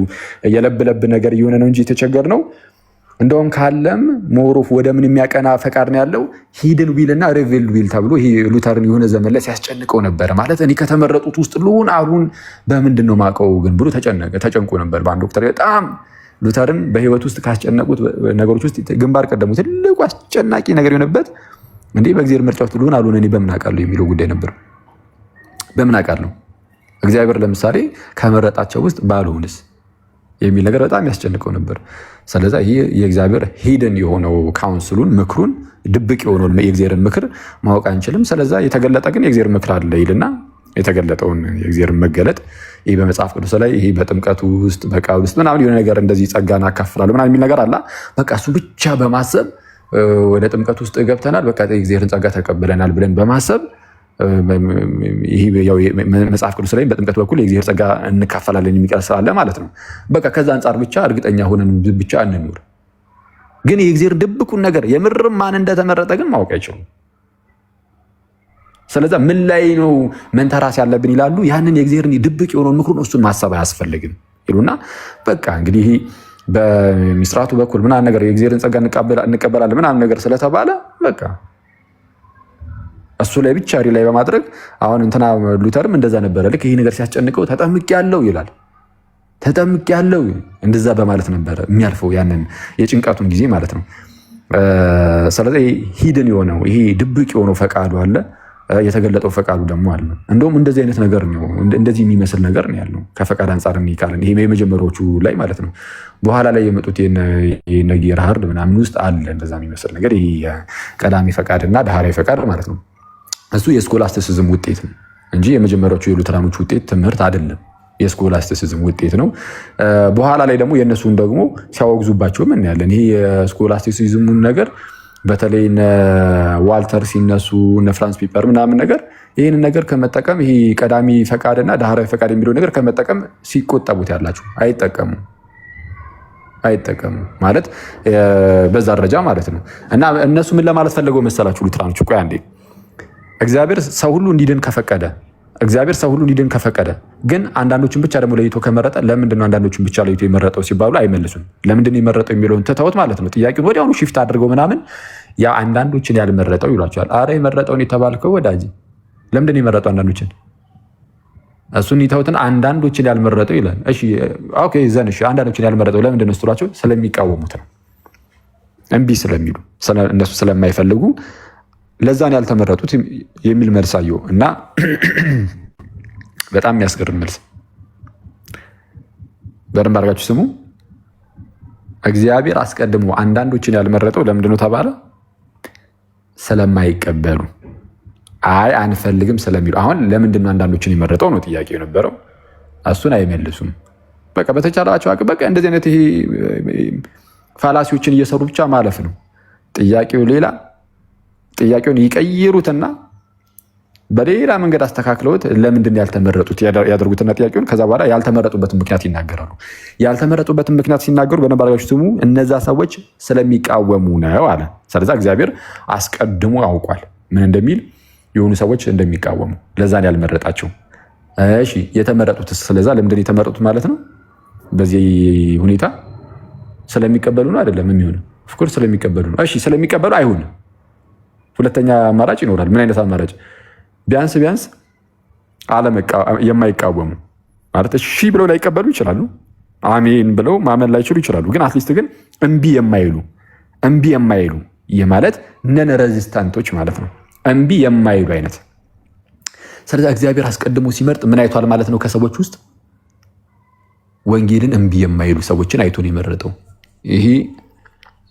Speaker 1: የለብለብ ነገር እየሆነ ነው እንጂ የተቸገር ነው። እንደውም ካለም ሞሮፍ ወደ ምን የሚያቀና ፈቃድ ነው ያለው? ሂድን ዊል እና ሪቪልድ ዊል ተብሎ ይሄ ሉተርን የሆነ ዘመን ላይ ሲያስጨንቀው ነበረ። ማለት እኔ ከተመረጡት ውስጥ ልሁን አሁን በምንድን ነው ማቀው ግን ብሎ ተጨንቆ ነበር። በአንድ ወቅት በጣም ሉተርን በህይወት ውስጥ ካስጨነቁት ነገሮች ውስጥ ግንባር ቀደሙ ትልቁ አስጨናቂ ነገር የሆነበት እንዴ በእግዚአብሔር ምርጫ ውስጥ ልሁን አልሆነ እኔ በምን አውቃለሁ የሚለው ጉዳይ ነበር። በምን አውቃለሁ እግዚአብሔር ለምሳሌ ከመረጣቸው ውስጥ ባልሆንስ የሚል ነገር በጣም ያስጨንቀው ነበር። ስለዚህ ይህ የእግዚአብሔር ሂደን የሆነው ካውንስሉን ምክሩን ድብቅ የሆነው የእግዚአብሔርን ምክር ማወቅ አንችልም። ስለዚህ የተገለጠ ግን የእግዚአብሔር ምክር አለ ይልና የተገለጠውን የእግዚአብሔርን መገለጥ ይህ በመጽሐፍ ቅዱስ ላይ ይህ በጥምቀቱ ውስጥ በቃል ውስጥ ምናምን የሆነ ነገር እንደዚህ ጸጋን አካፍላለሁ ምናምን የሚል ነገር አለ። በቃ እሱ ብቻ በማሰብ ወደ ጥምቀት ውስጥ ገብተናል፣ በቃ የእግዚአብሔርን ጸጋ ተቀብለናል ብለን በማሰብ መጽሐፍ ቅዱስ ላይ በጥምቀት በኩል የእግዚአብሔር ጸጋ እንካፈላለን የሚቀር ስላለ ማለት ነው። በቃ ከዛ አንጻር ብቻ እርግጠኛ ሆነን ብቻ እንኑር። ግን የእግዚአብሔር ድብቁን ነገር የምርም ማን እንደተመረጠ ግን ማወቅ አይችሉም። ስለዚህ ምን ላይ ነው መንተራስ ያለብን ይላሉ። ያንን የእግዚአብሔርን ድብቅ የሆነውን ምክሩን እሱን ማሰብ አያስፈልግም ይሉና በቃ እንግዲህ በሚስራቱ በኩል ምናምን ነገር የእግዚአብሔርን ጸጋ እንቀበላለን ምናምን ነገር ስለተባለ በቃ እሱ ላይ ብቻ ላይ በማድረግ አሁን እንትና ሉተርም እንደዛ ነበረ። ልክ ይሄ ነገር ሲያስጨንቀው ተጠምቄያለሁ ይላል። ተጠምቄያለሁ እንደዛ በማለት ነበረ የሚያልፈው ያንን የጭንቀቱን ጊዜ ማለት ነው። ስለዚህ ሂድን የሆነው ይሄ ድብቅ የሆነው ፈቃዱ አለ፣ የተገለጠው ፈቃዱ ደግሞ አለ። እንደውም እንደዚህ አይነት ነገር ነው፣ እንደዚህ የሚመስል ነገር ነው ያለው ከፈቃድ አንጻር የሚካለን ይሄ የመጀመሪያዎቹ ላይ ማለት ነው። በኋላ ላይ የመጡት የነ ጌርሃርድ ምናምን ውስጥ አለ እንደዛ የሚመስል ነገር፣ ይሄ ቀዳሚ ፈቃድና ዳህራዊ ፈቃድ ማለት ነው። እሱ የስኮላስቲሲዝም ውጤት ነው እንጂ የመጀመሪያዎቹ የሉተራኖች ውጤት ትምህርት አይደለም። የስኮላስቲሲዝም ውጤት ነው። በኋላ ላይ ደግሞ የእነሱን ደግሞ ሲያወግዙባቸውም እናያለን። ይሄ የስኮላስቲሲዝሙን ነገር በተለይ እነ ዋልተር ሲነሱ እነ ፍራንስ ፒፐር ምናምን ነገር ይህንን ነገር ከመጠቀም ይሄ ቀዳሚ ፈቃድና ዳህራዊ ፈቃድ የሚለው ነገር ከመጠቀም ሲቆጠቡት ያላቸው አይጠቀሙ ማለት በዛ ደረጃ ማለት ነው። እና እነሱ ምን ለማለት ፈለገው መሰላችሁ ሉተራኖች? ቆይ አንዴ እግዚአብሔር ሰው ሁሉ እንዲድን ከፈቀደ ግን አንዳንዶችን ብቻ ደግሞ ለይቶ ከመረጠ ለምንድን ነው አንዳንዶችን ብቻ ለይቶ የመረጠው ሲባሉ አይመልሱም። ለምንድን ነው የመረጠው የሚለውን ትተውት ማለት ነው። ጥያቄውን ወዲያውኑ ሽፍት አድርገው ምናምን ያ አንዳንዶችን ያልመረጠው ይሏቸዋል። አረ የመረጠውን የተባልከው ወዳጅ ለምንድን ነው የመረጠው አንዳንዶችን? እሱን ይተውትን አንዳንዶችን ያልመረጠው ይላል። እሺ ኦኬ ዘን እሺ አንዳንዶችን ያልመረጠው ለምንድን ነው ስትሏቸው ስለሚቃወሙት ነው። እምቢ ስለሚሉ እነሱ ስለማይፈልጉ ለዛን ያልተመረጡት የሚል መልስ አየሁ እና በጣም የሚያስገርም መልስ። በደንብ አድርጋችሁ ስሙ። እግዚአብሔር አስቀድሞ አንዳንዶችን ያልመረጠው ለምንድን ነው ተባለ? ስለማይቀበሉ አይ አንፈልግም ስለሚሉ አሁን ለምንድነው አንዳንዶችን የመረጠው ነው ጥያቄ የነበረው። እሱን አይመልሱም። በቃ በተቻላቸው አቅም በቃ እንደዚህ አይነት ይሄ ፋላሲዎችን እየሰሩ ብቻ ማለፍ ነው። ጥያቄው ሌላ ጥያቄውን ይቀይሩትና በሌላ መንገድ አስተካክለውት ለምንድን ያልተመረጡት ያደርጉትና ጥያቄውን ከዛ በኋላ ያልተመረጡበትን ምክንያት ይናገራሉ። ያልተመረጡበትን ምክንያት ሲናገሩ በነባራችሁ ስሙ እነዛ ሰዎች ስለሚቃወሙ ነው አለ። ስለዚህ እግዚአብሔር አስቀድሞ አውቋል ምን እንደሚል የሆኑ ሰዎች እንደሚቃወሙ ለዛን ያልመረጣቸው። እሺ የተመረጡት ስለዛ ለምንድን የተመረጡት ማለት ነው? በዚህ ሁኔታ ስለሚቀበሉ ነው አይደለም የሚሆነው? ኦፍኮርስ ስለሚቀበሉ ነው። እሺ ስለሚቀበሉ አይሆንም። ሁለተኛ አማራጭ ይኖራል። ምን አይነት አማራጭ? ቢያንስ የማይቃወሙ ማለት እሺ ብለው ላይቀበሉ ይችላሉ። አሜን ብለው ማመን ላይችሉ ይችላሉ። ግን አትሊስት ግን እምቢ የማይሉ ይህ ማለት ነን ሬዚስታንቶች ማለት ነው። እምቢ የማይሉ አይነት። ስለዚህ እግዚአብሔር አስቀድሞ ሲመርጥ ምን አይቷል ማለት ነው? ከሰዎች ውስጥ ወንጌልን እምቢ የማይሉ ሰዎችን አይቶ ነው የመረጠው። ይሄ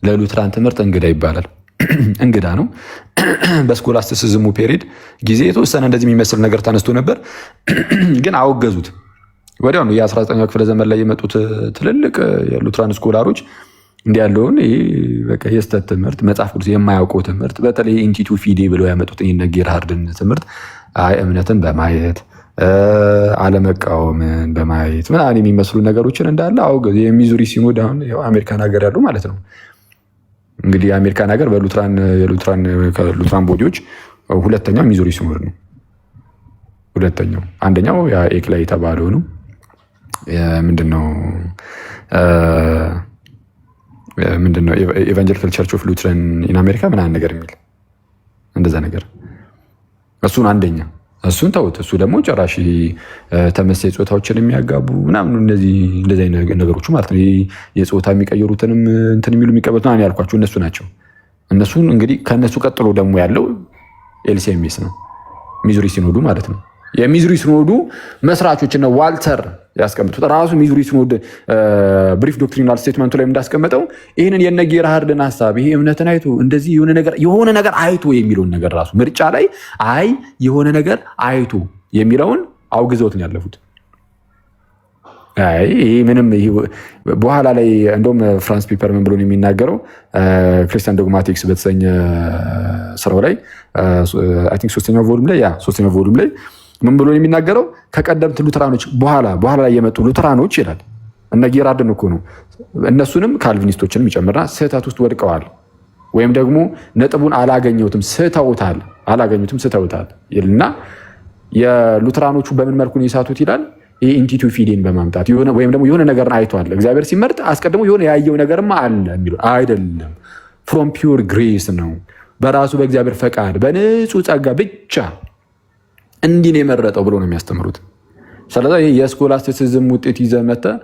Speaker 1: ለሉትራን ትምህርት እንግዳ ይባላል። እንግዳ ነው። በስኮላስቲሲዝሙ ፔሪድ ጊዜ የተወሰነ እንደዚህ የሚመስል ነገር ተነስቶ ነበር፣ ግን አወገዙት ወዲያው ነው። የ19ኛው ክፍለ ዘመን ላይ የመጡት ትልልቅ የሉትራን ስኮላሮች እንዲህ ያለውን በቃ የስተት ትምህርት መጽሐፍ ቅዱስ የማያውቀው ትምህርት በተለይ ኢንቲቱ ፊዴ ብለው ያመጡት ይሄን ጌርሃርድን ትምህርት አይ እምነትን በማየት አለመቃወምን በማየት ምናምን የሚመስሉ ነገሮችን እንዳለ አወገዙ። የሚዙሪ ሲኖድ አሁን አሜሪካን ሀገር ያሉ ማለት ነው። እንግዲህ የአሜሪካን ሀገር በሉትራን ቦዲዎች ሁለተኛው ሚዙሪ ሲኖድ ነው። ሁለተኛው አንደኛው ኤክላይ የተባለው ነው። ምንድነው ኤቫንጀሊካል ቸርች ኦፍ ሉትራን ኢን አሜሪካ ምናምን ነገር የሚል እንደዛ ነገር እሱን አንደኛ እሱን ተውት። እሱ ደግሞ ጭራሽ ተመሳሳይ ጾታዎችን የሚያጋቡ ምናምን እንደዚህ ነገሮች ማለት ነው። የጾታ የሚቀየሩትንም እንትን የሚሉ የሚቀበሉት ምናምን ያልኳቸው እነሱ ናቸው። እነሱን እንግዲህ ከእነሱ ቀጥሎ ደግሞ ያለው ኤልሲኤምኤስ ነው፣ ሚዙሪ ሲኖዱ ማለት ነው። የሚዙሪ ሲኖዱ መስራቾች እና ዋልተር ያስቀምጡት ራሱ ሚዙሪ ሲኖድ ብሪፍ ዶክትሪናል ስቴትመንቱ ላይ እንዳስቀመጠው ይህንን የነ ጌርሃርድን ሀሳብ ይሄ እምነትን አይቶ እንደዚህ የሆነ ነገር አይቶ የሚለውን ነገር ራሱ ምርጫ ላይ አይ የሆነ ነገር አይቶ የሚለውን አውግዘውት ነው ያለፉት። አይ ምንም በኋላ ላይ እንደውም ፍራንስ ፒፐር ምን ብሎ ነው የሚናገረው? ክርስቲያን ዶግማቲክስ በተሰኘ ስራው ላይ አይ ቲንክ ሶስተኛው ቮሉም ላይ ምን ብሎ ነው የሚናገረው? ከቀደምት ሉትራኖች በኋላ ላይ የመጡ ሉትራኖች ይላል እነ ጌራርድን እኮ ነው እነሱንም ካልቪኒስቶችንም ይጨምርና ስህተት ውስጥ ወድቀዋል ወይም ደግሞ ነጥቡን አላገኙትም ስተውታል ይልና የሉትራኖቹ በምን መልኩ ነው የሳቱት ይላል። ይሄ ኢንቲቱ ፊዴን በማምጣት ወይም ደግሞ የሆነ ነገርን አይቷል። እግዚአብሔር ሲመርጥ አስቀድሞ የሆነ ያየው ነገርማ አለ የሚለው አይደለም። ፍሮም ፒውር ግሬስ ነው፣ በራሱ በእግዚአብሔር ፈቃድ በንጹህ ጸጋ ብቻ እንዲህ ነው የመረጠው ብሎ ነው የሚያስተምሩት። ስለዚህ የስኮላስቲሲዝም ውጤት ይዘህ መተህ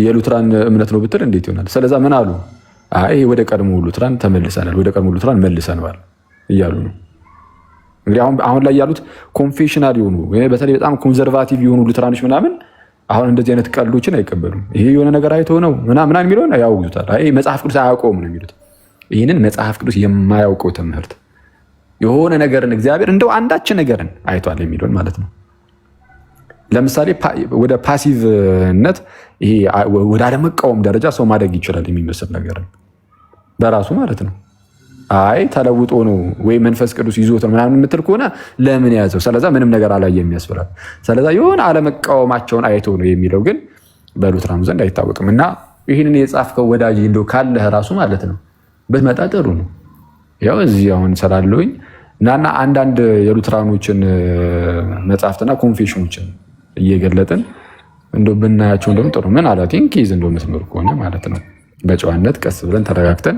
Speaker 1: የሉትራን እምነት ነው ብትል እንዴት ይሆናል? ስለዚህ ምን አሉ? አይ ወደ ቀድሞ ሉትራን ተመልሰናል፣ ወደ ቀድሞ ሉትራን መልሰናል እያሉ ነው። እንግዲህ አሁን ላይ ያሉት ኮንፌሽናል የሆኑ በተለይ በጣም ኮንዘርቫቲቭ የሆኑ ሉትራኖች ምናምን አሁን እንደዚህ አይነት ቀልዶችን አይቀበሉም። ይሄ የሆነ ነገር አይቶ ነው ምናምን የሚለውን ያውጉታል። አይ መጽሐፍ ቅዱስ አያውቀውም ነው የሚሉት። ይህንን መጽሐፍ ቅዱስ የማያውቀው ትምህርት የሆነ ነገርን እግዚአብሔር እንደው አንዳች ነገርን አይቷል የሚለውን ማለት ነው። ለምሳሌ ወደ ፓሲቭነት ይሄ ወደ አለመቃወም ደረጃ ሰው ማደግ ይችላል የሚመስል ነገር በራሱ ማለት ነው። አይ ተለውጦ ነው ወይ መንፈስ ቅዱስ ይዞት ነው ምናምን የምትል ከሆነ ለምን ያዘው? ስለዛ ምንም ነገር አላየም ያስብላል። ስለዛ የሆነ አለመቃወማቸውን አይቶ ነው የሚለው ግን በሉትራኑ ዘንድ አይታወቅም። እና ይህንን የጻፍከው ወዳጅ እንደው ካለህ ራሱ ማለት ነው ብትመጣ ጥሩ ነው። ያው እዚህ አሁን ስላለሁኝ እና አንዳንድ የሉትራኖችን መጽሐፍትና ኮንፌሽኖችን እየገለጥን እንደው ብናያቸው እንደውም ጥሩ ምን አላት ኬዝ እንደው መስመር ከሆነ ማለት ነው በጨዋነት ቀስ ብለን ተረጋግተን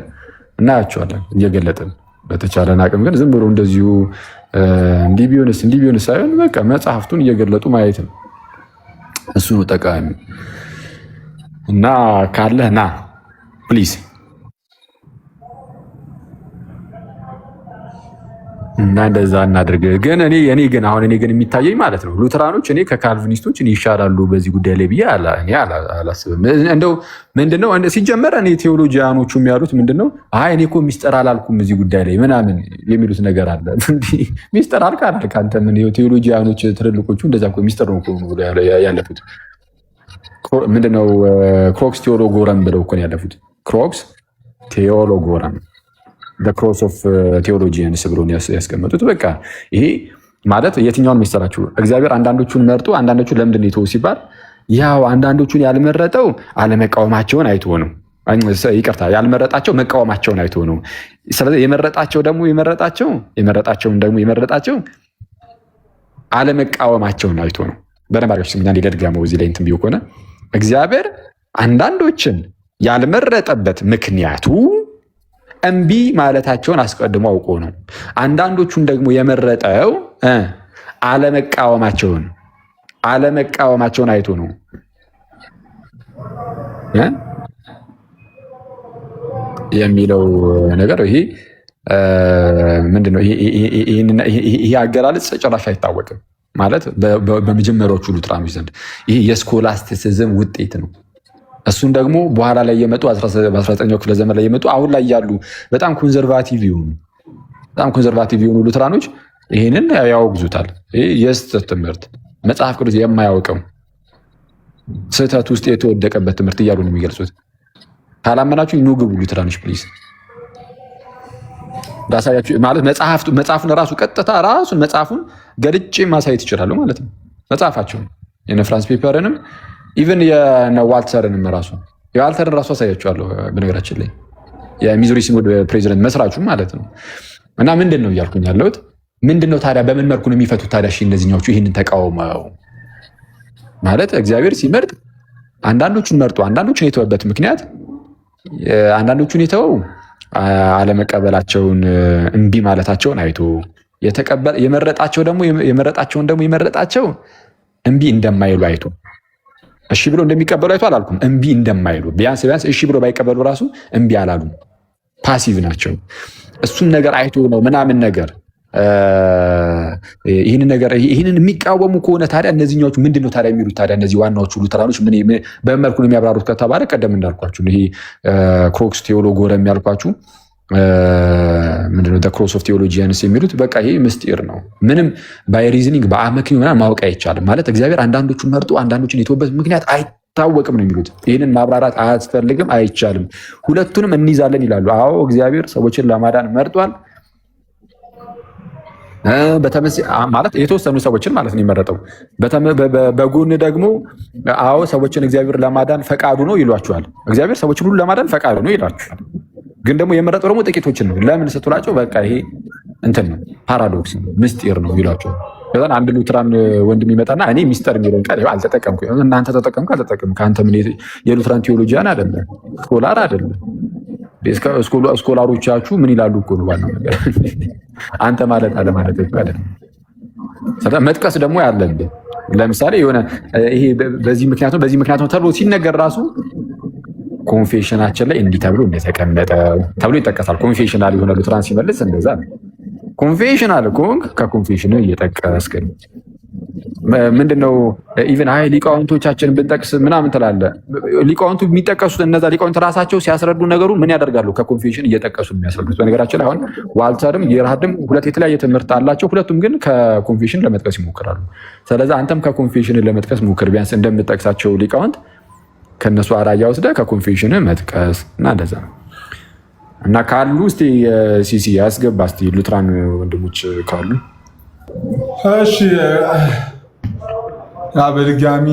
Speaker 1: እናያቸዋለን እየገለጥን። በተቻለን አቅም ግን ዝም ብሎ እንደዚሁ እንዲህ ቢሆንስ ሳይሆን በቃ መጽሐፍቱን እየገለጡ ማየት ነው እሱ ጠቃሚ። እና ካለህ ና ፕሊዝ እና እንደዛ እናድርግ። ግን እኔ ግን የሚታየኝ ማለት ነው ሉተራኖች እኔ ከካልቪኒስቶች እኔ ይሻላሉ በዚህ ጉዳይ ላይ ብዬ እኔ አላስብም። እንደው ምንድነው ሲጀመር እኔ ቴዎሎጂያኖቹ የሚያሉት ምንድነው እኔ እኮ ሚስጥር አላልኩም እዚህ ጉዳይ ላይ ምናምን የሚሉት ነገር አለ። ሚስጥር አልክ አንተ ምን ቴዎሎጂያኖች ትልልቆቹ እንደዛ እኮ ሚስጥር ነው እኮ ያለፉት። ምንድነው ክሮክስ ቴዎሎጎረም ብለው እኮ ነው ያለፉት። ክሮክስ ቴዎሎጎረም ክሮስ ኦፍ ቴዎሎጂያንስ ብሎ ያስቀመጡት። በቃ ይሄ ማለት የትኛውን መሰላችሁ? እግዚአብሔር አንዳንዶቹን መርጦ አንዳንዶቹን ለምንድን ነው የተወው ሲባል ያው አንዳንዶቹን ያልመረጠው አለመቃወማቸውን አይቶ ነው። ይቅርታ ያልመረጣቸው መቃወማቸውን አይቶ ነው። ስለዚህ የመረጣቸው አለመቃወማቸውን አይቶ ነው። በደንብ አድርጋችሁ ስሙኝ። አንዴ ልድገመው እዚህ ላይ እንትን ቢሆን ከሆነ እግዚአብሔር አንዳንዶችን ያልመረጠበት ምክንያቱ እምቢ ማለታቸውን አስቀድሞ አውቆ ነው። አንዳንዶቹን ደግሞ የመረጠው አለመቃወማቸውን አይቶ ነው የሚለው ነገር ይሄ ምንድነው? ይሄ አገላለጽ ጭራሽ አይታወቅም ማለት በመጀመሪያዎቹ ሉትራኖች ዘንድ ይሄ የስኮላስቲሲዝም ውጤት ነው። እሱን ደግሞ በኋላ ላይ የመጡ በ19ኛው ክፍለ ዘመን ላይ የመጡ አሁን ላይ ያሉ በጣም ኮንዘርቫቲቭ የሆኑ ሉትራኖች ይህንን ያወግዙታል። ይህ የስህተት ትምህርት መጽሐፍ ቅዱስ የማያውቀው ስህተት ውስጥ የተወደቀበት ትምህርት እያሉ ነው የሚገልጹት። ካላመናችሁ ኑ ግቡ ሉትራኖች ፕሊዝ ዳሳያችሁ ማለት መጽሐፉን ራሱ ቀጥታ ራሱን መጽሐፉን ገልጬ ማሳየት ይችላሉ ማለት ነው። መጽሐፋቸውን የነ ፍራንስ ፔፐርንም ኢቨን የዋልተርንም የዋልተርን ራሱ አሳያችኋለሁ። በነገራችን ላይ የሚዙሪ ሲኖድ ፕሬዚደንት መስራቹ ማለት ነው። እና ምንድን ነው እያልኩኝ ያለሁት ምንድን ነው ታዲያ በምን መልኩ ነው የሚፈቱት ታዲያ? እነዚህኛዎቹ ይህንን ተቃውመው ማለት እግዚአብሔር ሲመርጥ አንዳንዶቹን መርጦ አንዳንዶቹን የተወበት ምክንያት አንዳንዶቹን የተወው አለመቀበላቸውን እምቢ ማለታቸውን አይቶ የመረጣቸው እምቢ እንደማይሉ አይቶ እሺ ብሎ እንደሚቀበሉ አይቶ አላልኩም። እምቢ እንደማይሉ ቢያንስ እሺ ብሎ ባይቀበሉ ራሱ እምቢ አላሉ፣ ፓሲቭ ናቸው። እሱን ነገር አይቶ ነው ምናምን ነገር ይህንን የሚቃወሙ ከሆነ ታዲያ እነዚህኛዎቹ ምንድን ነው ታዲያ የሚሉት? ታዲያ እነዚህ ዋናዎቹ ሉተራኖች በመልኩ ነው የሚያብራሩት ከተባለ ቀደም እንዳልኳችሁ ይሄ ክሮክስ ቴዎሎጎረም ያልኳችሁ ምንድነው ክሮስ ኦፍ ቴዎሎጂያንስ የሚሉት በቃ ይሄ ምስጢር ነው። ምንም ባይ ሪዝኒንግ በአመክንዮ ምናምን ማወቅ አይቻልም ማለት እግዚአብሔር አንዳንዶቹን መርጦ አንዳንዶችን የተወበት ምክንያት አይታወቅም ነው የሚሉት። ይህንን ማብራራት አያስፈልግም፣ አይቻልም። ሁለቱንም እንይዛለን ይላሉ። አዎ እግዚአብሔር ሰዎችን ለማዳን መርጧል። ማለት የተወሰኑ ሰዎችን ማለት ነው የመረጠው። በጎን ደግሞ አዎ ሰዎችን እግዚአብሔር ለማዳን ፈቃዱ ነው ይሏቸዋል። እግዚአብሔር ሰዎችን ሁሉ ለማዳን ፈቃዱ ነው ይሏቸዋል። ግን ደግሞ የመረጠው ደግሞ ጥቂቶችን ነው። ለምን ስትላቸው በቃ ይሄ እንትን ነው፣ ፓራዶክስ ነው፣ ምስጢር ነው ይሏቸዋል። ከዛን አንድ ሉትራን ወንድም ይመጣና እኔ ሚስጥር የሚለውን ቃል አልተጠቀምኩም። እናንተ ተጠቀምኩ አልተጠቀምኩም ከአንተ ምን የሉትራን ቴዎሎጂያን አይደለም ስኮላር አይደለም። ስኮላሮቻችሁ ምን ይላሉ እኮ ነው ዋናው ነገር። አንተ ማለት አለ ማለት አይደለም። መጥቀስ ደግሞ ያለብህ ለምሳሌ የሆነ ይሄ በዚህ ምክንያት ነው ተብሎ ሲነገር ራሱ ኮንፌሽናችን ላይ እንዲህ ተብሎ እንደተቀመጠ ተብሎ ይጠቀሳል። ኮንፌሽናል የሆነ ሉትራን ሲመልስ እንደዛ ነው። ኮንፌሽናል ከሆንክ ከኮንፌሽን እየጠቀስክ ምንድነው ኢቨን ሊቃውንቶቻችን ብንጠቅስ ምናምን ትላለህ። ሊቃውንቱ የሚጠቀሱት እነዛ ሊቃውንት ራሳቸው ሲያስረዱ ነገሩ ምን ያደርጋሉ? ከኮንፌሽን እየጠቀሱ የሚያስረዱት። በነገራችን ላይ አሁን ዋልተርም ጌርሃርድም ሁለት የተለያየ ትምህርት አላቸው። ሁለቱም ግን ከኮንፌሽን ለመጥቀስ ይሞክራሉ። ስለዚህ አንተም ከኮንፌሽን ለመጥቀስ ሞክር። ቢያንስ እንደምጠቅሳቸው ሊቃውንት ከነሱ አራያ ወስደህ ከኮንፌሽን መጥቀስ እና እንደዛ ነው። እና ካሉ እስቲ ሲሲ ያስገባ እስቲ ሉትራን ወንድሞች ካሉ
Speaker 3: እሺ። በድጋሚ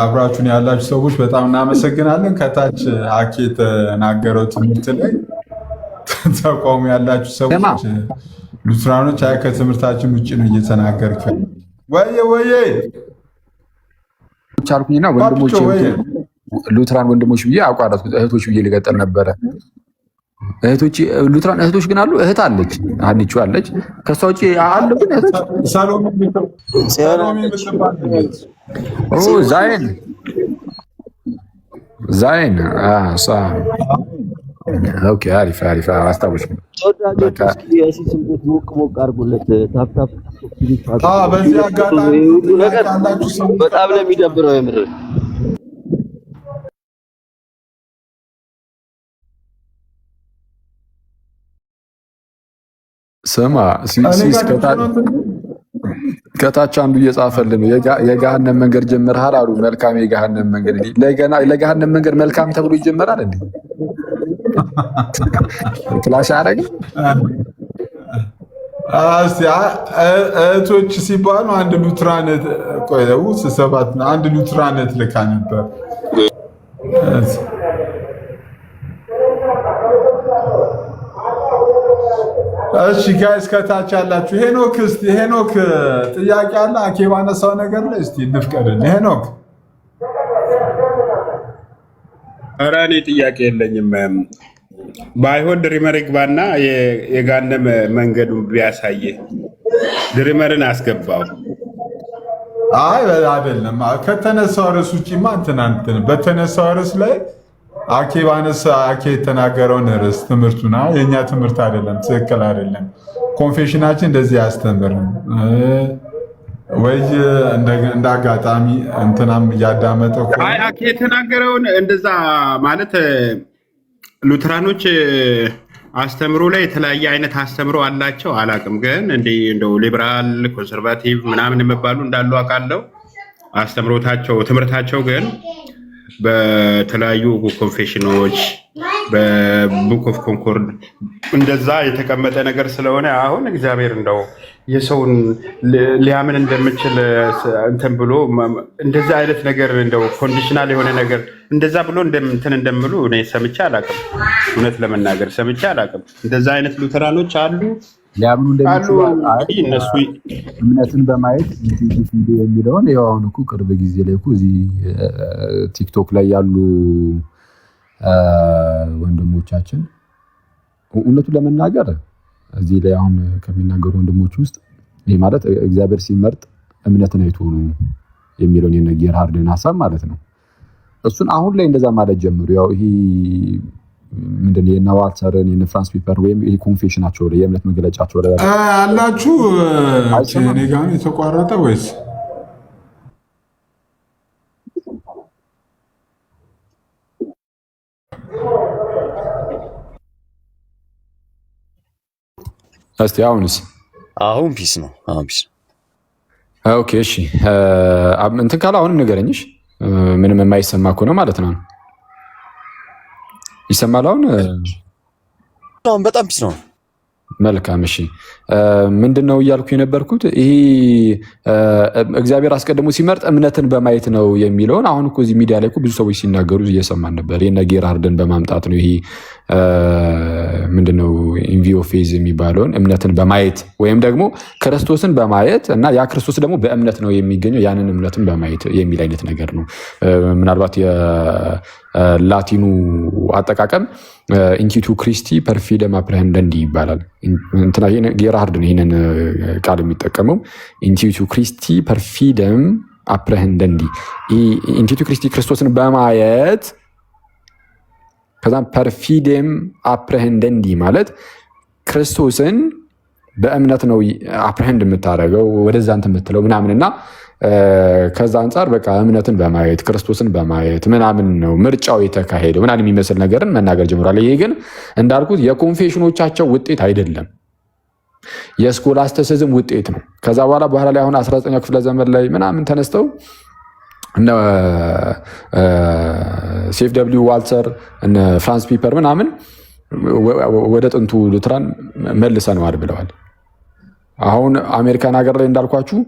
Speaker 3: አብራችሁን ያላችሁ ሰዎች በጣም እናመሰግናለን። ከታች አኬ የተናገረው ትምህርት ላይ ተቋሙ ያላችሁ ሰዎች ሉትራኖች ከትምህርታችን ውጭ ነው እየተናገርክ ወየ
Speaker 1: ቻልኩኝና ወንድሞች ሉትራን ወንድሞች ብዬ አቋረጥኩት። እህቶች ብዬ ሊቀጥል ነበረ። እህቶች ሉትራን እህቶች ግን አሉ። እህት አለች፣ አንቺ አለች። ከሷ ውጪ አሉ ግን እህቶች ዛይን ኦኬ፣ አሪፍ አስታውሽ።
Speaker 4: ተወዳጆች እስኪ የሲስም ቤት ሞቅ አድርጉለት። ታፕ
Speaker 3: በዚህ አጋጣሚ
Speaker 4: ነገር በጣም ለሚደብረው የምር
Speaker 1: ስማ ከታች አንዱ እየጻፈልን የገሃነም መንገድ ጀምረሃል አሉ። መልካም የገሃነም መንገድ ለገሃነም መንገድ መልካም ተብሎ ይጀምራል እንዴ? ክላሽ አረግ
Speaker 3: እህቶች ሲባሉ አንድ ሉትራነት ቆየው ሰባት አንድ ሉትራነት ልካ ነበር። እሺ ጋይስ ከታች ያላችሁ ሄኖክ ጥያቄ አለ አኬ ባነሳው ነገር ላይ እስቲ እንፍቀድልን። ሄኖክ
Speaker 11: ኧረ እኔ ጥያቄ የለኝም። ባይሆን ድሪመር ይግባና የገሃነም መንገዱን ቢያሳየ ድሪመርን አስገባው።
Speaker 3: አይ አይደለም ከተነሳው ርዕስ ውጪማ እንትን በተነሳው ርዕስ ላይ አኬ የተናገረውን ርዕስ ትምህርቱና የኛ ትምህርት አይደለም፣ ትክክል አይደለም። ኮንፌሽናችን እንደዚህ አያስተምርም ወይ እንደ አጋጣሚ እንትናም እያዳመጠ
Speaker 11: አኬ የተናገረውን እንደዛ ማለት ሉትራኖች አስተምሮ ላይ የተለያየ አይነት አስተምሮ አላቸው። አላቅም ግን እንደው ሊበራል ኮንሰርቫቲቭ ምናምን የሚባሉ እንዳሉ አውቃለሁ። አስተምሮታቸው ትምህርታቸው ግን በተለያዩ ኮንፌሽኖች በቡክ ኦፍ ኮንኮርድ እንደዛ የተቀመጠ ነገር ስለሆነ አሁን እግዚአብሔር እንደው የሰውን ሊያምን እንደምችል እንትን ብሎ እንደዛ አይነት ነገር እንደው ኮንዲሽናል የሆነ ነገር እንደዛ ብሎ እንትን እንደምሉ እኔ ሰምቼ አላውቅም። እውነት ለመናገር ሰምቼ አላውቅም። እንደዛ አይነት ሉተራኖች አሉ
Speaker 1: ሊያምኑ እንደሚችሉ
Speaker 11: እነሱ
Speaker 1: እምነትን በማየት የሚለውን ያው አሁን እኮ ቅርብ ጊዜ ላይ እኮ እዚህ ቲክቶክ ላይ ያሉ ወንድሞቻችን እውነቱን ለመናገር እዚህ ላይ አሁን ከሚናገሩ ወንድሞች ውስጥ ይሄ ማለት እግዚአብሔር ሲመርጥ እምነትን አይቶ ነው የሚለውን የጌርሃርድን ሐሳብ ማለት ነው። እሱን አሁን ላይ እንደዛ ማለት ጀምሩ። ያው ይሄ ምንድነው የናዋልተርን የፍራንስ ፒፐር ወይም ይሄ ኮንፌሽናቸው ላይ የእምነት መግለጫቸው ላይ
Speaker 3: አላችሁ እኔ ጋር የተቋረጠ ወይስ
Speaker 1: እስቲ አሁንስ?
Speaker 2: አሁን ፒስ ነው።
Speaker 1: ኦኬ እሺ እንትን ካለ አሁንም ንገረኝሽ። ምንም የማይሰማ እኮ ነው ማለት ነው። ይሰማል አሁን?
Speaker 2: በጣም ፒስ ነው።
Speaker 1: መልካም እሺ። ምንድነው እያልኩ የነበርኩት ይሄ እግዚአብሔር አስቀድሞ ሲመርጥ እምነትን በማየት ነው የሚለውን አሁን እኮ እዚህ ሚዲያ ላይ እኮ ብዙ ሰዎች ሲናገሩ እየሰማን ነበር። የነ ጌርሃርድን በማምጣት ነው ይሄ ምንድነው ኢንቪዮ ፌዝ የሚባለውን እምነትን በማየት ወይም ደግሞ ክርስቶስን በማየት እና ያ ክርስቶስ ደግሞ በእምነት ነው የሚገኘው ያንን እምነትን በማየት የሚል አይነት ነገር ነው። ምናልባት የላቲኑ አጠቃቀም ኢንቲቱ ክሪስቲ ፐርፊደም አፕሬሄንደንዲ ይባላል። እንትና ጌርሃርድ ነው ይህንን ቃል የሚጠቀመው። ኢንቲቱ ክሪስቲ ፐርፊደም አፕሬሄንደንዲ ኢንቲቱ ክሪስቲ ክርስቶስን በማየት ከዛም ፐርፊደም አፕሬሄንደንዲ ማለት ክርስቶስን በእምነት ነው አፕሬሄንድ የምታደርገው ወደዛ እንትን የምትለው ምናምንና ከዛ አንጻር በቃ እምነትን በማየት ክርስቶስን በማየት ምናምን ነው ምርጫው የተካሄደው ምናምን የሚመስል ነገርን መናገር ጀምሯል። ይሄ ግን እንዳልኩት የኮንፌሽኖቻቸው ውጤት አይደለም፣ የስኮላስቲሲዝም ውጤት ነው። ከዛ በኋላ ላይ አሁን 19ኛው ክፍለ ዘመን ላይ ምናምን ተነስተው እነ ሴፍ ደብሊው ዋልተር እነ ፍራንስ ፒፐር ምናምን ወደ ጥንቱ ሉትራን መልሰነዋል ብለዋል። አሁን አሜሪካን ሀገር ላይ እንዳልኳችሁ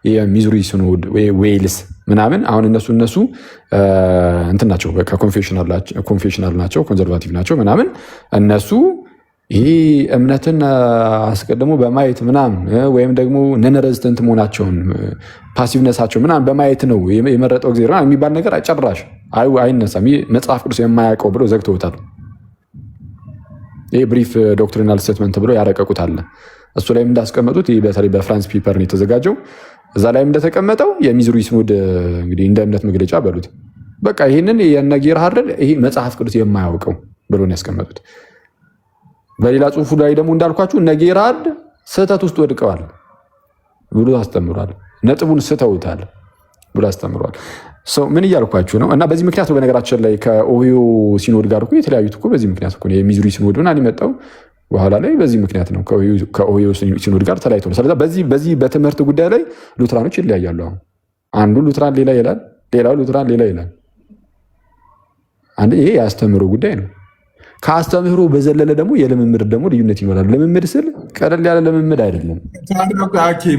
Speaker 1: የሚዙሪ ሲኖድ ዌልስ ምናምን አሁን እነሱ እንትን ናቸው፣ በቃ ኮንፌሽናል ናቸው፣ ኮንዘርቫቲቭ ናቸው ምናምን እነሱ ይሄ እምነትን አስቀድሞ በማየት ምናምን ወይም ደግሞ ነን ሬዚስተንት መሆናቸውን ፓሲቭነሳቸው ምናምን በማየት ነው የመረጠው ጊዜ የሚባል ነገር ጭራሽ አይነሳም። ይህ መጽሐፍ ቅዱስ የማያውቀው ብሎ ዘግተውታል። ይህ ብሪፍ ዶክትሪናል ስቴትመንት ብሎ ያረቀቁት አለ። እሱ ላይም እንዳስቀመጡት በተለይ በፍራንስ ፒፐር ነው የተዘጋጀው። እዛ ላይም እንደተቀመጠው የሚዙሪ ሲኖድ እንግዲህ እንደ እምነት መግለጫ በሉት በቃ ይህንን የነ ጌርሃርድ ይሄ መጽሐፍ ቅዱስ የማያውቀው ብሎ ነው ያስቀመጡት። በሌላ ጽሁፉ ላይ ደግሞ እንዳልኳችሁ እነ ጌራርድ ስህተት ውስጥ ወድቀዋል ብሎ አስተምሯል። ነጥቡን ስተውታል ብሎ አስተምሯል። ምን እያልኳችሁ ነው? እና በዚህ ምክንያት በነገራችን ላይ ከኦሂዮ ሲኖድ ጋር እኮ የተለያዩት እኮ በዚህ ምክንያት እኮ የሚዙሪ ሲኖድ ምናምን የመጣው በኋላ ላይ በዚህ ምክንያት ነው። ከኦሂዮ ሲኖድ ጋር ተለያይቶ ነው። ስለዚህ በዚህ በትምህርት ጉዳይ ላይ ሉትራኖች ይለያያሉ። አሁን አንዱ ሉትራን ሌላ ይላል፣ ሌላው ሉትራን ሌላ ይላል። ይሄ የአስተምህሮ ጉዳይ ነው። ከአስተምህሮ በዘለለ ደግሞ የልምምድ ደግሞ ልዩነት ይኖራል። ልምምድ ስል ቀለል ያለ ልምምድ አይደለም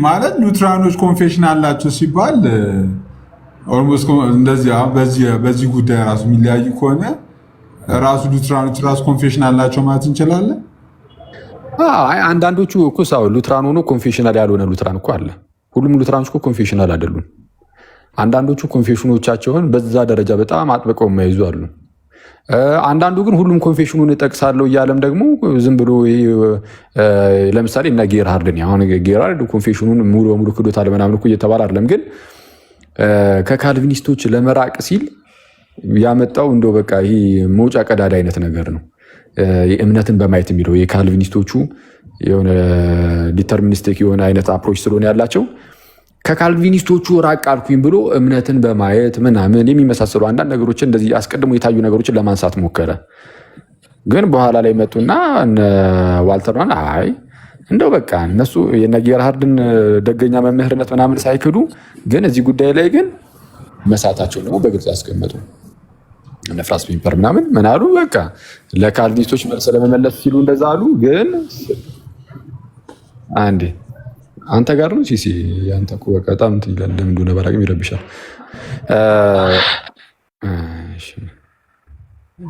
Speaker 3: ማለት ሉትራኖች ኮንፌሽን አላቸው ሲባል ኦልሞስት እንደዚህ በዚህ ጉዳይ ራሱ የሚለያዩ ከሆነ ራሱ ሉትራኖች ራሱ ኮንፌሽን አላቸው ማለት እንችላለን።
Speaker 1: አንዳንዶቹ እኮ ሳው ሉትራን ሆኖ ኮንፌሽናል ያልሆነ ሉትራን እኮ አለ። ሁሉም ሉትራኖች እኮ ኮንፌሽናል አይደሉም። አንዳንዶቹ ኮንፌሽኖቻቸውን በዛ ደረጃ በጣም አጥብቀው የማይዙ አሉ። አንዳንዱ ግን ሁሉም ኮንፌሽኑን እጠቅሳለሁ እያለም ደግሞ ዝም ብሎ ለምሳሌ እና ጌርሃርድን አሁን ጌርሃርድ ኮንፌሽኑን ሙሉ በሙሉ ክዶታል ምናምን እኮ እየተባለ አይደለም፣ ግን ከካልቪኒስቶች ለመራቅ ሲል ያመጣው እንደው በቃ ይሄ መውጫ ቀዳዳ አይነት ነገር ነው። እምነትን በማየት የሚለው የካልቪኒስቶቹ የሆነ ዲተርሚኒስቲክ የሆነ አይነት አፕሮች ስለሆነ ያላቸው ከካልቪኒስቶቹ ራቅ አልኩኝ ብሎ እምነትን በማየት ምናምን የሚመሳሰሉ አንዳንድ ነገሮችን እንደዚህ አስቀድሞ የታዩ ነገሮችን ለማንሳት ሞከረ። ግን በኋላ ላይ መጡና ዋልተር አይ እንደው በቃ እነሱ የነ ጌርሃርድን ደገኛ መምህርነት ምናምን ሳይክዱ ግን እዚህ ጉዳይ ላይ ግን መሳታቸውን ደግሞ በግልጽ ያስቀመጡ እነ ፍራንስ ፒፐር ምናምን ምን አሉ? በቃ ለካልቪኒስቶች መልስ ለመመለስ ሲሉ እንደዛ አሉ። ግን አንዴ አንተ ጋር ነው ሲሲ ያንተ እኮ በቃ በጣም እንትን ይላል። ለምን እንደሆነ ባላቅም ይረብሻል።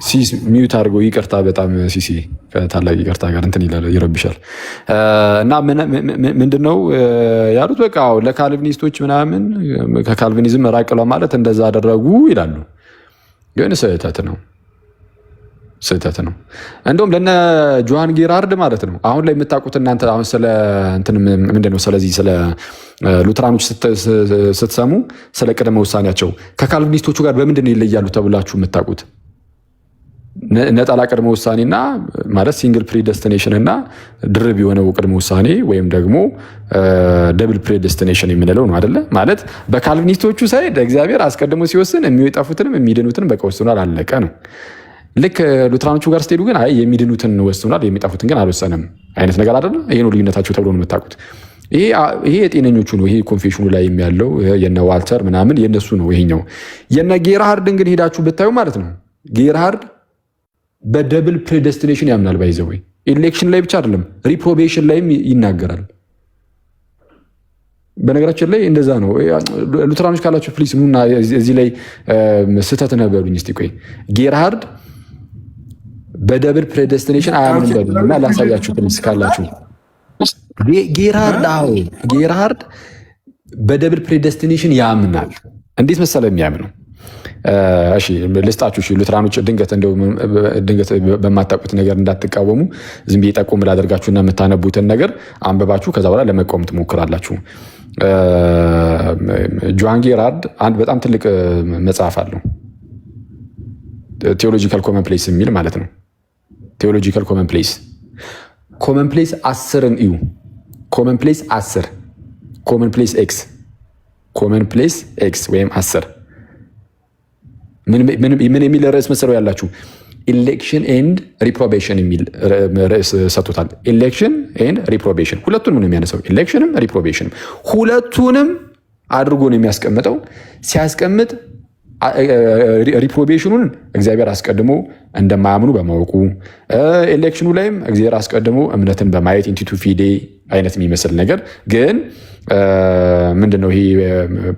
Speaker 1: ሲስ ሚዩት አድርጎ ይቅርታ፣ በጣም ሲሲ ከታላቅ ይቅርታ ጋር እንትን ይላል፣ ይረብሻል። እና ምንድነው ያሉት? በቃ ለካልቪኒስቶች ምናምን ከካልቪኒዝም ራቅ ማለት እንደዛ አደረጉ ይላሉ። ግን ስህተት ነው፣ ስህተት ነው። እንደውም ለነ ጆሃን ጌርሃርድ ማለት ነው አሁን ላይ የምታውቁት እናንተ አሁን ስለ እንትን ምንድነው ስለዚህ ስለ ሉትራኖች ስትሰሙ ስለ ቅድመ ውሳኔያቸው ከካልቪኒስቶቹ ጋር በምንድን ነው ይለያሉ ተብላችሁ የምታውቁት? ነጠላ ቅድመ ውሳኔና ማለት ሲንግል ፕሪደስቲኔሽን እና ድርብ የሆነው ቅድመ ውሳኔ ወይም ደግሞ ደብል ፕሪደስቲኔሽን የምንለው ነው አይደለ? ማለት በካልቪኒስቶቹ ሳይድ እግዚአብሔር አስቀድሞ ሲወስን የሚጠፉትንም የሚድኑትን በቃ ወስኗል፣ አለቀ ነው። ልክ ሉትራኖቹ ጋር ስትሄዱ ግን አይ የሚድኑትን ወስኗል፣ የሚጠፉትን ግን አልወሰንም አይነት ነገር አይደለ? ይሄ ነው ልዩነታቸው ተብሎ ነው የምታውቁት። ይሄ የጤነኞቹ ነው። ይሄ ኮንፌሽኑ ላይ ያለው የነ ዋልተር ምናምን የነሱ ነው። ይሄኛው የነ ጌርሃርድን ግን ሄዳችሁ ብታዩ ማለት ነው ጌርሃርድ በደብል ፕሬደስቲኔሽን ያምናል። ባይዘው ኢሌክሽን ላይ ብቻ አይደለም ሪፕሮቤሽን ላይም ይናገራል። በነገራችን ላይ እንደዛ ነው። ሉትራኖች ካላችሁ ፕሊስ ኑና እዚህ ላይ ስህተት ነበሩኝ። እስቲ ቆይ ጌርሃርድ በደብል ፕሬደስቲኔሽን አያምንም በሉና ላሳያችሁ ፕሊስ ካላችሁ። ጌርሃርድ በደብል ፕሬደስቲኔሽን ያምናል። እንዴት መሰለ የሚያምነው? እሺ ልስጣችሁ። እሺ ሉትራኖች ድንገት በማታውቁት ነገር እንዳትቃወሙ ዝም ብዬ ጠቆም ላደርጋችሁና የምታነቡትን ነገር አንበባችሁ ከዛ በኋላ ለመቃወም ትሞክራላችሁ። ጆሃን ጌርሃርድ አንድ በጣም ትልቅ መጽሐፍ አለው፣ ቴዎሎጂካል ኮመን ፕሌስ የሚል ማለት ነው። ቴዎሎጂካል ኮመን ፕሌስ 10ን እዩ። ኮመን ፕሌስ 10 ኮመን ፕሌስ ኤክስ ወይም 10 ምን የሚል ርዕስ መሰለው ያላችሁ? ኢሌክሽን ኤንድ ሪፕሮቤሽን የሚል ርዕስ ሰጥቶታል። ኢሌክሽን ኤንድ ሪፕሮቤሽን ሁለቱንም ነው የሚያነሳው። ኢሌክሽንም ሪፕሮቤሽንም ሁለቱንም አድርጎ ነው የሚያስቀምጠው። ሲያስቀምጥ ሪፕሮቤሽኑን እግዚአብሔር አስቀድሞ እንደማያምኑ በማወቁ ኤሌክሽኑ ላይም እግዚአብሔር አስቀድሞ እምነትን በማየት ኢንቲቱ ፊዴ አይነት የሚመስል ነገር ግን ምንድነው ይሄ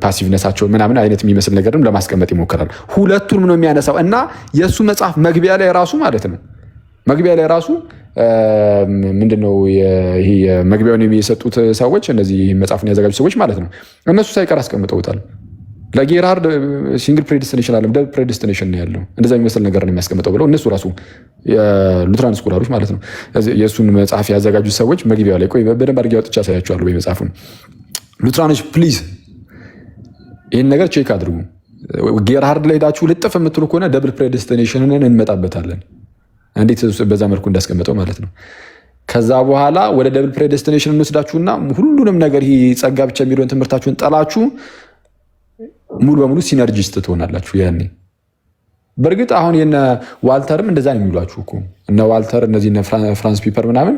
Speaker 1: ፓሲቭነሳቸው ምናምን አይነት የሚመስል ነገርም ለማስቀመጥ ይሞክራል። ሁለቱንም ነው የሚያነሳው እና የእሱ መጽሐፍ መግቢያ ላይ ራሱ ማለት ነው ምንድነው ይሄ መግቢያውን የሰጡት ሰዎች እነዚህ መጽሐፍን ያዘጋጁ ሰዎች ማለት ነው እነሱ ሳይቀር አስቀምጠውታል። ለጌርሃርድ ሲንግል ፕሬዲስቲኔሽን አለ ደብል ፕሬዲስቲኔሽን ነው ያለው፣ እንደዛ የሚመስል ነገር ነው የሚያስቀምጠው ብለው እነሱ ራሱ የሉትራን ስኮላሮች ማለት ነው የእሱን መጽሐፍ ያዘጋጁ ሰዎች መግቢያው ላይ ቆይ በደንብ አድርጌ አውጥቼ አሳያችኋለሁ። ወይ መጽሐፉን ሉትራኖች ፕሊዝ ይህን ነገር ቼክ አድርጉ። ጌርሃርድ ላይ ሄዳችሁ ልጥፍ የምትሉ ከሆነ ደብል ፕሬዲስቲኔሽንን እንመጣበታለን። እንዴት በዛ መልኩ እንዳስቀመጠው ማለት ነው። ከዛ በኋላ ወደ ደብል ፕሬዴስቲኔሽን እንወስዳችሁና ሁሉንም ነገር ይሄ ጸጋ ብቻ የሚለውን ትምህርታችሁን ጠላችሁ ሙሉ በሙሉ ሲነርጂስት ትሆናላችሁ ያኔ። በእርግጥ አሁን የነ ዋልተርም እንደዛ ነው የሚሏችሁ እኮ እነ ዋልተር እነዚህ እነ ፍራንስ ፒፐር ምናምን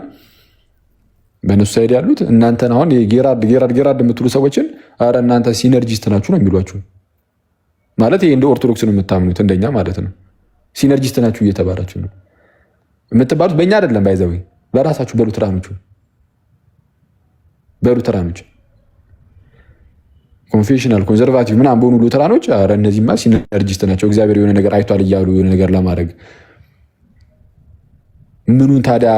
Speaker 1: በነሱ ሳይድ ያሉት እናንተን አሁን ጌራድ የምትሉ ሰዎችን አረ እናንተ ሲነርጂስት ናችሁ ነው የሚሏችሁ። ማለት ይሄ እንደ ኦርቶዶክስ ነው የምታምኑት እንደኛ ማለት ነው። ሲነርጂስት ናችሁ እየተባላችሁ ነው የምትባሉት። በእኛ አይደለም ባይዘው በራሳችሁ በሉተራኖች ኮንፌሽናል ኮንዘርቫቲቭ ምናምን በሆኑ ሉተራኖች አረ እነዚህማ ሲነርጂስት ናቸው እግዚአብሔር የሆነ ነገር አይቷል እያሉ የሆነ ነገር ለማድረግ ምኑን ታዲያ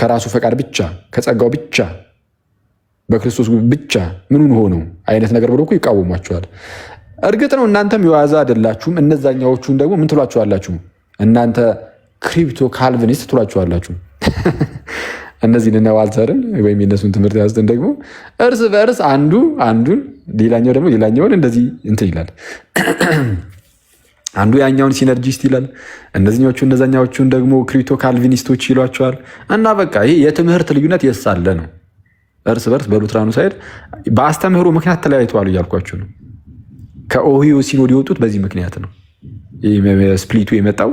Speaker 1: ከራሱ ፈቃድ ብቻ ከጸጋው ብቻ በክርስቶስ ብቻ ምኑን ሆነው አይነት ነገር ብሎ እኮ ይቃወሟቸዋል። እርግጥ ነው እናንተም የዋዛ አይደላችሁም። እነዛኛዎቹን ደግሞ ምን ትሏቸዋላችሁ? እናንተ ክሪፕቶ ካልቪኒስት ትሏቸዋላችሁ። እነዚህን እነ ዋልተርን ወይም የነሱን ትምህርት ያዝን ደግሞ እርስ በእርስ አንዱን ሌላኛው ደግሞ ሌላኛውን እንደዚህ እንትን ይላል። አንዱ ያኛውን ሲነርጂስት ይላል፣ እነዚህኞቹ እነዛኛዎቹን ደግሞ ክሪፕቶ ካልቪኒስቶች ይሏቸዋል። እና በቃ ይሄ የትምህርት ልዩነት የሳለ ነው። እርስ በርስ በሉትራኑ ሳይድ በአስተምህሮ ምክንያት ተለያይተዋል እያልኳችሁ ነው። ከኦሂዮ ሲኖድ የወጡት በዚህ ምክንያት ነው። ስፕሊቱ የመጣው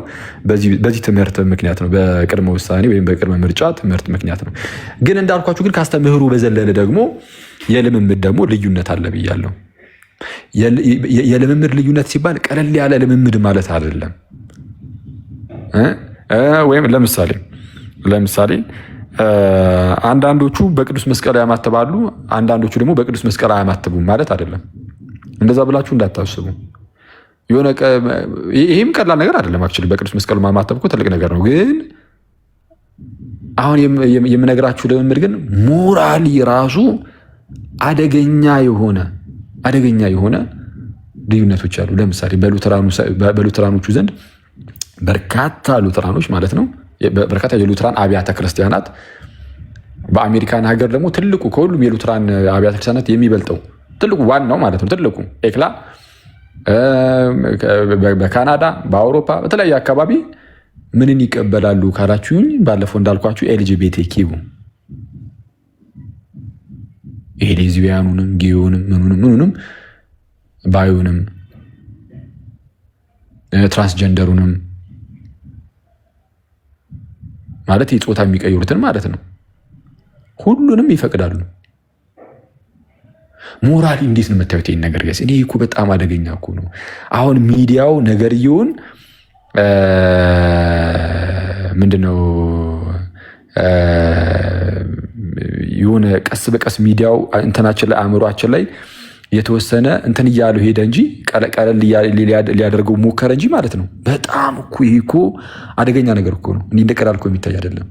Speaker 1: በዚህ ትምህርት ምክንያት ነው። በቅድመ ውሳኔ ወይም በቅድመ ምርጫ ትምህርት ምክንያት ነው። ግን እንዳልኳችሁ ግን ካስተምህሩ በዘለለ ደግሞ የልምምድ ደግሞ ልዩነት አለ ብያለሁ። የልምምድ ልዩነት ሲባል ቀለል ያለ ልምምድ ማለት አይደለም። ወይም ለምሳሌ አንዳንዶቹ በቅዱስ መስቀል ያማትባሉ፣ አንዳንዶቹ ደግሞ በቅዱስ መስቀል አያማትቡም ማለት አይደለም። እንደዛ ብላችሁ እንዳታስቡ። ይህም ቀላል ነገር አይደለም። አክቹዋሊ በቅዱስ መስቀል ማማተብ እኮ ትልቅ ነገር ነው። ግን አሁን የምነግራችሁ ልምምድ ግን ሞራሊ ራሱ አደገኛ የሆነ ልዩነቶች አሉ። ለምሳሌ በሉተራኖቹ ዘንድ በርካታ ሉተራኖች ማለት ነው፣ በርካታ የሉተራን አብያተ ክርስቲያናት በአሜሪካን ሀገር ደግሞ ትልቁ ከሁሉም የሉተራን አብያተ ክርስቲያናት የሚበልጠው ትልቁ ዋናው ማለት ነው ትልቁ ኤክላ በካናዳ በአውሮፓ በተለያየ አካባቢ ምንን ይቀበላሉ ካላችሁኝ፣ ባለፈው እንዳልኳችሁ ኤልጂቢቲኪው ይሄ ሌዝቢያኑንም ጌዩንም ምኑንም ባዩንም ትራንስጀንደሩንም ማለት የጾታ የሚቀይሩትን ማለት ነው ሁሉንም ይፈቅዳሉ። ሞራል እንዴት ነው የምታዩት ይሄን ነገር ጋይስ? እኔ እኮ በጣም አደገኛ እኮ ነው። አሁን ሚዲያው ነገርየውን ምንድነው የሆነ ቀስ በቀስ ሚዲያው እንትናችን ላይ አእምሯችን ላይ የተወሰነ እንትን እያሉ ሄደ እንጂ ቀለል ሊያደርገው ሞከረ እንጂ ማለት ነው። በጣም እኮ ይሄ እኮ አደገኛ ነገር እኮ ነው። እንዲህ እንደቀላል እኮ የሚታይ አይደለም።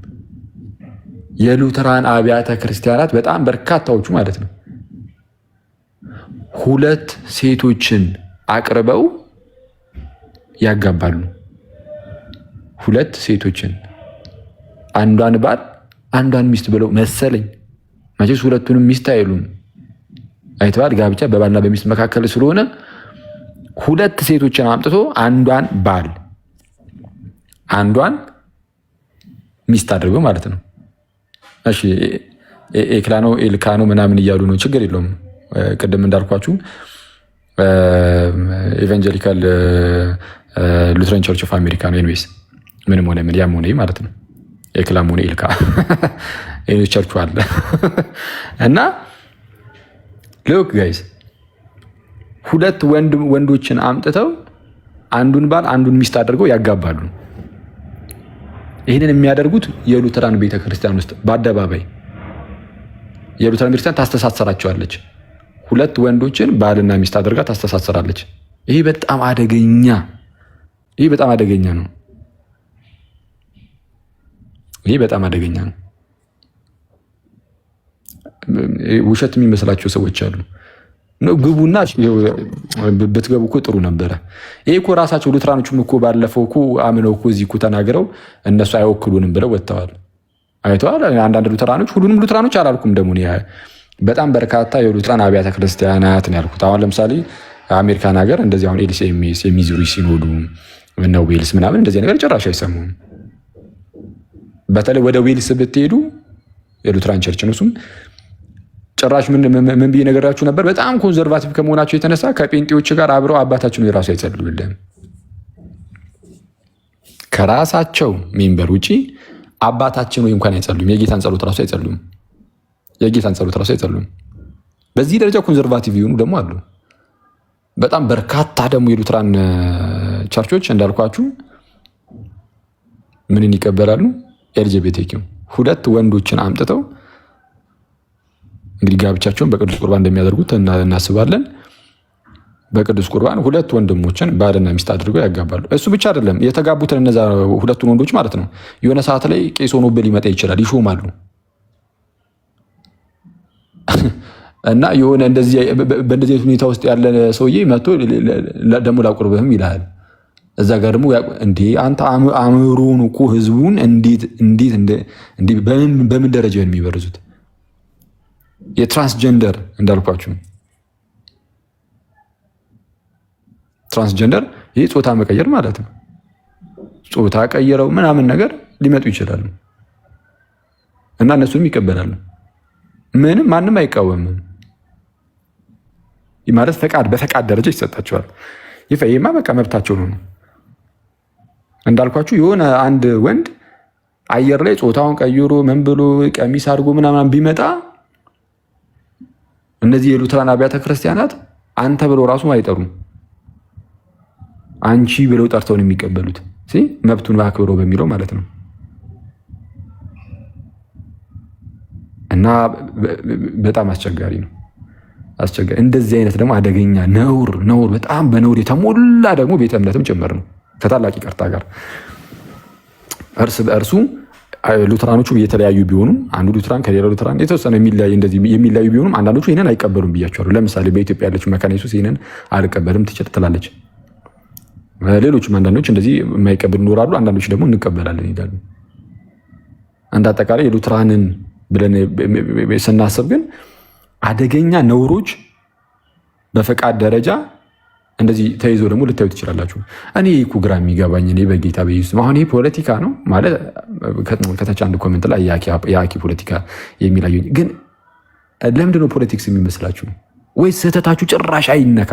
Speaker 1: የሉተራን አብያተ ክርስቲያናት በጣም በርካታዎቹ ማለት ነው ሁለት ሴቶችን አቅርበው ያጋባሉ። ሁለት ሴቶችን አንዷን ባል አንዷን ሚስት ብለው መሰለኝ። መቼስ ሁለቱንም ሚስት አይሉም። አይተዋል። ጋብቻ በባልና በሚስት መካከል ስለሆነ ሁለት ሴቶችን አምጥቶ አንዷን ባል አንዷን ሚስት አድርገው ማለት ነው። እሺ ኤክላኖ ኤልካኖ ምናምን እያሉ ነው። ችግር የለውም። ቅድም እንዳልኳችሁ ኢቫንጀሊካል ሉትራን ቸርች ኦፍ አሜሪካ ነው። ኤንዌይስ ምንም ሆነ ምን ያም ሆነ ማለት ነው። ኤክላም ሆነ ኤልካ ቸርቹ አለ እና ሉክ ጋይስ ሁለት ወንዶችን አምጥተው አንዱን ባል አንዱን ሚስት አድርገው ያጋባሉ። ይህንን የሚያደርጉት የሉተራን ቤተክርስቲያን ውስጥ በአደባባይ የሉተራን ቤተክርስቲያን ታስተሳሰራቸዋለች። ሁለት ወንዶችን ባልና ሚስት አድርጋ ታስተሳሰራለች። ይሄ በጣም አደገኛ ነው። ይሄ በጣም አደገኛ ነው። ውሸት የሚመስላቸው ሰዎች አሉ። ግቡና ብትገቡ እኮ ጥሩ ነበረ። ይሄ እኮ ራሳቸው ሉትራኖቹም እኮ ባለፈው እኮ አምነው እኮ እዚህ እኮ ተናግረው እነሱ አይወክሉንም ብለው ወጥተዋል። አይተዋል። አንዳንድ ሉትራኖች፣ ሁሉንም ሉትራኖች አላልኩም ደግሞ በጣም በርካታ የሉትራን አብያተ ክርስቲያናት ነው ያልኩት። አሁን ለምሳሌ አሜሪካን ሀገር እንደዚህ አሁን ኤልሲኤምኤስ የሚዙሪ ሲኖዱ እና ዌልስ ምናምን እንደዚህ ነገር ጭራሽ አይሰሙም። በተለይ ወደ ዌልስ ብትሄዱ የሉትራን ቸርች ነው። እሱም ጭራሽ ምን ብዬ ነገራችሁ ነበር? በጣም ኮንዘርቫቲቭ ከመሆናቸው የተነሳ ከጴንጤዎች ጋር አብረው አባታችን የራሱ አይጸልዩልን። ከራሳቸው ሜምበር ውጪ አባታችን ወይ እንኳን አይጸልዩም። የጌታን ጸሎት ራሱ አይጸልዩም። በዚህ ደረጃ ኮንዘርቫቲቭ የሆኑ ደግሞ አሉ። በጣም በርካታ ደግሞ የሉትራን ቸርቾች እንዳልኳችሁ ምንን ይቀበላሉ? ኤልጂቢቲኪው 2 ወንዶችን አምጥተው እንግዲህ ጋብቻቸውን በቅዱስ ቁርባን እንደሚያደርጉት እናስባለን። በቅዱስ ቁርባን 2 ወንድሞችን ባልና ሚስት አድርገው ያጋባሉ። እሱ ብቻ አይደለም፣ የተጋቡትን እነዛ 2 ወንዶች ማለት ነው የሆነ ሰዓት ላይ ቄስ ሆኖብን ሊመጣ ይችላል፣ ይሾማሉ። እና የሆነ በእንደዚህ ሁኔታ ውስጥ ያለ ሰውዬ መጥቶ ደግሞ ላቁርብህም ይልሃል። እዛ ጋር ደግሞ እንዴ አንተ አእምሮን እኮ ህዝቡን እንዴት በምን ደረጃ የሚበርዙት? የትራንስጀንደር እንዳልኳችሁ ትራንስጀንደር ይህ ጾታ መቀየር ማለት ነው። ጾታ ቀይረው ምናምን ነገር ሊመጡ ይችላሉ እና እነሱንም ይቀበላሉ። ምንም ማንም አይቃወምም ማለት በፈቃድ ደረጃ ይሰጣቸዋል። ይሄማ በቃ መብታቸው ነው። እንዳልኳችሁ የሆነ አንድ ወንድ አየር ላይ ጾታውን ቀይሮ ምን ብሎ ቀሚስ አድርጎ ምናምን ቢመጣ እነዚህ የሉትራን አብያተ ክርስቲያናት አንተ ብለው ራሱ አይጠሩም፣ አንቺ ብለው ጠርተው ነው የሚቀበሉት። መብቱን አክብሮ በሚለው ማለት ነው። እና በጣም አስቸጋሪ ነው። እንደዚህ አይነት ደግሞ አደገኛ ነውር በጣም በነውር የተሞላ ደግሞ ቤተ እምነትም ጭምር ነው። ከታላቅ ይቅርታ ጋር እርስ በእርሱ ሉትራኖቹ የተለያዩ ቢሆኑም አንዱ ሉትራን ከሌላው ሉትራን የተወሰነ የሚለያዩ ቢሆኑም አንዳንዶቹ ይህንን አይቀበሉም ብያቸዋለሁ። ለምሳሌ በኢትዮጵያ ያለችው መካነ ኢየሱስ ይህንን አልቀበልም ትላለች። ሌሎችም አንዳንዶች እንደዚህ የማይቀበሉ ይኖራሉ። አንዳንዶች ደግሞ እንቀበላለን ይላሉ። እንደ አጠቃላይ የሉትራንን ብለን ስናስብ ግን አደገኛ ነውሮች በፈቃድ ደረጃ እንደዚህ ተይዞ ደግሞ ልታዩ ትችላላችሁ። እኔ እኮ ግራ የሚገባኝ እኔ በጌታ በኢየሱስ አሁን ይሄ ፖለቲካ ነው ማለት ከታች አንድ ኮሜንት ላይ የአኪ ፖለቲካ የሚላየኝ ግን ለምንድን ነው ፖለቲክስ የሚመስላችሁ? ወይስ ስህተታችሁ ጭራሽ አይነካ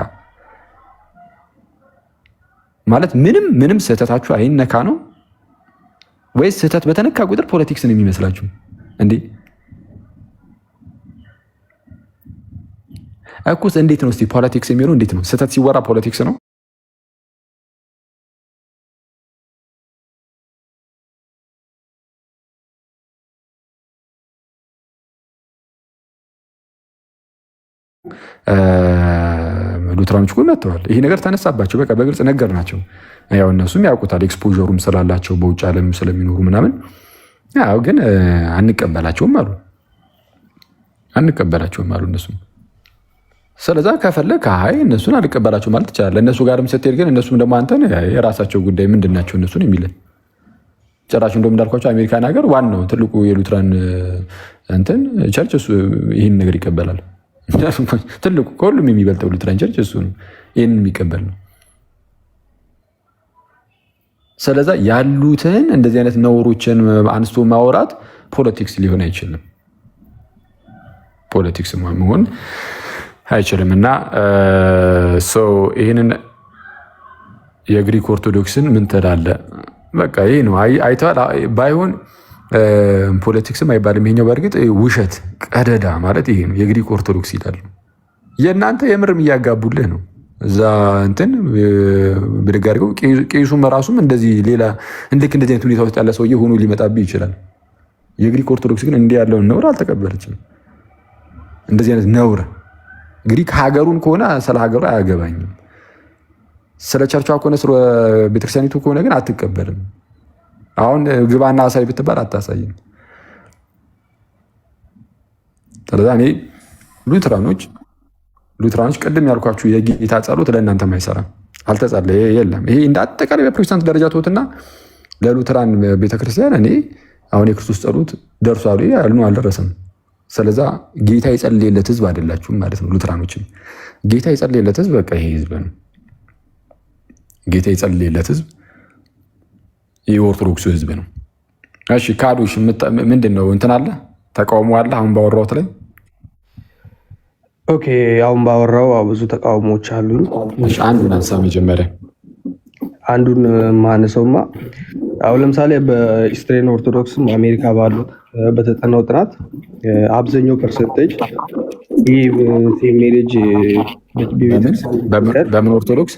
Speaker 1: ማለት ምንም ስህተታችሁ አይነካ ነው? ወይስ ስህተት በተነካ ቁጥር ፖለቲክስን የሚመስላችሁ እንዴ? እኩስ እንዴት ነው እስቲ ፖለቲክስ የሚሆነው? እንዴት ነው ስህተት ሲወራ ፖለቲክስ ነው? ሉትራኖች እኮ መጥተዋል። ይሄ ነገር ተነሳባቸው። በቃ በግልጽ ነገር ናቸው። ያው እነሱም ያውቁታል፣ ኤክስፖዠሩም ስላላቸው በውጭ ዓለም ስለሚኖሩ ምናምን። ያው ግን አንቀበላቸውም አሉ እነሱም። ስለዛ ከፈለክ እነሱን አልቀበላቸው ማለት ይቻላል። እነሱ ጋርም ስትሄድ ግን እነሱም ደግሞ አንተን የራሳቸው ጉዳይ ምንድን ናቸው እነሱን የሚልን ጭራሽ እንደውም እንዳልኳቸው አሜሪካን ሀገር ዋናው ትልቁ የሉትራን እንትን ቸርች እሱ ይህን ነገር ይቀበላል። ትልቁ ከሁሉም የሚበልጠው ሉትራን ቸርች እሱ ነው፣ ይህን የሚቀበል ነው። ስለዛ ያሉትን እንደዚህ አይነት ነውሮችን አንስቶ ማውራት ፖለቲክስ ሊሆን አይችልም። ፖለቲክስ መሆን አይችልም። እና ይህንን የግሪክ ኦርቶዶክስን ምን ትላለህ? በቃ ይህ ነው አይተዋል። ባይሆን ፖለቲክስም አይባልም ይሄኛው። በእርግጥ ውሸት ቀደዳ ማለት ይሄ ነው። የግሪክ ኦርቶዶክስ ይላሉ። የእናንተ የምርም እያጋቡልህ ነው። እዛ እንትን ብድግ አድርገው ቄሱም ራሱም እንደዚህ ሌላ እንደዚህ አይነት ሁኔታ ውስጥ ያለ ሰውዬ ሆኖ ሊመጣብህ ይችላል። የግሪክ ኦርቶዶክስ ግን እንዲህ ያለውን ነውር አልተቀበለችም። እንደዚህ አይነት ነውር ግሪክ ሀገሩን ከሆነ ስለ ሀገሩ አያገባኝም። ስለ ቸርቿ ከሆነ ስለ ቤተክርስቲያኒቱ ከሆነ ግን አትቀበልም። አሁን ግባና አሳይ ብትባል አታሳይም። ስለዚህ እኔ ሉትራኖች ቅድም ያልኳችሁ የጌታ ጸሎት ለእናንተም አይሰራም፣ አልተጸለየ የለም። ይሄ እንደ አጠቃላይ በፕሮቴስታንት ደረጃ ተውትና ለሉትራን ቤተክርስቲያን እኔ አሁን የክርስቶስ ጸሎት ደርሷል ያልነው አልደረሰም። ስለዛ ጌታ የጸለየለት ህዝብ አይደላችሁም ማለት ነው። ሉትራኖችም ጌታ የጸለየለት ህዝብ በቃ ይሄ ህዝብ ነው። ጌታ የጸለየለት ህዝብ የኦርቶዶክሱ ህዝብ ነው። እሺ ካዱሽ ምንድን ነው እንትን አለ ተቃውሞ አለ አሁን ባወራሁት ላይ?
Speaker 13: ኦኬ አሁን ባወራው ብዙ ተቃውሞዎች አሉኝ።
Speaker 1: እሺ አንዱን አንሳ መጀመሪያ።
Speaker 13: አንዱን ማነሰውማ አሁን ለምሳሌ በኢስትሬን ኦርቶዶክስም አሜሪካ ባሉት በተጠናው ጥናት አብዛኛው ፐርሰንቴጅ ይህ ሜሬጅ
Speaker 1: በምን ኦርቶዶክስ?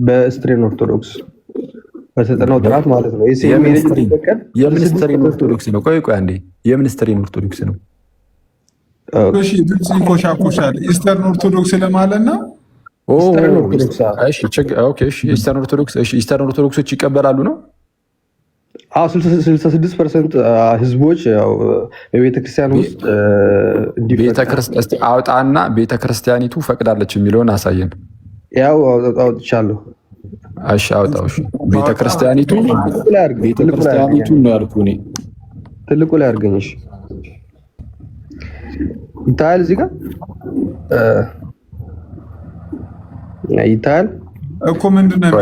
Speaker 13: በኢስትሬን ኦርቶዶክስ በተጠናው ጥናት ማለት ነው።
Speaker 1: የምንስትሬን ኦርቶዶክስ ነው። ቆይ አንዴ የምንስትሬን ኦርቶዶክስ ነው።
Speaker 3: እሺ ድምጽ ይኮሻኮሻል። ኢስተርን ኦርቶዶክስ ለማለት ነው። ኢስተርን ኦርቶዶክሶች ይቀበላሉ ነው?
Speaker 13: 66% ህዝቦች በቤተክርስቲያን ውስጥ
Speaker 1: አውጣና ቤተክርስቲያኒቱ ፈቅዳለች የሚለውን አሳየን።
Speaker 13: ያው አውጥቻለሁ።
Speaker 1: እሺ አውጣው። ቤተክርስቲያኒቱ ነው ያልኩህ እኔ።
Speaker 13: ትልቁ ላይ አድርገኝሽ ይታያል። እዚህ ጋር ይታያል
Speaker 3: እኮ ምንድን ነው?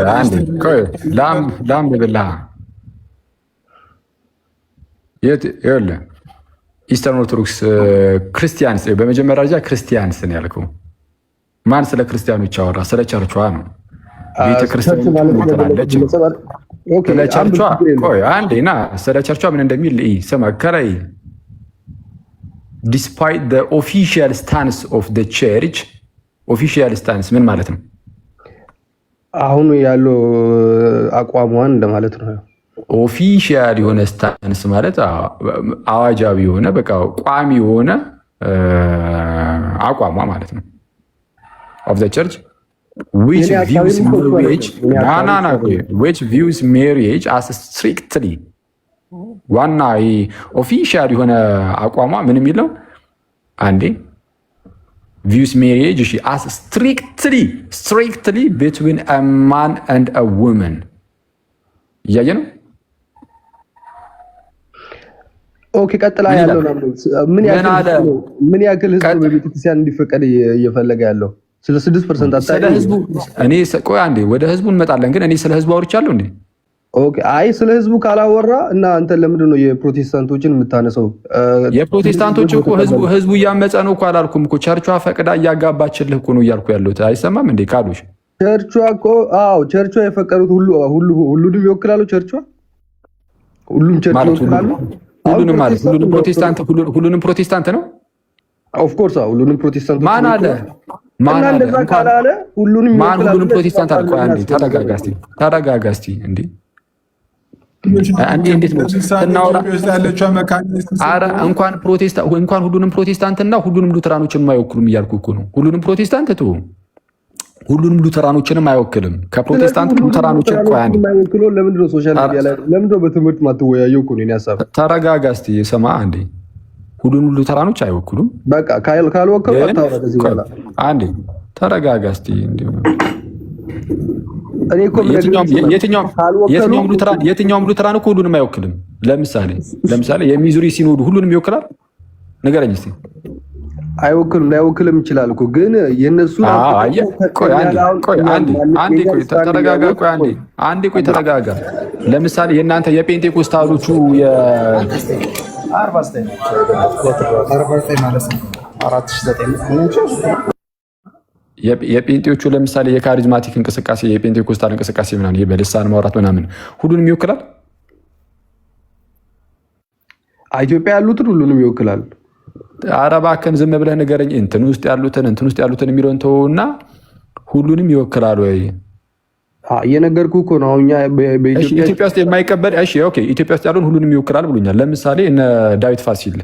Speaker 1: ላም ብላ ይኸውልህ ኢስተርን ኦርቶዶክስ ክርስቲያንስ፣ በመጀመሪያ ደረጃ ክርስቲያንስ ነው ያልከው። ማን ስለ ክርስቲያኖች አወራ? ስለ ቸርቿ ነው። ቤተክርስቲያን ትላለች ስለ ቸርቿ። ቆይ አንዴ ና ስለ ቸርቿ ምን እንደሚል ስማ። ከላይ ዲስፓይት ዘ ኦፊሻል ስታንስ ኦፍ ዘ ቸርች። ኦፊሻል ስታንስ ምን ማለት ነው?
Speaker 13: አሁን ያለው አቋሟን እንደማለት ነው።
Speaker 1: ኦፊሻል የሆነ ስታንስ ማለት አዋጃዊ የሆነ በቃ ቋሚ የሆነ አቋሟ ማለት ነው። ኦፍ ዘ ቸርች which views marriage as strictly ዋና ኦፊሻል የሆነ አቋሟ ምን የሚለው አንዴ views marriage as strictly between a man and a woman እያየ ነው።
Speaker 13: ኦኬ ቀጥላ ያለው ምን ያክል ህዝብ በቤተክርስቲያን እንዲፈቀድ እየፈለገ ያለው? ስለ 6% አጣይ
Speaker 1: ህዝቡ እኔ ቆይ አንዴ ወደ ህዝቡ እንመጣለን። ግን እኔ ስለ ህዝቡ አውርቻለሁ እንዴ?
Speaker 13: ኦኬ አይ ስለ ህዝቡ ካላወራ እና አንተ ለምንድን ነው የፕሮቴስታንቶችን የምታነሳው?
Speaker 1: የፕሮቴስታንቶች እኮ ህዝቡ እያመፀ ነው እኮ አላልኩም እኮ። ቸርቿ ፈቅዳ እያጋባችልህ እኮ ነው እያልኩ ያለሁት። አይሰማም እንዴ ካዶሽ?
Speaker 13: ቸርቿ እኮ ቸርቿ የፈቀዱት ሁሉንም ይወክላሉ። ቸርቿ ሁሉም ቸርች ይወክላሉ።
Speaker 1: ሁሉንም ፕሮቴስታንት ነው።
Speaker 13: ኦፍ ኮርስ ሁሉንም ፕሮቴስታንት
Speaker 1: ማን አለ? ማን እንደዛ ካላለ ሁሉንም ፕሮቴስታንት አለ። ቆይ አንዴ ተረጋጋ እስቲ እንዴ እንዴት ነው እናውራ? ኧረ እንኳን ሁሉንም ፕሮቴስታንትና ሁሉንም ሉተራኖችን የማይወክሉም እያልኩ እኮ ነው። ሁሉንም ፕሮቴስታንት ተው፣ ሁሉንም ሉተራኖችንም አይወክልም። ከፕሮቴስታንት ሉተራኖችን ቆይ አንዴ
Speaker 13: ለምንድን ነው ሶሻል ሚዲያ ላይ ለምንድን ነው በትምህርት ማትወያየው እኮ ነው የኔ ሐሳብ።
Speaker 1: ተረጋጋ እስቲ ስማ አንዴ። ሁሉንም ሉተራኖች አይወክሉም።
Speaker 13: በቃ ካልወከሉ አታውራ ከዚህ በኋላ። አንዴ
Speaker 1: ተረጋጋ እስቲ እንዴ።
Speaker 13: እኔ እኮ
Speaker 1: የትኛውም ሉተራን እኮ ሁሉንም አይወክልም። ለምሳሌ የሚዙሪ ሲኖዱ ሁሉንም ይወክላል? ንገረኝ እስቲ።
Speaker 13: አይወክልም፣ ላይወክልም ይችላል እኮ ግን የነሱ
Speaker 1: ተረጋጋ። ለምሳሌ የእናንተ የጴንጤኮስታሎቹ የጴንጤዎቹ ለምሳሌ የካሪዝማቲክ እንቅስቃሴ የጴንጤኮስታል እንቅስቃሴ ምናምን ይሄ በልሳን ማውራት ምናምን ሁሉንም ይወክላል?
Speaker 13: ኢትዮጵያ ያሉትን ሁሉንም ይወክላል።
Speaker 1: ኧረ እባክህን ዝም ብለህ ንገረኝ። እንትን ውስጥ ያሉትን የሚለውን ተውና ሁሉንም ይወክላል ወይ?
Speaker 13: እየነገርኩህ እኮ ነው። እኛ
Speaker 1: ኢትዮጵያ ውስጥ የማይቀበል ኢትዮጵያ ውስጥ ያለውን ሁሉንም ይወክላል ብሎኛል። ለምሳሌ እነ ዳዊት ፋሲል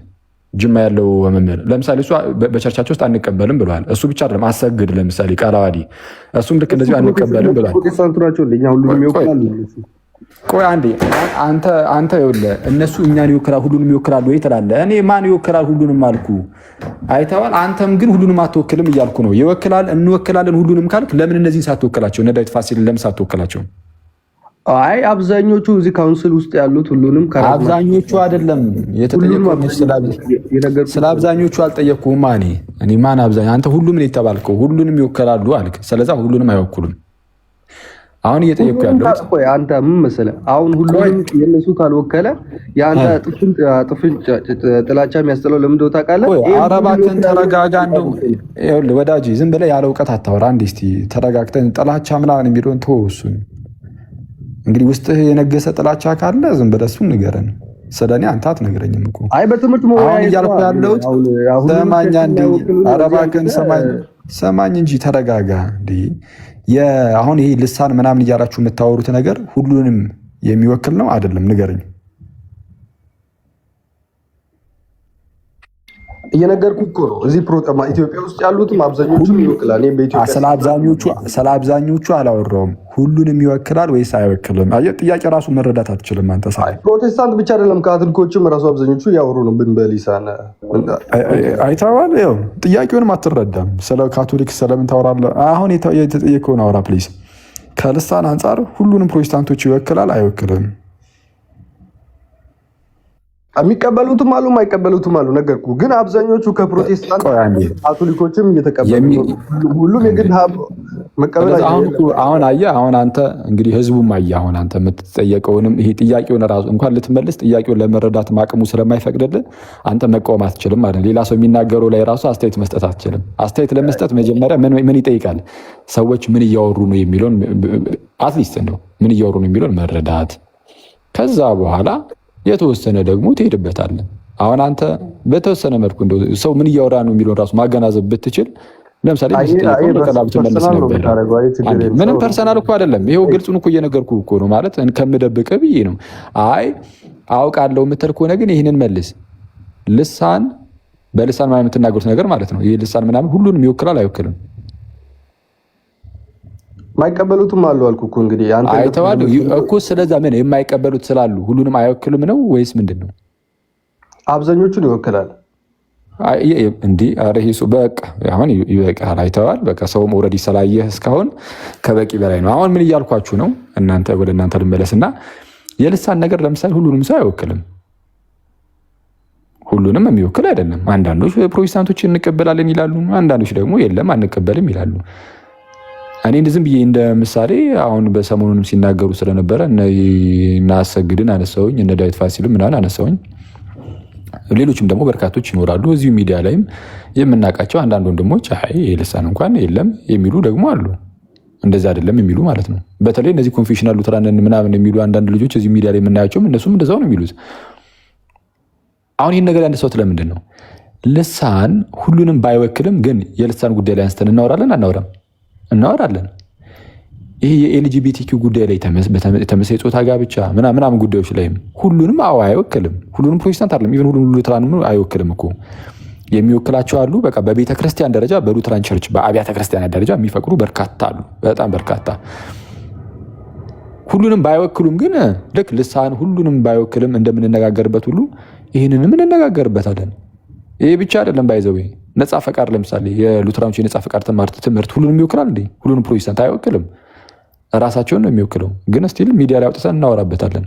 Speaker 1: ጅማ ያለው መምህር ለምሳሌ እሱ በቸርቻቸው ውስጥ አንቀበልም ብለዋል። እሱ ብቻ አይደለም አሰግድ ለምሳሌ ቃላዋዲ እሱም ልክ እንደዚህ አንቀበልም ብለዋል።
Speaker 13: ፕሮቴስታንቱ ናቸው እንደኛ ሁሉንም ይወክላሉ።
Speaker 1: ቆይ አንዴ አንተ ይኸውልህ እነሱ እኛን ይወክላል ሁሉንም ይወክላሉ ወይ ትላለህ? እኔ ማን ይወክላል ሁሉንም አልኩ። አይተዋል። አንተም ግን ሁሉንም አትወክልም እያልኩ ነው። ይወክላል እንወክላለን ሁሉንም ካልክ ለምን እነዚህን ሳትወክላቸው? እነ ዳዊት ፋሲልን ለምን ሳትወክላቸው?
Speaker 13: አይ አብዛኞቹ እዚህ ካውንስል ውስጥ ያሉት ሁሉንም
Speaker 1: አብዛኞቹ አይደለም የተጠየቁት። ስለ አብዛኞቹ አልጠየቅኩህም። እኔ ማን አብዛኛው? አንተ ሁሉም ነው የተባልከው። ሁሉንም ይወክላሉ አልክ። ስለዛ ሁሉንም አይወክሉም። አሁን እየጠየቁ ያለው
Speaker 13: ቆይ አንተ ምን መሰለህ አሁን ሁሉንም የነሱ ካልወከለ የአንተ ጥፍን ጥላቻ የሚያስጠላው ለምንድነው ታውቃለህ?
Speaker 1: አረባክን ተረጋጋ። እንደው ይኸውልህ ወዳጄ ዝም ብለህ ያለ እውቀት አታወራ። አንዴ እስቲ ተረጋግተን ጥላቻ ምናምን የሚለውን ተወው። እሱን እንግዲህ ውስጥህ የነገሰ ጥላቻ ካለ ዝም ብለህ እሱን ንገረን። ስለኔ አንተ አትነግረኝም እኮ።
Speaker 13: አይ በትምህርት
Speaker 1: አሁን እያልኩ ያለሁት ሰማኛ እንዴ አረባክን ሰማኝ እንጂ ተረጋጋ እንዴ። አሁን ይሄ ልሳን ምናምን እያላችሁ የምታወሩት ነገር ሁሉንም የሚወክል ነው አይደለም? ንገረኝ።
Speaker 13: እየነገርኩህ እኮ ነው። እዚህ ኢትዮጵያ ውስጥ ያሉትም አብዛኞቹን ይወክላል። እኔ በኢትዮጵያ
Speaker 1: ስለ አብዛኞቹ አላወራውም። ሁሉንም ይወክላል ወይስ አይወክልም? አየህ ጥያቄ ራሱ መረዳት አትችልም አንተ።
Speaker 13: ፕሮቴስታንት ብቻ አይደለም ካቶሊኮችም ራሱ አብዛኞቹ ያወሩ ነው። በሊሳን
Speaker 1: አይተዋል። ይኸው ጥያቄውንም አትረዳም። ስለ ካቶሊክ ስለምን ታወራለህ? አሁን የተጠየቀውን አውራ ፕሊዝ። ከልሳን አንጻር ሁሉንም ፕሮቴስታንቶች ይወክላል አይወክልም?
Speaker 13: የሚቀበሉትም አሉ የማይቀበሉትም አሉ። ነገርኩህ። ግን አብዛኞቹ ከፕሮቴስታንት ካቶሊኮችም እየተቀበሉ ሁሉም የግድ መቀበል።
Speaker 1: አሁን አየህ፣ አሁን አንተ እንግዲህ ህዝቡም አየህ፣ አሁን አንተ የምትጠየቀውንም ይሄ ጥያቄውን ራሱ እንኳን ልትመልስ ጥያቄውን ለመረዳት ማቅሙ ስለማይፈቅድልህ አንተ መቃወም አትችልም ማለት ነው። ሌላ ሰው የሚናገረው ላይ ራሱ አስተያየት መስጠት አትችልም። አስተያየት ለመስጠት መጀመሪያ ምን ይጠይቃል? ሰዎች ምን እያወሩ ነው የሚለውን አትሊስት እንደው ምን እያወሩ ነው የሚለውን መረዳት፣ ከዛ በኋላ የተወሰነ ደግሞ ትሄድበታለህ። አሁን አንተ በተወሰነ መልኩ እንደው ሰው ምን እያወራ ነው የሚለውን ራሱ ማገናዘብ ብትችል ለምሳሌ በቀላሉ ትመልስ ነበር። ምንም ፐርሰናል እኮ አይደለም። ይሄው ግልጹን እኮ እየነገርኩህ እኮ ነው። ማለት ከምደብቅህ ብዬ ነው። አይ አውቃለሁ የምትል ከሆነ ግን ይህንን መልስ። ልሳን በልሳን ማለት የምትናገሩት ነገር ማለት ነው። ይህ ልሳን ምናምን ሁሉንም ይወክላል አይወክልም?
Speaker 13: የማይቀበሉትም አሉ አልኩህ እኮ። እንግዲህ አንተ
Speaker 1: አይተዋል እኮ። ስለዛ ምን የማይቀበሉት ስላሉ ሁሉንም አይወክልም ነው ወይስ ምንድን ነው?
Speaker 13: አብዛኞቹን ይወክላል
Speaker 1: እንዲህ። ኧረ ይሄ በቃ አሁን ይበቃል። አይተዋል በቃ። ሰውም ኦልሬዲ ስላየህ እስካሁን ከበቂ በላይ ነው። አሁን ምን እያልኳችሁ ነው? ወደ እናንተ ልመለስና የልሳን ነገር ለምሳሌ ሁሉንም ሰው አይወክልም። ሁሉንም የሚወክል አይደለም። አንዳንዶች ፕሮቴስታንቶች እንቀበላለን ይላሉ፣ አንዳንዶች ደግሞ የለም አንቀበልም ይላሉ። እኔ ዝም ብዬ እንደ ምሳሌ አሁን በሰሞኑንም ሲናገሩ ስለነበረ እነ አሰግድን አነሳውኝ፣ እነ ዳዊት ፋሲልም ምናምን አነሳውኝ። ሌሎችም ደግሞ በርካቶች ይኖራሉ። እዚሁ ሚዲያ ላይም የምናውቃቸው አንዳንድ ወንድሞች አይ ልሳን እንኳን የለም የሚሉ ደግሞ አሉ። እንደዛ አይደለም የሚሉ ማለት ነው። በተለይ እነዚህ ኮንፌሽናል ሉተራንን ምናምን የሚሉ አንዳንድ ልጆች እዚሁ ሚዲያ ላይ የምናያቸውም እነሱም እንደዛው ነው የሚሉት። አሁን ይህን ነገር ያነሳሁት ለምንድን ነው? ልሳን ሁሉንም ባይወክልም ግን የልሳን ጉዳይ ላይ አንስተን እናወራለን አናወራም? እናወራለን። ይሄ የኤልጂቢቲኪው ጉዳይ ላይ ተመሳሳይ ጾታ ጋብቻ ምናምን ጉዳዮች ላይም ሁሉንም አይወክልም። ሁሉንም ፕሮቴስታንት አይደለም፣ ኢቭን ሁሉንም ሉተራን አይወክልም እኮ። የሚወክላቸው አሉ። በቃ በቤተ ክርስቲያን ደረጃ በሉተራን ቸርች በአብያተ ክርስቲያናት ደረጃ የሚፈቅዱ በርካታ አሉ፣ በጣም በርካታ። ሁሉንም ባይወክሉም ግን ልክ ልሳን ሁሉንም ባይወክልም እንደምንነጋገርበት ሁሉ ይህንንም እንነጋገርበታለን። ይሄ ብቻ አይደለም። ባይዘው ነፃ ፈቃድ ለምሳሌ የሉተራኖች የነፃ ፈቃድ ትምህርት ሁሉንም ይወክላል እንዴ? ሁሉንም ፕሮቴስታንት አይወክልም። ራሳቸውን ነው የሚወክለው። ግን ስቲል ሚዲያ ላይ አውጥተን እናወራበታለን።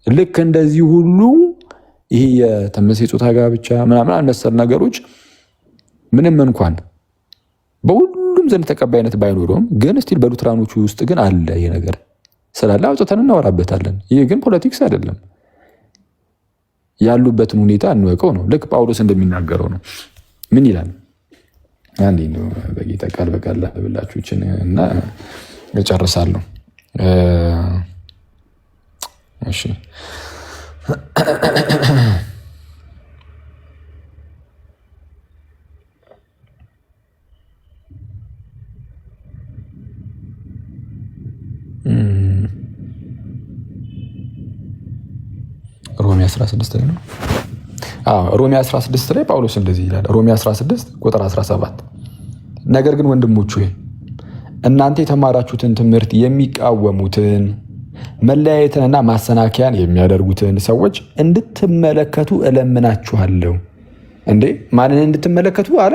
Speaker 1: ልክ እንደዚህ ሁሉ ይሄ የተመሳሳይ ጾታ ጋብቻ ምናምን መሰል ነገሮች ምንም እንኳን በሁሉም ዘንድ ተቀባይነት ባይኖረውም ግን ስቲል በሉተራኖቹ ውስጥ ግን አለ። ይሄ ነገር ስላለ አውጥተን እናወራበታለን። ይሄ ግን ፖለቲክስ አይደለም። ያሉበትን ሁኔታ እንወቀው ነው። ልክ ጳውሎስ እንደሚናገረው ነው። ምን ይላል? አንዴ ነው በጌታ ቃል በቃል ብላችሁችን እና እጨርሳለሁ። እሺ ሮሜ 16 ላይ ነው። ሮሜ 16 ላይ ጳውሎስ እንደዚህ ይላል። ሮሜ 16 ቁጥር 17 ነገር ግን ወንድሞች ሆይ እናንተ የተማራችሁትን ትምህርት የሚቃወሙትን መለያየትንና ማሰናከያን የሚያደርጉትን ሰዎች እንድትመለከቱ እለምናችኋለሁ። እንዴ ማንን እንድትመለከቱ አለ?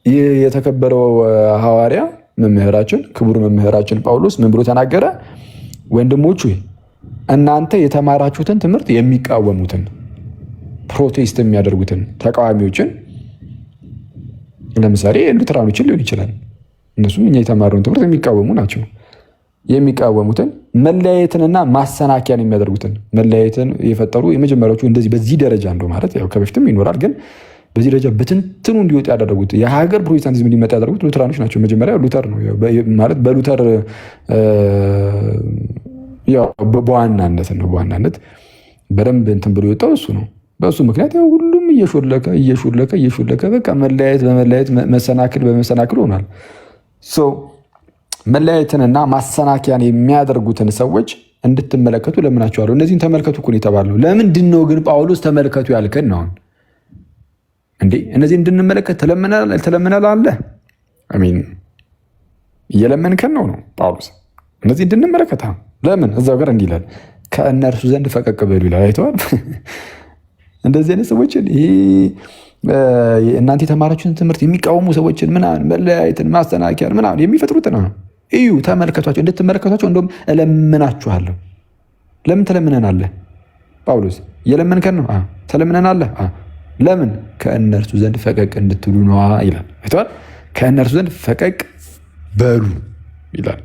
Speaker 1: ይህ የተከበረው ሐዋርያ መምህራችን ክቡር መምህራችን ጳውሎስ ምን ብሎ ተናገረ? ወንድሞች ሆይ እናንተ የተማራችሁትን ትምህርት የሚቃወሙትን ፕሮቴስት የሚያደርጉትን ተቃዋሚዎችን ለምሳሌ ሉተራኖችን ሊሆን ይችላል። እነሱም እኛ የተማረውን ትምህርት የሚቃወሙ ናቸው። የሚቃወሙትን መለያየትንና ማሰናከያን የሚያደርጉትን መለያየትን የፈጠሩ የመጀመሪያዎቹ እንደዚህ በዚህ ደረጃ እንደው ማለት ያው ከበፊትም ይኖራል፣ ግን በዚህ ደረጃ በትንትኑ እንዲወጡ ያደረጉት የሀገር ፕሮቴስታንቲዝም እንዲመጣ ያደረጉት ሉተራኖች ናቸው። መጀመሪያ ሉተር ነው ማለት በሉተር ያው በዋናነት በደንብ እንትን ብሎ የወጣው እሱ ነው። በእሱ ምክንያት ያው ሁሉም እየሾለከ በቃ መለያየት በመለያየት መሰናክል በመሰናክል ሆኗል። መለያየትንና ማሰናከያን የሚያደርጉትን ሰዎች እንድትመለከቱ ለምናቸዋለሁ። እነዚህን ተመልከቱ እኮ ነው የተባልነው። ለምንድን ነው ግን ጳውሎስ ተመልከቱ ያልከን ነው እንዴ? እነዚህ እንድንመለከት ተለምናል አለ። አሜን እየለመንከን ነው ጳውሎስ እነዚህ እንድንመለከት። ለምን እዛው ጋር እንዲህ ይላል፣ ከእነርሱ ዘንድ ፈቀቅ በሉ ይላል። አይተዋል። እንደዚህ አይነት ሰዎችን እናንተ የተማራችሁትን ትምህርት የሚቃወሙ ሰዎችን ምናምን መለያየትን ማሰናከያን ምናምን የሚፈጥሩት ነው። እዩ ተመልከቷቸው፣ እንድትመለከቷቸው እንደውም እለምናችኋለሁ። ለምን ትለምነናለህ ጳውሎስ? እየለመንከን ነው። ተለምነናለህ። ለምን? ከእነርሱ ዘንድ ፈቀቅ እንድትሉ ነዋ ይላል። አይተዋል። ከእነርሱ ዘንድ ፈቀቅ በሉ ይላል።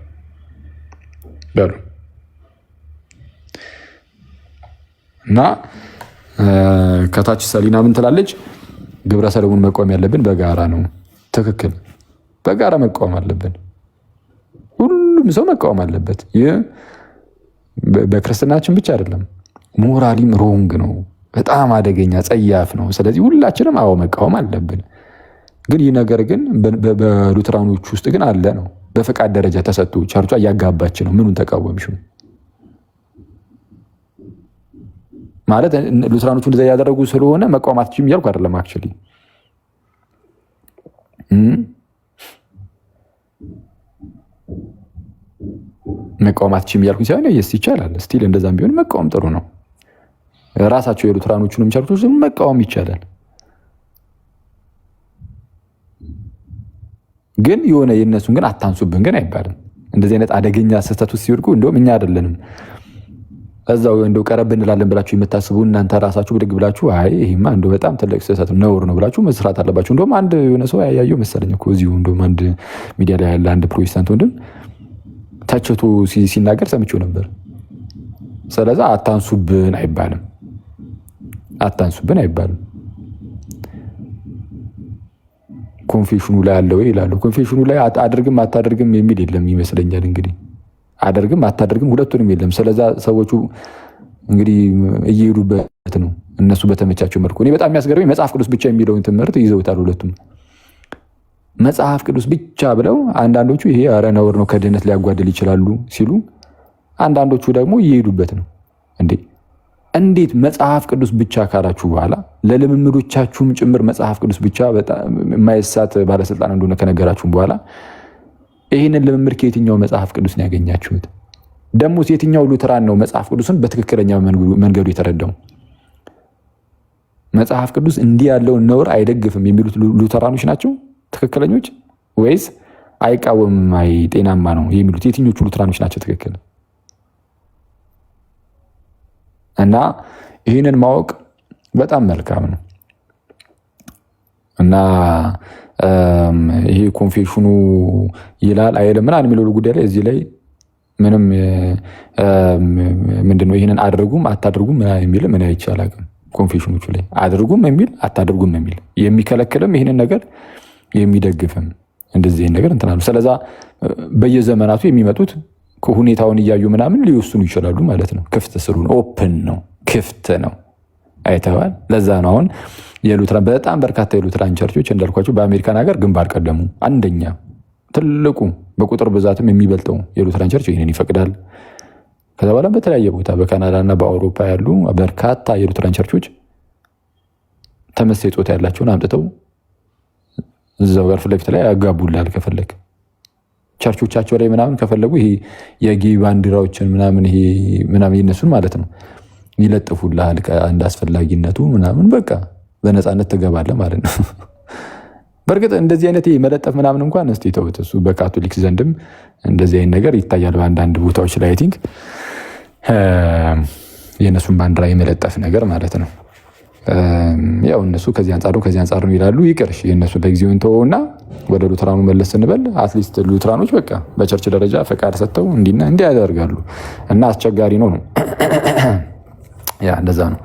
Speaker 1: በሉ እና ከታች ሰሊና ምን ትላለች? ግብረ ሰዶምን መቃወም ያለብን በጋራ ነው። ትክክል፣ በጋራ መቃወም አለብን። ሁሉም ሰው መቃወም አለበት። ይህ በክርስትናችን ብቻ አይደለም፣ ሞራሊም ሮንግ ነው፣ በጣም አደገኛ ጸያፍ ነው። ስለዚህ ሁላችንም መቃወም አለብን። ግን ይህ ነገር ግን በሉተራኖች ውስጥ ግን አለ ነው። በፈቃድ ደረጃ ተሰጥቶ ቸርቿ እያጋባች ነው። ምኑን ተቃወምሽው ማለት ሉተራኖቹ እንደዛ ያደረጉ ስለሆነ መቃወም አትችይም እያልኩ አይደለም። አክቹዋሊ መቃወም አትችይም እያልኩ ሳይሆን የስ ይቻላል። ስቲል እንደዛም ቢሆን መቃወም ጥሩ ነው። ራሳቸው የሉተራኖቹንም ቸርቾች መቃወም ይቻላል። ግን የሆነ የእነሱን ግን አታንሱብን ግን አይባልም። እንደዚህ አይነት አደገኛ ስህተት ውስጥ ሲወድቁ እንደውም እኛ አይደለንም እዛው እንደው ቀረብ እንላለን ብላችሁ የምታስቡ እናንተ ራሳችሁ ብድግ ብላችሁ አይ ይሄማ እንደው በጣም ትልቅ ስህተት ነውር ነው ብላችሁ መስራት አለባችሁ። እንደውም አንድ የሆነ ሰው ያያየው መሰለኝ እኮ እዚሁ እንደውም አንድ ሚዲያ ላይ ያለ አንድ ፕሮቴስታንት ወንድም ተቸቶ ሲናገር ሰምቼው ነበር። ስለዚህ አታንሱብን አይባልም። ኮንፌሽኑ ላይ አለ ወይ ይላሉ። ኮንፌሽኑ ላይ አድርግም አታደርግም የሚል የለም ይመስለኛል። እንግዲህ አደርግም አታደርግም ሁለቱንም የለም። ስለዛ ሰዎቹ እንግዲህ እየሄዱበት ነው እነሱ በተመቻቸው መልኩ። እኔ በጣም የሚያስገርመኝ መጽሐፍ ቅዱስ ብቻ የሚለውን ትምህርት ይዘውታል ሁለቱም። መጽሐፍ ቅዱስ ብቻ ብለው አንዳንዶቹ ይሄ ኧረ ነውር ነው ከድህነት ሊያጓድል ይችላሉ ሲሉ፣ አንዳንዶቹ ደግሞ እየሄዱበት ነው። እንዴት መጽሐፍ ቅዱስ ብቻ ካላችሁ በኋላ ለልምምዶቻችሁም ጭምር መጽሐፍ ቅዱስ ብቻ በጣም የማይሳት ባለስልጣን እንደሆነ ከነገራችሁም በኋላ ይህንን ልምምድ ከየትኛው መጽሐፍ ቅዱስ ነው ያገኛችሁት? ደግሞ የትኛው ሉተራን ነው መጽሐፍ ቅዱስን በትክክለኛ መንገዱ የተረዳው? መጽሐፍ ቅዱስ እንዲህ ያለውን ነውር አይደግፍም የሚሉት ሉተራኖች ናቸው ትክክለኞች? ወይስ አይቃወምም አይ ጤናማ ነው የሚሉት የትኞቹ ሉተራኖች ናቸው ትክክል? እና ይህንን ማወቅ በጣም መልካም ነው። እና ይሄ ኮንፌሽኑ ይላል አይልም ምናምን የሚለው ጉዳይ ላይ እዚህ ላይ ምንም ምንድነው ይህንን አድርጉም አታድርጉም የሚል ምን አይቻልም። ኮንፌሽኖቹ ላይ አድርጉም የሚል አታድርጉም የሚል የሚከለክልም ይህንን ነገር የሚደግፍም እንደዚህ ነገር እንትናሉ። ስለዛ በየዘመናቱ የሚመጡት ሁኔታውን እያዩ ምናምን ሊወስኑ ይችላሉ ማለት ነው። ክፍት ስሩን ኦፕን ነው፣ ክፍት ነው። አይተዋል። ለዛ ነው አሁን የሉትራን በጣም በርካታ የሉትራን ቸርቾች እንዳልኳቸው በአሜሪካን ሀገር ግንባር ቀደሙ አንደኛ ትልቁ በቁጥር ብዛትም የሚበልጠው የሉትራን ቸርች ይህንን ይፈቅዳል። ከዛ በኋላ በተለያየ ቦታ በካናዳ እና በአውሮፓ ያሉ በርካታ የሉትራን ቸርቾች ተመሳሳይ ጾታ ያላቸውን አምጥተው እዛው ጋር ፊት ለፊት ላይ ያጋቡላል። ከፈለግ ቸርቾቻቸው ላይ ምናምን ከፈለጉ ይሄ የጌ ባንዲራዎችን ምናምን ይሄ ምናምን ይነሱን ማለት ነው ይለጥፉልሃል። ከአንድ አስፈላጊነቱ ምናምን በቃ በነፃነት ትገባለህ ማለት ነው። በእርግጥ እንደዚህ አይነት መለጠፍ ምናምን እንኳን እስቲ ተውት። እሱ በካቶሊክ ዘንድም እንደዚህ አይነት ነገር ይታያል በአንዳንድ ቦታዎች ላይ አይ ቲንክ የእነሱን ባንዲራ የመለጠፍ ነገር ማለት ነው። ያው እነሱ ከዚህ አንጻር ነው ይላሉ። ይቅርሽ የእነሱ ለጊዜው እንተወውና ወደ ሉትራኑ መለስ ስንበል አትሊስት ሉትራኖች በቃ በቸርች ደረጃ ፈቃድ ሰጥተው እንዲና እንዲህ ያደርጋሉ እና አስቸጋሪ ነው። ያ እንደዛ ነው።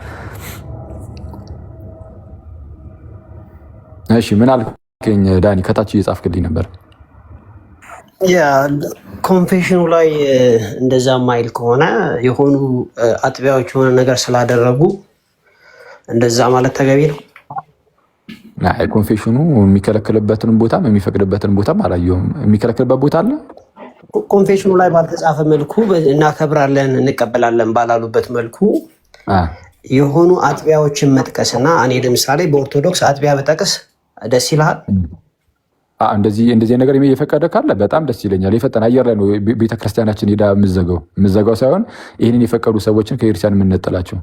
Speaker 1: እሺ ምን አልከኝ ዳኒ? ከታች እየጻፍክልኝ ነበር።
Speaker 14: ያ ኮንፌሽኑ ላይ እንደዛ ማይል ከሆነ የሆኑ አጥቢያዎች የሆነ ነገር ስላደረጉ እንደዛ ማለት ተገቢ ነው።
Speaker 1: አይ ኮንፌሽኑ የሚከለክልበትን ቦታም የሚፈቅድበትን ቦታም አላየሁም። የሚከለክልበት ቦታ አለ?
Speaker 14: ኮንፌሽኑ ላይ ባልተጻፈ መልኩ እናከብራለን እንቀበላለን ባላሉበት መልኩ የሆኑ አጥቢያዎችን መጥቀስና እኔ ለምሳሌ በኦርቶዶክስ አጥቢያ በጠቅስ ደስ ይልሃል?
Speaker 1: እንደዚህ ነገር የፈቀደ ካለ በጣም ደስ ይለኛል። የፈጠነ አየር ላይ ነው ቤተክርስቲያናችን ሄዳ የምዘጋው ሳይሆን ይህንን የፈቀዱ ሰዎችን ከክርስቲያን የምንነጥላቸው።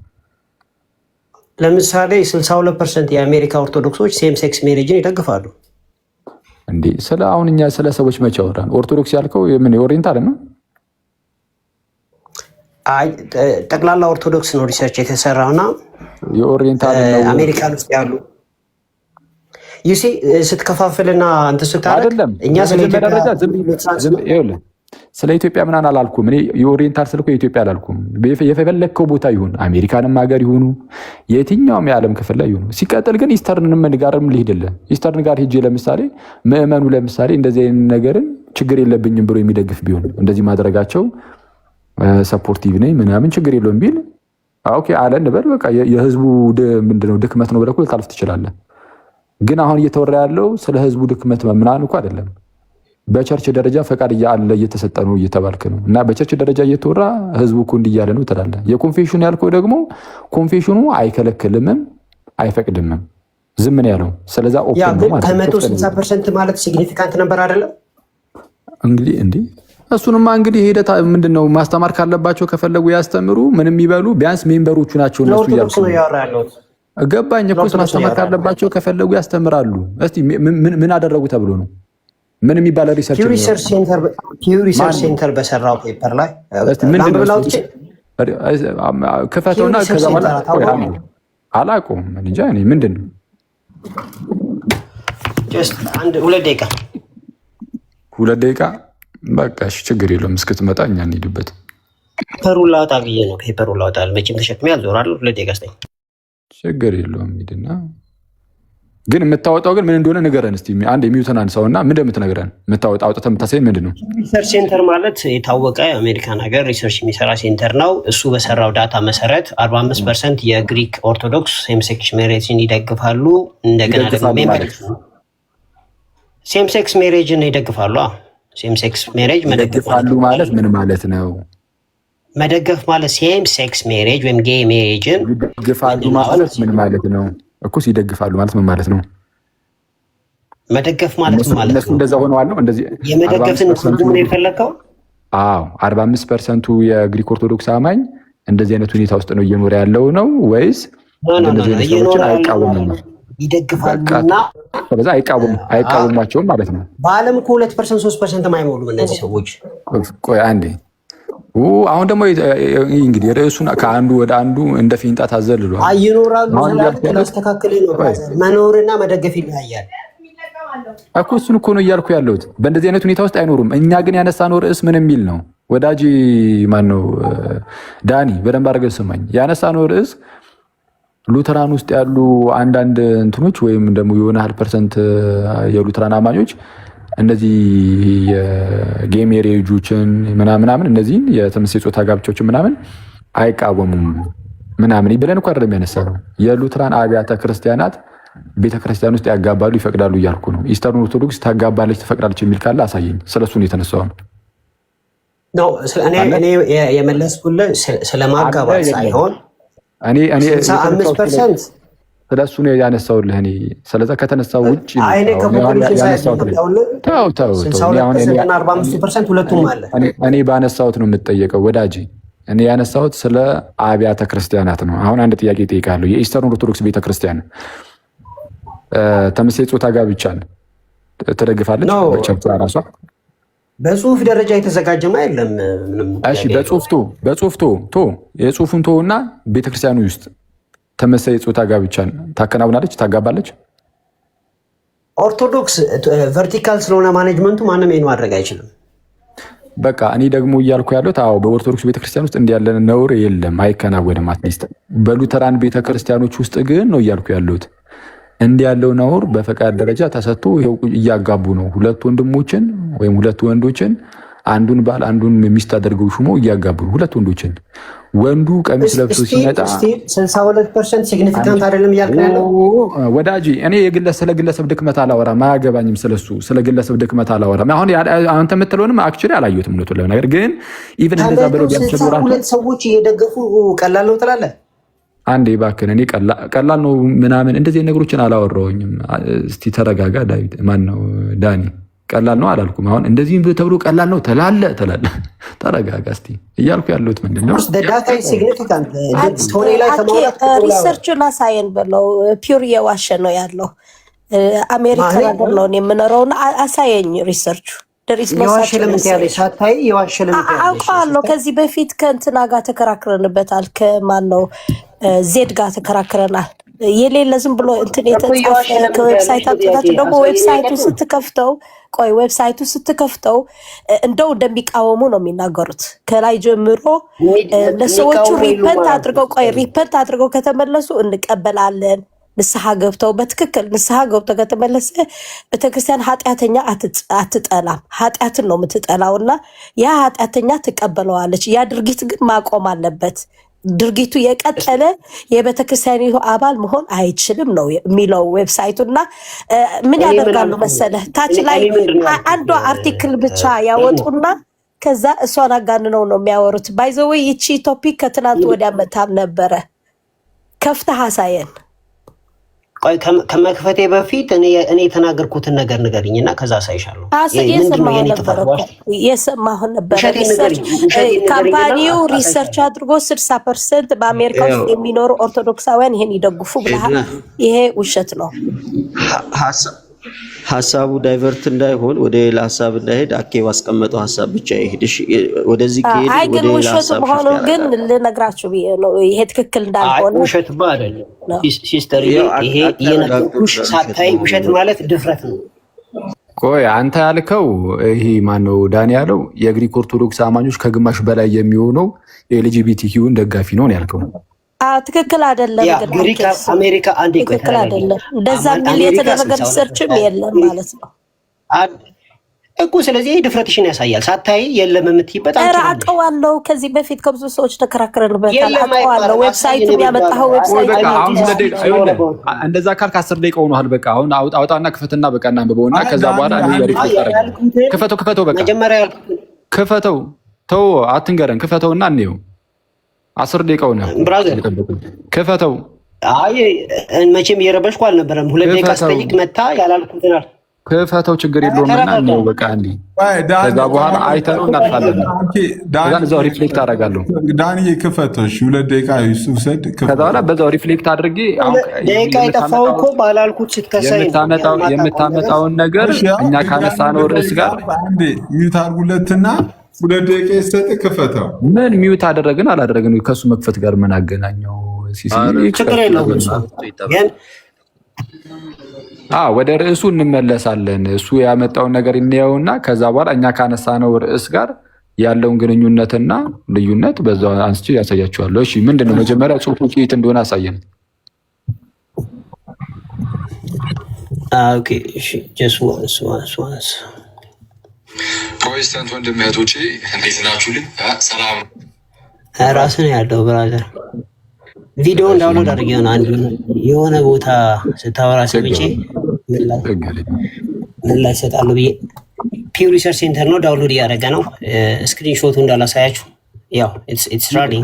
Speaker 14: ለምሳሌ 62% የአሜሪካ ኦርቶዶክሶች ሴም ሴክስ ሜሬጅን ይደግፋሉ።
Speaker 1: እንዴ አሁን እኛ ስለ ሰዎች መቼ አወራን? ኦርቶዶክስ ያልከው ምን የኦሪየንታል ነው?
Speaker 14: አይ ጠቅላላ ኦርቶዶክስ ነው ሪሰርች የተሰራውና
Speaker 1: የኦሪየንታል ነው
Speaker 14: አሜሪካን ውስጥ ያሉ ይሲ ስትከፋፍልና አንተ ስታረግ እኛ
Speaker 1: ስለ ኢትዮጵያ ምናምን አላልኩም። እኔ የኦሪየንታል ስልኮ የኢትዮጵያ አላልኩም። የፈለግከው ቦታ ይሁን አሜሪካንም ሀገር ይሁኑ የትኛውም የዓለም ክፍል ላይ ይሁኑ። ሲቀጥል ግን ኢስተርን ጋርም ልሂድልህ። ኢስተርን ጋር ሄጄ ለምሳሌ ምዕመኑ ለምሳሌ እንደዚህ አይነት ነገርን ችግር የለብኝም ብሎ የሚደግፍ ቢሆን እንደዚህ ማድረጋቸው ሰፖርቲቭ ነኝ ምናምን ችግር የለውም ቢል ኦኬ አለ እንበል። በቃ የህዝቡ ምንድነው ድክመት ነው ብለህ ልታልፍ ትችላለህ። ግን አሁን እየተወራ ያለው ስለ ህዝቡ ድክመት ምናምን እኮ አይደለም። በቸርች ደረጃ ፈቃድ እያለ እየተሰጠ ነው እየተባልክ ነው። እና በቸርች ደረጃ እየተወራ ህዝቡ እኮ እንዲህ እያለ ነው ትላለህ። የኮንፌሽኑ ያልከው ደግሞ ኮንፌሽኑ አይከለክልምም አይፈቅድምም ዝም ነው ያለው። ስለዛ ኦፕን ነው ማለት ነው።
Speaker 14: ከ160% ማለት ሲግኒፊካንት ነበር አይደለም
Speaker 1: እንግዲህ እሱንማ እንግዲህ ሄደታ ምንድነው ማስተማር ካለባቸው ከፈለጉ ያስተምሩ ምንም ይበሉ። ቢያንስ ሜምበሮቹ ናቸው እነሱ ያልኩ ገባኝ እኮ ማስተማር ካለባቸው ከፈለጉ ያስተምራሉ። እስቲ ምን አደረጉ ተብሎ ነው? ምን የሚባል ሪሰርች
Speaker 14: ሴንተር በሰራው ፔፐር ላይ
Speaker 1: ክፈተውና ከዛ በኋላ አላውቀውም እንጃ እኔ ምንድን ነው ሁለት ደቂቃ በቃ እሺ ችግር የለውም እስክትመጣ እኛ እንሂድበት።
Speaker 14: ፔፐሩን ላውጣ ብዬ ነው። ፔፐሩን ላውጣ መቼም ተሸክሜ አልዞራለሁ። 2 ደቂቃ ስጠኝ።
Speaker 1: ችግር የለውም ሂድና ግን የምታወጣው ግን ምን እንደሆነ ንገረን እስቲ። አንድ የሚዩትን አንሳውና ምን እንደምትነግረን የምታወጣው አውጥተህ የምታሳይ ምንድን ነው?
Speaker 14: ሪሰርች ሴንተር ማለት የታወቀ የአሜሪካን ሀገር ሪሰርች የሚሰራ ሴንተር ነው። እሱ በሰራው ዳታ መሰረት 45% የግሪክ ኦርቶዶክስ ሴም ሴክስ ሜሬጅን ይደግፋሉ። እንደገና ደግሞ ሴም ሴክስ ሜሬጅን ይደግፋሉ። ሴም ሴክስ ሜሬጅ
Speaker 1: መደግፋሉ ማለት ምን ማለት ነው?
Speaker 14: መደገፍ ማለት ሴም ሴክስ ሜሬጅ ወይም ጌይ ሜሬጅን
Speaker 1: ይደግፋሉ ማለት ምን ማለት ነው? እኮ ሲደግፋሉ ማለት ምን ማለት ነው?
Speaker 14: መደገፍ ማለት ምን ማለት ነው?
Speaker 1: እነሱ እንደዛ ሆነዋል ነው እንደዚህ
Speaker 14: የመደገፍን ትርጉም ነው የፈለከው?
Speaker 1: አዎ 45% የግሪክ ኦርቶዶክስ አማኝ እንደዚህ አይነት ሁኔታ ውስጥ ነው እየኖረ ያለው ነው ወይስ እንደዚህ አይነት ሰዎችን አይቃወሙም ነው?
Speaker 14: ይደግፋሉና
Speaker 1: ስለዚህ አይቃወሟቸውም ማለት ነው።
Speaker 14: በዓለም እኮ 2% 3% አይሞሉም እነዚህ ሰዎች።
Speaker 1: ቆይ አንዴ አሁን ደግሞ እንግዲህ ርዕሱን ከአንዱ ወደ አንዱ እንደ ፊንጣ ታዘልሏል።
Speaker 14: አይኖራሉ ስለስተካከለ ነው መኖርና መደገፍ ይለያያል
Speaker 1: እኮ። እሱን እኮ ነው እያልኩ ያለሁት። በእንደዚህ አይነት ሁኔታ ውስጥ አይኖሩም። እኛ ግን ያነሳነው ርዕስ ምን የሚል ነው? ወዳጅ ማነው ዳኒ፣ በደንብ አድርገህ ስማኝ። ያነሳነው ርዕስ ሉተራን ውስጥ ያሉ አንዳንድ እንትኖች ወይም ደግሞ የሆነ 1% የሉተራን አማኞች እነዚህ የጌይ ሜሬጆችን ምናምን እነዚህን የተመሳሳይ ጾታ ጋብቻዎችን ምናምን አይቃወሙም ምናምን ብለን እኮ አይደለም ያነሳነው። የሉተራን አብያተ ክርስቲያናት ቤተክርስቲያን ውስጥ ያጋባሉ ይፈቅዳሉ እያልኩ ነው። ኢስተርን ኦርቶዶክስ ታጋባለች ትፈቅዳለች የሚል ካለ አሳየኝ። ስለሱ ነው የተነሳው
Speaker 14: ነው። እኔ የመለስኩልህ ስለማጋባት ሳይሆን እኔ 65%
Speaker 1: ስለሱ ነው ያነሳውልህ። እኔ ስለዛ ከተነሳው ውጭ እኔ ባነሳሁት ነው የምትጠየቀው ወዳጅ። እኔ ያነሳሁት ስለ አብያተ ክርስቲያናት ነው። አሁን አንድ ጥያቄ እጠይቃለሁ። የኢስተርን ኦርቶዶክስ ቤተክርስቲያን ተመሳሳይ ጾታ ጋብቻን ትደግፋለች? በቸርቿ ራሷ
Speaker 14: በጽሁፍ ደረጃ የተዘጋጀማ የለም።
Speaker 1: እሺ በጽሁፍ ቶ የጽሁፉን ቶ እና ቤተክርስቲያኑ ውስጥ ተመሳሳይ ጾታ ጋብቻን ታከናውናለች፣ ታጋባለች።
Speaker 14: ኦርቶዶክስ ቨርቲካል ስለሆነ ማኔጅመንቱ ማንም ይሄን ማድረግ አይችልም።
Speaker 1: በቃ እኔ ደግሞ እያልኩ ያለሁት በኦርቶዶክስ ቤተክርስቲያን ውስጥ እንዲህ ያለ ነውር የለም፣ አይከናወንም። አትሊስት በሉተራን ቤተክርስቲያኖች ውስጥ ግን ነው እያልኩ ያለሁት እንዲህ ያለው ነውር በፈቃድ ደረጃ ተሰጥቶ ይኸው እያጋቡ ነው። ሁለት ወንድሞችን ወይም ሁለት ወንዶችን አንዱን ባል አንዱን ሚስት አድርገው ሹሞ እያጋቡ ነው ሁለት ወንዶችን። ወንዱ ቀሚስ ለብሶ ሲመጣ
Speaker 14: 62% ሲግኒፊካንት አይደለም እያልክ ያለው
Speaker 1: ወዳጄ። እኔ ስለ ግለሰብ ድክመት አላወራም፣ አያገባኝም። ስለ ግለሰብ ድክመት አላወራም። አሁን አንተ የምትለውንም አክቹዋሊ አላየሁትም እውነቱን ለመናገር ግን ኢቭን እንደዛ ብለው ቢያስቸግሯቸው
Speaker 14: ሁለት ሰዎች እየደገፉ ቀላል ነው ትላለህ።
Speaker 1: አንዴ እባክህን፣ እኔ ቀላል ነው ምናምን እንደዚህ ነገሮችን አላወራሁኝም። እስቲ ተረጋጋ ዳዊት፣ ማን ነው ዳኒ። ቀላል ነው አላልኩም። አሁን እንደዚህ ተብሎ ቀላል ነው ተላለ ተረጋጋ እስቲ እያልኩ ያለሁት ምንድነው
Speaker 15: ሪሰርቹን አሳየን ብለው ፒውር የዋሸ ነው ያለው አሜሪካ ሀገር ነው የምኖረውና አሳየኝ ሪሰርቹ አውቃለሁ። ከዚህ በፊት ከእንትና ጋር ተከራክረንበታል። ከማን ነው ዜድ ጋር ተከራክረናል። የሌለ ዝም ብሎ እንትን የተጻፈ ከዌብሳይት አምጥታችሁ ደግሞ ዌብሳይቱ ስትከፍተው እንደው እንደሚቃወሙ ነው የሚናገሩት። ከላይ ጀምሮ ለሰዎቹ ሪፐንት አድርገው ከተመለሱ እንቀበላለን። ንስሐ ገብተው በትክክል ንስሐ ገብተው ከተመለሰ ቤተክርስቲያን ኃጢአተኛ አትጠላም፣ ኃጢአትን ነው የምትጠላው እና ያ ኃጢአተኛ ትቀበለዋለች። ያ ድርጊት ግን ማቆም አለበት። ድርጊቱ የቀጠለ የቤተክርስቲያኒቱ አባል መሆን አይችልም ነው የሚለው ዌብሳይቱ። እና ምን ያደርጋሉ መሰለህ ታች ላይ አንዷ አርቲክል ብቻ ያወጡና ከዛ እሷን አጋንነው ነው የሚያወሩት። ባይዘዌ ይቺ ቶፒክ ከትናንት ወዲያ መታም ነበረ። ከፍተህ አሳየን።
Speaker 14: ከመክፈቴ በፊት እኔ የተናገርኩትን ነገር ንገሪኝና ከዛ አሳይሻለሁ።
Speaker 15: የሰማሁ ነበር። ካምፓኒው ሪሰርች አድርጎ 60% በአሜሪካ ውስጥ የሚኖሩ ኦርቶዶክሳውያን ይሄን ይደግፉ ብለሃል። ይሄ ውሸት ነው።
Speaker 4: ሀሳቡ ዳይቨርት እንዳይሆን ወደ ሌላ ሀሳብ እንዳይሄድ አኬ ባስቀመጠው ሀሳብ ብቻ ይሄድ። እሺ ወደዚህ ከሄድ ወደ ሌላ
Speaker 15: ውሸት መሆኑን ግን ልነግራችሁ ነው። ይሄ ትክክል እንዳልሆነ
Speaker 14: ውሸት አይደለም ሲስተር። ይሄ የነገርኩሽ ሳታይ ውሸት ማለት ድፍረት ነው።
Speaker 1: ቆይ አንተ ያልከው ይሄ ማነው ዳኒ ያለው የግሪክ ኦርቶዶክስ አማኞች ከግማሽ በላይ የሚሆነው የኤልጂቢቲኪውን ደጋፊ ነው ያልከው።
Speaker 15: ትክክል አይደለም።
Speaker 14: ግሪክ አሜሪካ አንዴ
Speaker 15: ትክክል አይደለም። እንደዛ ምን የተደረገ ሪሰርችም የለም ማለት ነው
Speaker 14: እኮ። ስለዚህ ድፍረትሽን ያሳያል። ሳታይ የለም የምትይበት
Speaker 15: አንተ አውቀዋለሁ። ከዚህ በፊት ከብዙ ሰዎች ተከራክረንበታል። አውቀዋለሁ። ዌብሳይቱን ያመጣው ዌብሳይት
Speaker 1: እንደዛ ካልክ 10 ደቂቃ ሆኗል። በቃ አሁን አውጣና ክፈትና በቃ እናንብበውና ከዛ በኋላ እኔ ሪፖርት አደረጋለሁ። ክፈተው በቃ
Speaker 14: መጀመሪያ
Speaker 1: ክፈተው። ተው አትንገረን። ክፈተውና እንየው። 10 ደቂቃው ነው
Speaker 14: ብራዘር፣
Speaker 1: ክፈተው።
Speaker 14: አይ መቼም እየረበሽኩ አልነበረም። 2 ደቂቃ ስጠይቅ መታ ያላልኩትን
Speaker 1: ክፈተው፣ ችግር የለውምና ነው በቃ እንዴ። ከዛ በኋላ አይተነው እናልፋለን። ከዛ እዛው ሪፍሌክት አደርጋለሁ።
Speaker 3: ዳንዬ ክፈተው። እሺ 2 ደቂቃ ይውሰድ።
Speaker 1: ከዛ በኋላ በዛው ሪፍሌክት አድርጌ
Speaker 14: አሁን ደቂቃ የጠፋው እኮ ባላልኩት ስትከሳይ
Speaker 1: የምታመጣውን ነገር እኛ ካነሳነው ርዕስ ጋር
Speaker 3: አንዴ ሚውት አድርጉለትና 2 ደቂቃ ይሰጥ። ክፈተው።
Speaker 1: ምን ሚውት አደረግን አላደረግን ከሱ መክፈት ጋር ምን አገናኘው?
Speaker 14: ችግር የለውም።
Speaker 1: ወደ ርዕሱ እንመለሳለን። እሱ ያመጣውን ነገር እንየውና ከዛ በኋላ እኛ ካነሳነው ርዕስ ጋር ያለውን ግንኙነትና ልዩነት በዛው አንስቼ ያሳያችኋለሁ። እሺ ምንድነው? መጀመሪያ ጽሁፉ ቂት እንደሆነ አሳየን።
Speaker 14: ኦኬ እሺ ጀስት ዋንስ
Speaker 16: ፕሮቴስታንት ወንድም እህቶቼ እንዴት ናችሁልኝ? ሰላም
Speaker 14: ራስን ያለው ብራዘር ቪዲዮውን ዳውንሎድ አድርጌ ነው አንድ የሆነ ቦታ ስታወራ ሰምቼ ምን ላይ ሰጣለሁ ብዬ ፒው ሪሰርች ሴንተር ነው ዳውንሎድ እያደረገ ነው። ስክሪንሾቱ እንዳላሳያችሁ ያው ኢትስ ራኒንግ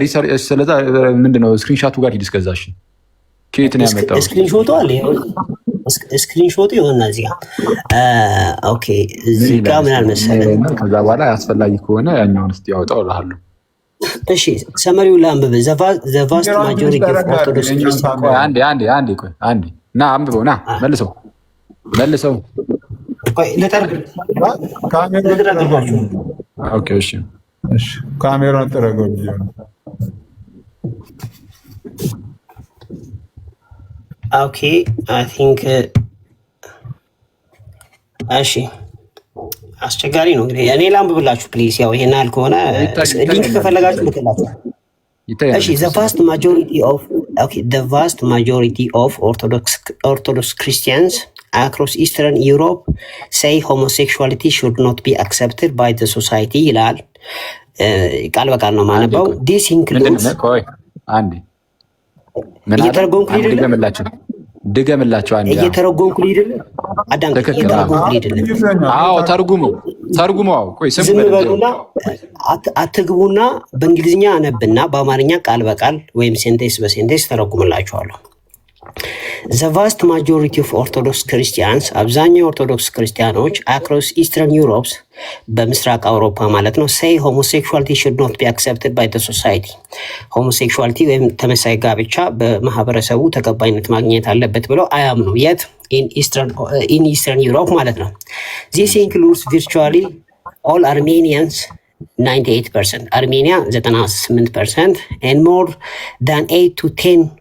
Speaker 1: ሪሰርች። ስለዛ ምንድነው ስክሪንሾቱ ጋር ሂድ። እስከዛሽ ከየት ነው ያመጣው?
Speaker 14: ስክሪንሾቱ አለ ስክሪንሾቱ የሆነ እዚህ ጋር ኦኬ፣ እዚህ ጋር ምን አልመሰለህ።
Speaker 1: ከዛ በኋላ አስፈላጊ ከሆነ ያኛውን እስቲ ያወጣው እልሃለሁ።
Speaker 14: እሺ ሰመሪው ላንብብ። ዘ ቫስት ማጆሪቲ ኦፍ ኦርቶዶክስ ክርስቲያንስ።
Speaker 1: አንዴ ቆይ ና አንብበው፣ ና መልሰው።
Speaker 14: ቆይ ለጠርግ
Speaker 1: ኦኬ እሺ
Speaker 3: ካሜራውን ጥረገው።
Speaker 14: ኦኬ አይ ቲንክ እሺ አስቸጋሪ ነው እንግዲህ እኔ ላንብብላችሁ ፕሊዝ። ያው ይሄን ያህል ከሆነ ሊንክ ከፈለጋችሁ ልክላችሁ። እሺ the vast majority of Orthodox Christians across Eastern Europe say homosexuality should not be accepted by the society ይላል። ቃል በቃል ነው ማነበው። this includes እየተረጎምኩ ልድላችሁ
Speaker 1: ድገምላችሁ አንዴ
Speaker 14: እየተረጎምኩ ልድል አዳም እየተረጎምኩ ልድል
Speaker 1: አዎ ተርጉመው ቆይ
Speaker 14: ዝም በሉና አትግቡና በእንግሊዝኛ አነብና በአማርኛ ቃል በቃል ወይም ሴንቴንስ በሴንቴንስ ተረጉምላችኋለሁ። The vast majority of Orthodox Christians አብዛኛው ኦርቶዶክስ ክርስቲያኖች across Eastern Europe በምስራቅ አውሮፓ ማለት ነው say homosexuality should not be accepted by the society homosexuality ወይም ተመሳሳይ ጋብቻ በማህበረሰቡ ተቀባይነት ማግኘት አለበት ብለው አያምኑ የት in Eastern Europe ማለት ነው። This includes virtually all Armenians 98%, Armenia 98% and more than 8 to 10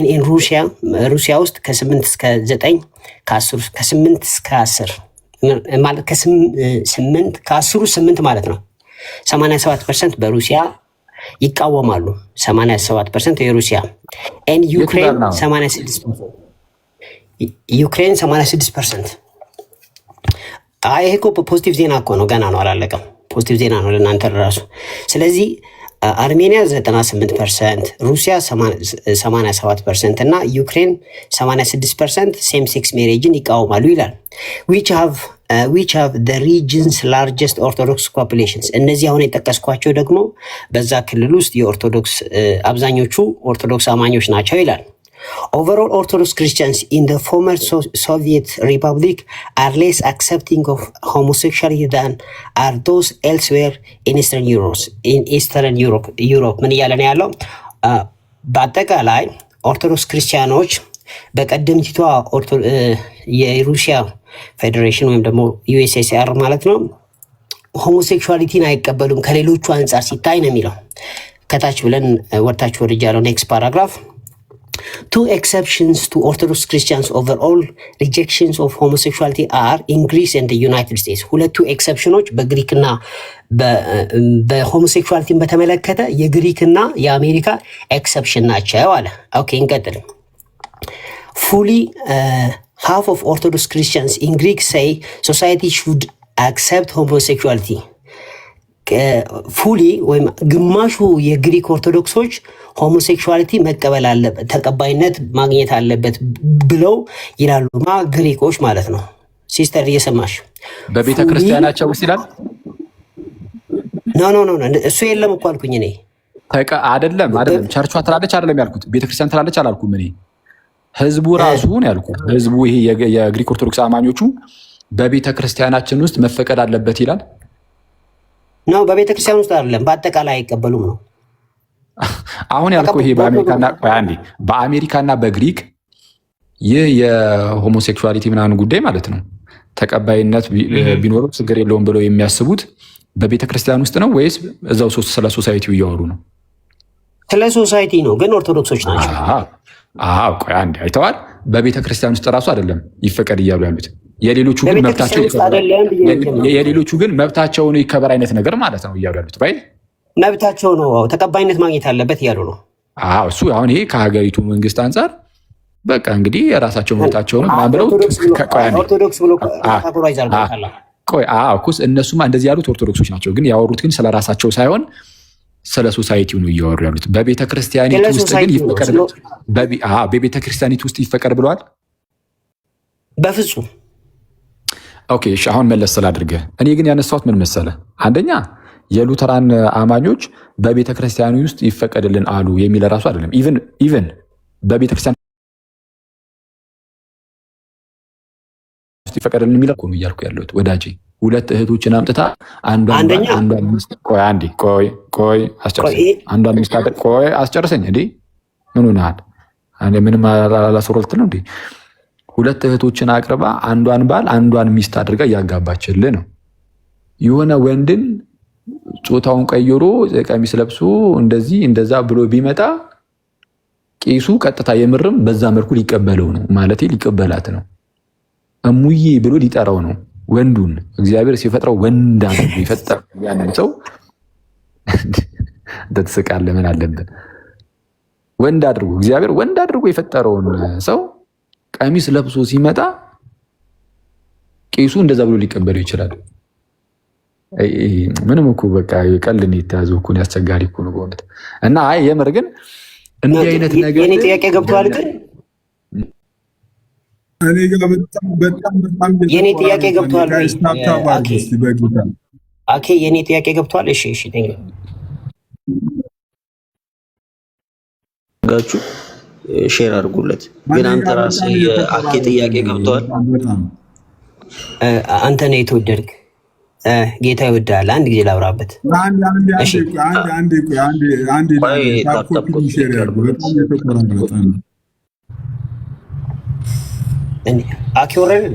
Speaker 14: in ሩሲያ ውስጥ ከ8 እስከ 9 ከ8 እስከ 10 ማለት ከ8 ከ10 8 ማለት ነው። 87% በሩሲያ ይቃወማሉ። 87% የሩሲያ and ዩክሬን 86% ይሄ እኮ ፖዚቲቭ ዜና እኮ ነው። ገና ነው አላለቀም። ፖዚቲቭ ዜና ነው ለእናንተ ራሱ። ስለዚህ አርሜኒያ 98%፣ ሩሲያ 87% እና ዩክሬን 86% ሴም ሴክስ ሜሬጅን ይቃወማሉ ይላል። which have the region's largest Orthodox populations እነዚህ አሁን የጠቀስኳቸው ደግሞ በዛ ክልል ውስጥ የኦርቶዶክስ አብዛኞቹ ኦርቶዶክስ አማኞች ናቸው ይላል። Overall, Orthodox Christians in the former Soviet Republic are less accepting of homosexuality than are those elsewhere in Eastern Europe. ምን እያለ ነው ያለው? በአጠቃላይ ኦርቶዶክስ ክርስቲያኖች በቀደምቲቷ የሩሲያ ፌዴሬሽን ወይም ደግሞ ዩኤስኤስአር ማለት ነው ሆሞሴክሹዋሊቲን አይቀበሉም ከሌሎቹ አንጻር ሲታይ ነው የሚለው። ከታች ብለን ወርታች ወርጃለሁ። ኔክስት ፓራግራፍ Two exceptions to Orthodox Christians overall rejections of homosexuality are in Greece and the United States. ሁለቱ ኤክሰፕሽኖች በግሪክና በሆሞሴክሹዋሊቲን በተመለከተ የግሪክና የአሜሪካ ኤክሰፕሽን ናቸው አለ። ኦኬ እንቀጥል። Fully half of Orthodox Christians in Greek say society should accept homosexuality. ፉሊ ወይም ግማሹ የግሪክ ኦርቶዶክሶች ሆሞሴክሹዋሊቲ መቀበል አለበት ተቀባይነት ማግኘት አለበት ብለው ይላሉ። ግሪኮች ማለት ነው። ሲስተር እየሰማሽ
Speaker 1: በቤተ ክርስቲያናቸው ውስጥ ይላል።
Speaker 14: ኖ እሱ የለም እኮ አልኩኝ እኔ።
Speaker 1: አይደለም ቸርቿ ትላለች አይደለም ያልኩት። ቤተክርስቲያን ትላለች አላልኩም እኔ። ህዝቡ ራሱ ነው ያልኩት። ህዝቡ ይሄ የግሪክ ኦርቶዶክስ አማኞቹ በቤተ ክርስቲያናችን ውስጥ መፈቀድ አለበት ይላል።
Speaker 14: ነው በቤተ ክርስቲያን ውስጥ አይደለም፣ በአጠቃላይ አይቀበሉም ነው
Speaker 1: አሁን ያልኩህ። ይሄ በአሜሪካና በግሪክ ይህ የሆሞሴክሹዋሊቲ ምናምን ጉዳይ ማለት ነው ተቀባይነት ቢኖረው ችግር የለውም ብለው የሚያስቡት በቤተ ክርስቲያን ውስጥ ነው ወይስ እዛው ስለ ሶሳይቲው እያወሩ ነው?
Speaker 14: ስለ ሶሳይቲ ነው፣ ግን ኦርቶዶክሶች ናቸው።
Speaker 1: ቆይ አንዴ አይተዋል። በቤተ ክርስቲያን ውስጥ እራሱ አይደለም ይፈቀድ እያሉ ያሉት። የሌሎቹ ግን መብታቸውን ይከበር አይነት ነገር ማለት ነው እያሉ ያሉት።
Speaker 14: መብታቸው ነው ተቀባይነት ማግኘት አለበት እያሉ ነው።
Speaker 1: እሱ አሁን ይሄ ከሀገሪቱ መንግስት አንጻር በቃ እንግዲህ የራሳቸው መብታቸው ነው ብለው
Speaker 14: ኦርቶዶክስ ብሎ ካቴጎራይዝ አድርገዋል።
Speaker 1: እነሱማ እንደዚህ ያሉት ኦርቶዶክሶች ናቸው። ግን ያወሩት ግን ስለ ራሳቸው ሳይሆን ስለ ሶሳይቲው ነው እያወሩ ያሉት። በቤተ ክርስቲያኒቱ ውስጥ ግን ይፈቀድ በቤተ ክርስቲያኒቱ ውስጥ ይፈቀድ ብለዋል።
Speaker 14: በፍጹም
Speaker 1: ኦኬ እሺ፣ አሁን መለስ ስላድርገህ እኔ ግን ያነሳሁት ምን መሰለህ? አንደኛ የሉተራን አማኞች በቤተ ክርስቲያኑ ውስጥ ይፈቀድልን አሉ የሚል ራሱ አይደለም። ኢቨን በቤተ ክርስቲያን ውስጥ ይፈቀድልን የሚል እኮ ነው እያልኩ ያለሁት ወዳጄ። ሁለት እህቶችን አምጥታ አንዷን አስጨርሰኝ እንዴ ምን ሆነሃል? ምንም አላስወረልት ነው እንዴ? ሁለት እህቶችን አቅርባ አንዷን ባል አንዷን ሚስት አድርጋ እያጋባችልህ ነው። የሆነ ወንድን ጾታውን ቀይሮ ቀሚስ ለብሶ እንደዚህ እንደዛ ብሎ ቢመጣ ቄሱ ቀጥታ የምርም በዛ መልኩ ሊቀበለው ነው ማለት ሊቀበላት ነው። እሙዬ ብሎ ሊጠራው ነው። ወንዱን እግዚአብሔር ሲፈጥረው ወንድ አድርጎ የፈጠረው ያንን ሰው ትስቃለህ፣ ምን አለበት? ወንድ አድርጎ እግዚአብሔር ወንድ አድርጎ የፈጠረውን ሰው ቀሚስ ለብሶ ሲመጣ ቄሱ እንደዛ ብሎ ሊቀበለው ይችላል? ምንም እኮ በቃ ቀልድ ነው የተያዘው እኮ ያስቸጋሪ እኮ ነው በእውነት። እና አይ የምር ግን እንዲህ አይነት ነገር
Speaker 14: የኔ ጥያቄ ገብቷል ግን
Speaker 3: እኔ ጋር በጣም
Speaker 14: የኔ ጥያቄ ገብቷል። አኬ የኔ ጥያቄ ገብቷል። እሺ ጋችሁ ሼር አድርጉለት። ግን አንተ ራስህ የአኬ ጥያቄ ገብቷል። አንተ ነው የተወደድክ፣ ጌታ ይወዳል። አንድ ጊዜ ላብራበት። አኬ ወረደ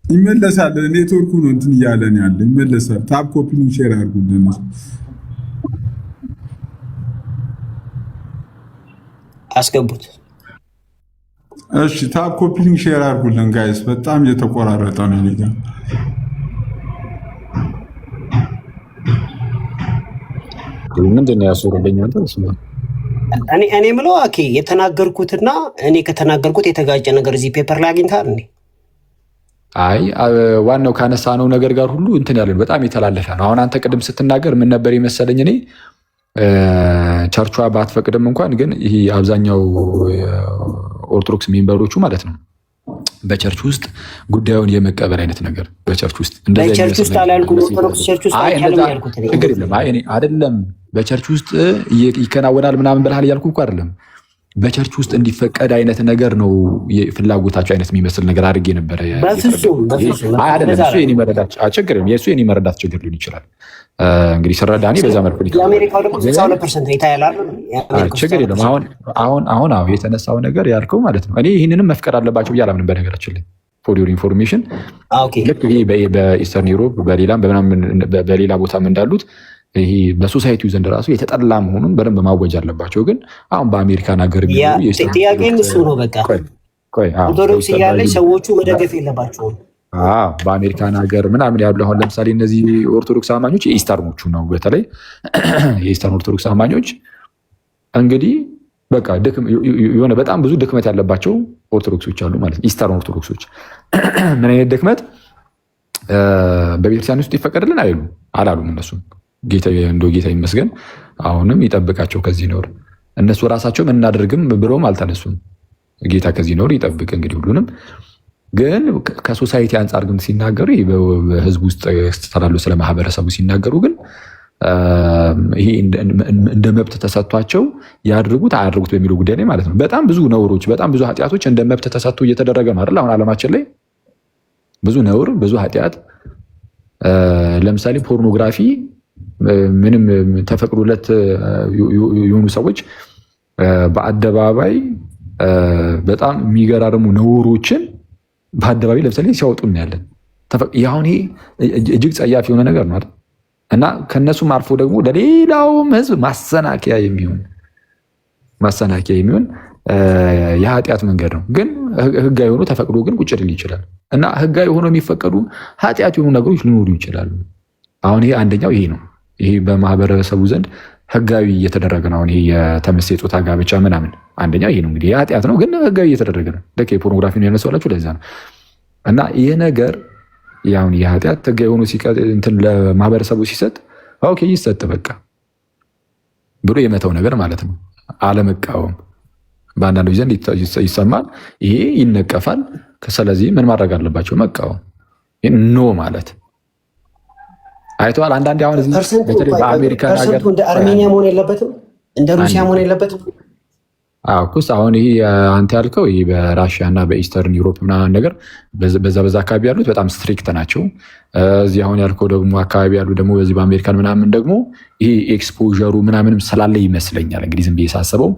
Speaker 3: ይመለሳል። ኔትወርኩ ነው እንትን እያለን ያለ ይመለሳል። ታፕ ኮፒ ሼር አድርጉልን።
Speaker 14: አስገቡት።
Speaker 3: እሺ ታፕ ኮፒ ሼር አድርጉልን ጋይስ። በጣም እየተቆራረጠ ነው ልጅ
Speaker 1: ምንድነው ያሰሩልኝ አንተ?
Speaker 14: እኔ ምለው አኬ የተናገርኩትና እኔ ከተናገርኩት የተጋጨ ነገር እዚህ ፔፐር ላይ አግኝታል እንዴ?
Speaker 1: አይ ዋናው ካነሳ ነው ነገር ጋር ሁሉ እንትን ያለ በጣም የተላለፈ ነው። አሁን አንተ ቅድም ስትናገር ምን ነበር የመሰለኝ እኔ ቸርቿ ባትፈቅድም እንኳን ግን ይሄ አብዛኛው ኦርቶዶክስ ሜምበሮቹ ማለት ነው በቸርች ውስጥ ጉዳዩን የመቀበል አይነት ነገር በቸርች ውስጥ እንደዚህ
Speaker 14: በቸርች ውስጥ አላልኩም። ኦርቶዶክስ ቸርች ውስጥ አይቻልም ያልኩት እኔ
Speaker 1: ችግር የለም። አይ እኔ አይደለም በቸርች ውስጥ ይከናወናል ምናምን ብለሃል እያልኩ እኮ አይደለም። በቸርች ውስጥ እንዲፈቀድ አይነት ነገር ነው ፍላጎታቸው አይነት የሚመስል ነገር አድርጌ ነበረ። አይደለም እሱ የኔ መረዳት ችግር የለም። የእሱ የኔ መረዳት ችግር ሊሆን ይችላል። እንግዲህ ስረዳኔ በዛ መልኩ
Speaker 14: የአሜሪካው ደግሞ 92% ይታያላል።
Speaker 1: ችግር የለም። አሁን የተነሳው ነገር ያልከው ማለት ነው እኔ ይህንንም መፍቀድ አለባቸው ብዬ አላምንም። በነገራችን ላይ ፎር ዩር ኢንፎርሜሽን ልክ ይሄ በኢስተርን ዩሮፕ በሌላ ቦታም እንዳሉት ይሄ በሶሳይቲው ዘንድ ራሱ የተጠላ መሆኑን በደንብ ማወጅ አለባቸው። ግን አሁን በአሜሪካን ሀገር
Speaker 14: ጥያቄ እሱ ነው። በቃ ኦርቶዶክስ እያለች ሰዎቹ መደገፍ የለባቸውም።
Speaker 1: በአሜሪካን ሀገር ምናምን ያሉ አሁን ለምሳሌ እነዚህ ኦርቶዶክስ አማኞች የኢስተርኖቹ ነው። በተለይ የኢስተርን ኦርቶዶክስ አማኞች እንግዲህ በቃ የሆነ በጣም ብዙ ድክመት ያለባቸው ኦርቶዶክሶች አሉ ማለት ነው። ኢስተርን ኦርቶዶክሶች ምን አይነት ድክመት በቤተክርስቲያን ውስጥ ይፈቀድልን አላሉም እነሱም ጌታ ይመስገን አሁንም ይጠብቃቸው ከዚህ ነውር። እነሱ ራሳቸው እናደርግም ብለውም አልተነሱም። ጌታ ከዚህ ነውር ይጠብቅ እንግዲህ ሁሉንም። ግን ከሶሳይቲ አንጻር ግን ሲናገሩ በህዝብ ውስጥ ስላሉ ስለ ማህበረሰቡ ሲናገሩ ግን ይሄ እንደ መብት ተሰጥቷቸው ያድርጉት አያድርጉት በሚለው ጉዳይ ላይ ማለት ነው በጣም ብዙ ነውሮች፣ በጣም ብዙ ኃጢአቶች እንደ መብት ተሰጥቶ እየተደረገ ነው አይደል? አሁን ዓለማችን ላይ ብዙ ነውር፣ ብዙ ኃጢአት ለምሳሌ ፖርኖግራፊ ምንም ተፈቅዶለት የሆኑ ሰዎች በአደባባይ በጣም የሚገራርሙ ነውሮችን በአደባባይ ለምሳሌ ሲያወጡ እናያለን። አሁን ይሄ እጅግ ጸያፍ የሆነ ነገር ነው አይደል? እና ከነሱም አልፎ ደግሞ ለሌላውም ህዝብ ማሰናከያ የሚሆን የኃጢአት መንገድ ነው። ግን ህጋዊ ሆኖ ተፈቅዶ ግን ቁጭ ሊል ይችላል። እና ህጋዊ ሆኖ የሚፈቀዱ ኃጢአት የሆኑ ነገሮች ሊኖሩ ይችላሉ። አሁን ይሄ አንደኛው ይሄ ነው። ይሄ በማህበረሰቡ ዘንድ ህጋዊ እየተደረገ ነው። አሁን ይሄ የተመሳሳይ ጾታ ጋብቻ ምናምን አንደኛው ይሄ ነው። እንግዲህ ኃጢአት ነው ግን ህጋዊ እየተደረገ ነው። ልክ የፖርኖግራፊ ነው ያነሳላችሁ ለዛ ነው። እና ይህ ነገር ያሁን የኃጢአት ህጋዊ ሆኖ እንትን ለማህበረሰቡ ሲሰጥ ኦኬ ይሰጥ በቃ ብሎ የመተው ነገር ማለት ነው። አለመቃወም በአንዳንዶች ዘንድ ይሰማል፣ ይሄ ይነቀፋል። ስለዚህ ምን ማድረግ አለባቸው? መቃወም ኖ ማለት አይተዋል። አንዳንዴ አሁን በተለይ በአሜሪካ ሀገር
Speaker 14: እንደ አርሜኒያ መሆን የለበትም፣ እንደ ሩሲያ መሆን የለበትም።
Speaker 1: ኩስ አሁን ይሄ አንተ ያልከው ይሄ በራሽያ እና በኢስተርን ዩሮፕ ምናምን ነገር በዛ አካባቢ ያሉት በጣም ስትሪክት ናቸው። እዚህ አሁን ያልከው ደግሞ አካባቢ ያሉ ደግሞ በዚህ በአሜሪካን ምናምን ደግሞ ይሄ ኤክስፖዠሩ ምናምንም ስላለ ይመስለኛል እንግዲህ ዝም ብዬ ሳስበው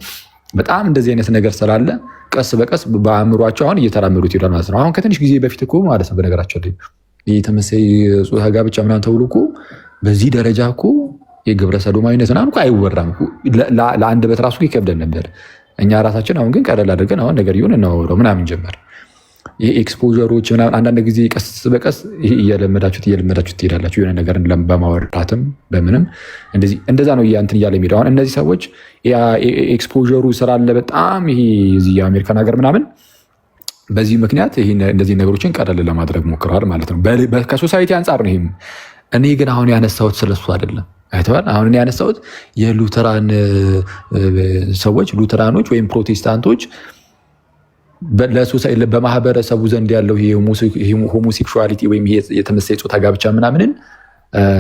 Speaker 1: በጣም እንደዚህ አይነት ነገር ስላለ ቀስ በቀስ በአእምሯቸው አሁን እየተራመዱት ይሄዳል ማለት ነው። አሁን ከትንሽ ጊዜ በፊት እኮ ማለት ነው በነገራቸው ላይ የተመሳሳይ ጾታ ጋብቻ ምናምን ተብሎ እኮ በዚህ ደረጃ እኮ የግብረ ሰዶማዊነት ምናምን እኮ አይወራም። ለአንድ በት ራሱ ይከብደን ነበር እኛ ራሳችን። አሁን ግን ቀለል አድርገን አሁን ነገር ይሁን እናወራው ምናምን ጀመር። ይሄ ኤክስፖዠሮች ምናምን አንዳንድ ጊዜ ቀስ በቀስ ይሄ እየለመዳችሁት ትሄዳላችሁ። የሆነ ነገር በማወራትም በምንም እንደዛ ነው እንትን እያለ የሚሄደው። አሁን እነዚህ ሰዎች ኤክስፖዠሩ ስላለ በጣም ይሄ እዚህ የአሜሪካን ሀገር ምናምን በዚህ ምክንያት እንደዚህ ነገሮችን ቀለል ለማድረግ ሞክረዋል ማለት ነው። ከሶሳይቲ አንጻር ነው ይሄም። እኔ ግን አሁን ያነሳሁት ስለሱ አይደለም። አይተዋል። አሁን እኔ ያነሳሁት የሉተራን ሰዎች ሉተራኖች ወይም ፕሮቴስታንቶች በማህበረሰቡ ዘንድ ያለው ሆሞሴክሹዋሊቲ ወይም የተመሳሳይ ጾታ ጋብቻ ምናምንን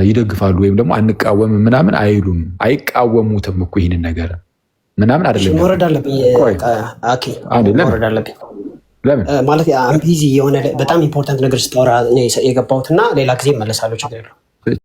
Speaker 1: ይደግፋሉ ወይም ደግሞ አንቃወም ምናምን አይሉም። አይቃወሙትም እኮ ይህንን ነገር ምናምን አይደለም።
Speaker 14: መውረድ አለብኝ
Speaker 1: ለምን
Speaker 14: ማለት ቢዚ የሆነ በጣም ኢምፖርታንት ነገር ስታወራ የገባሁትና ሌላ ጊዜ መለሳለሁ። ችግር የለውም።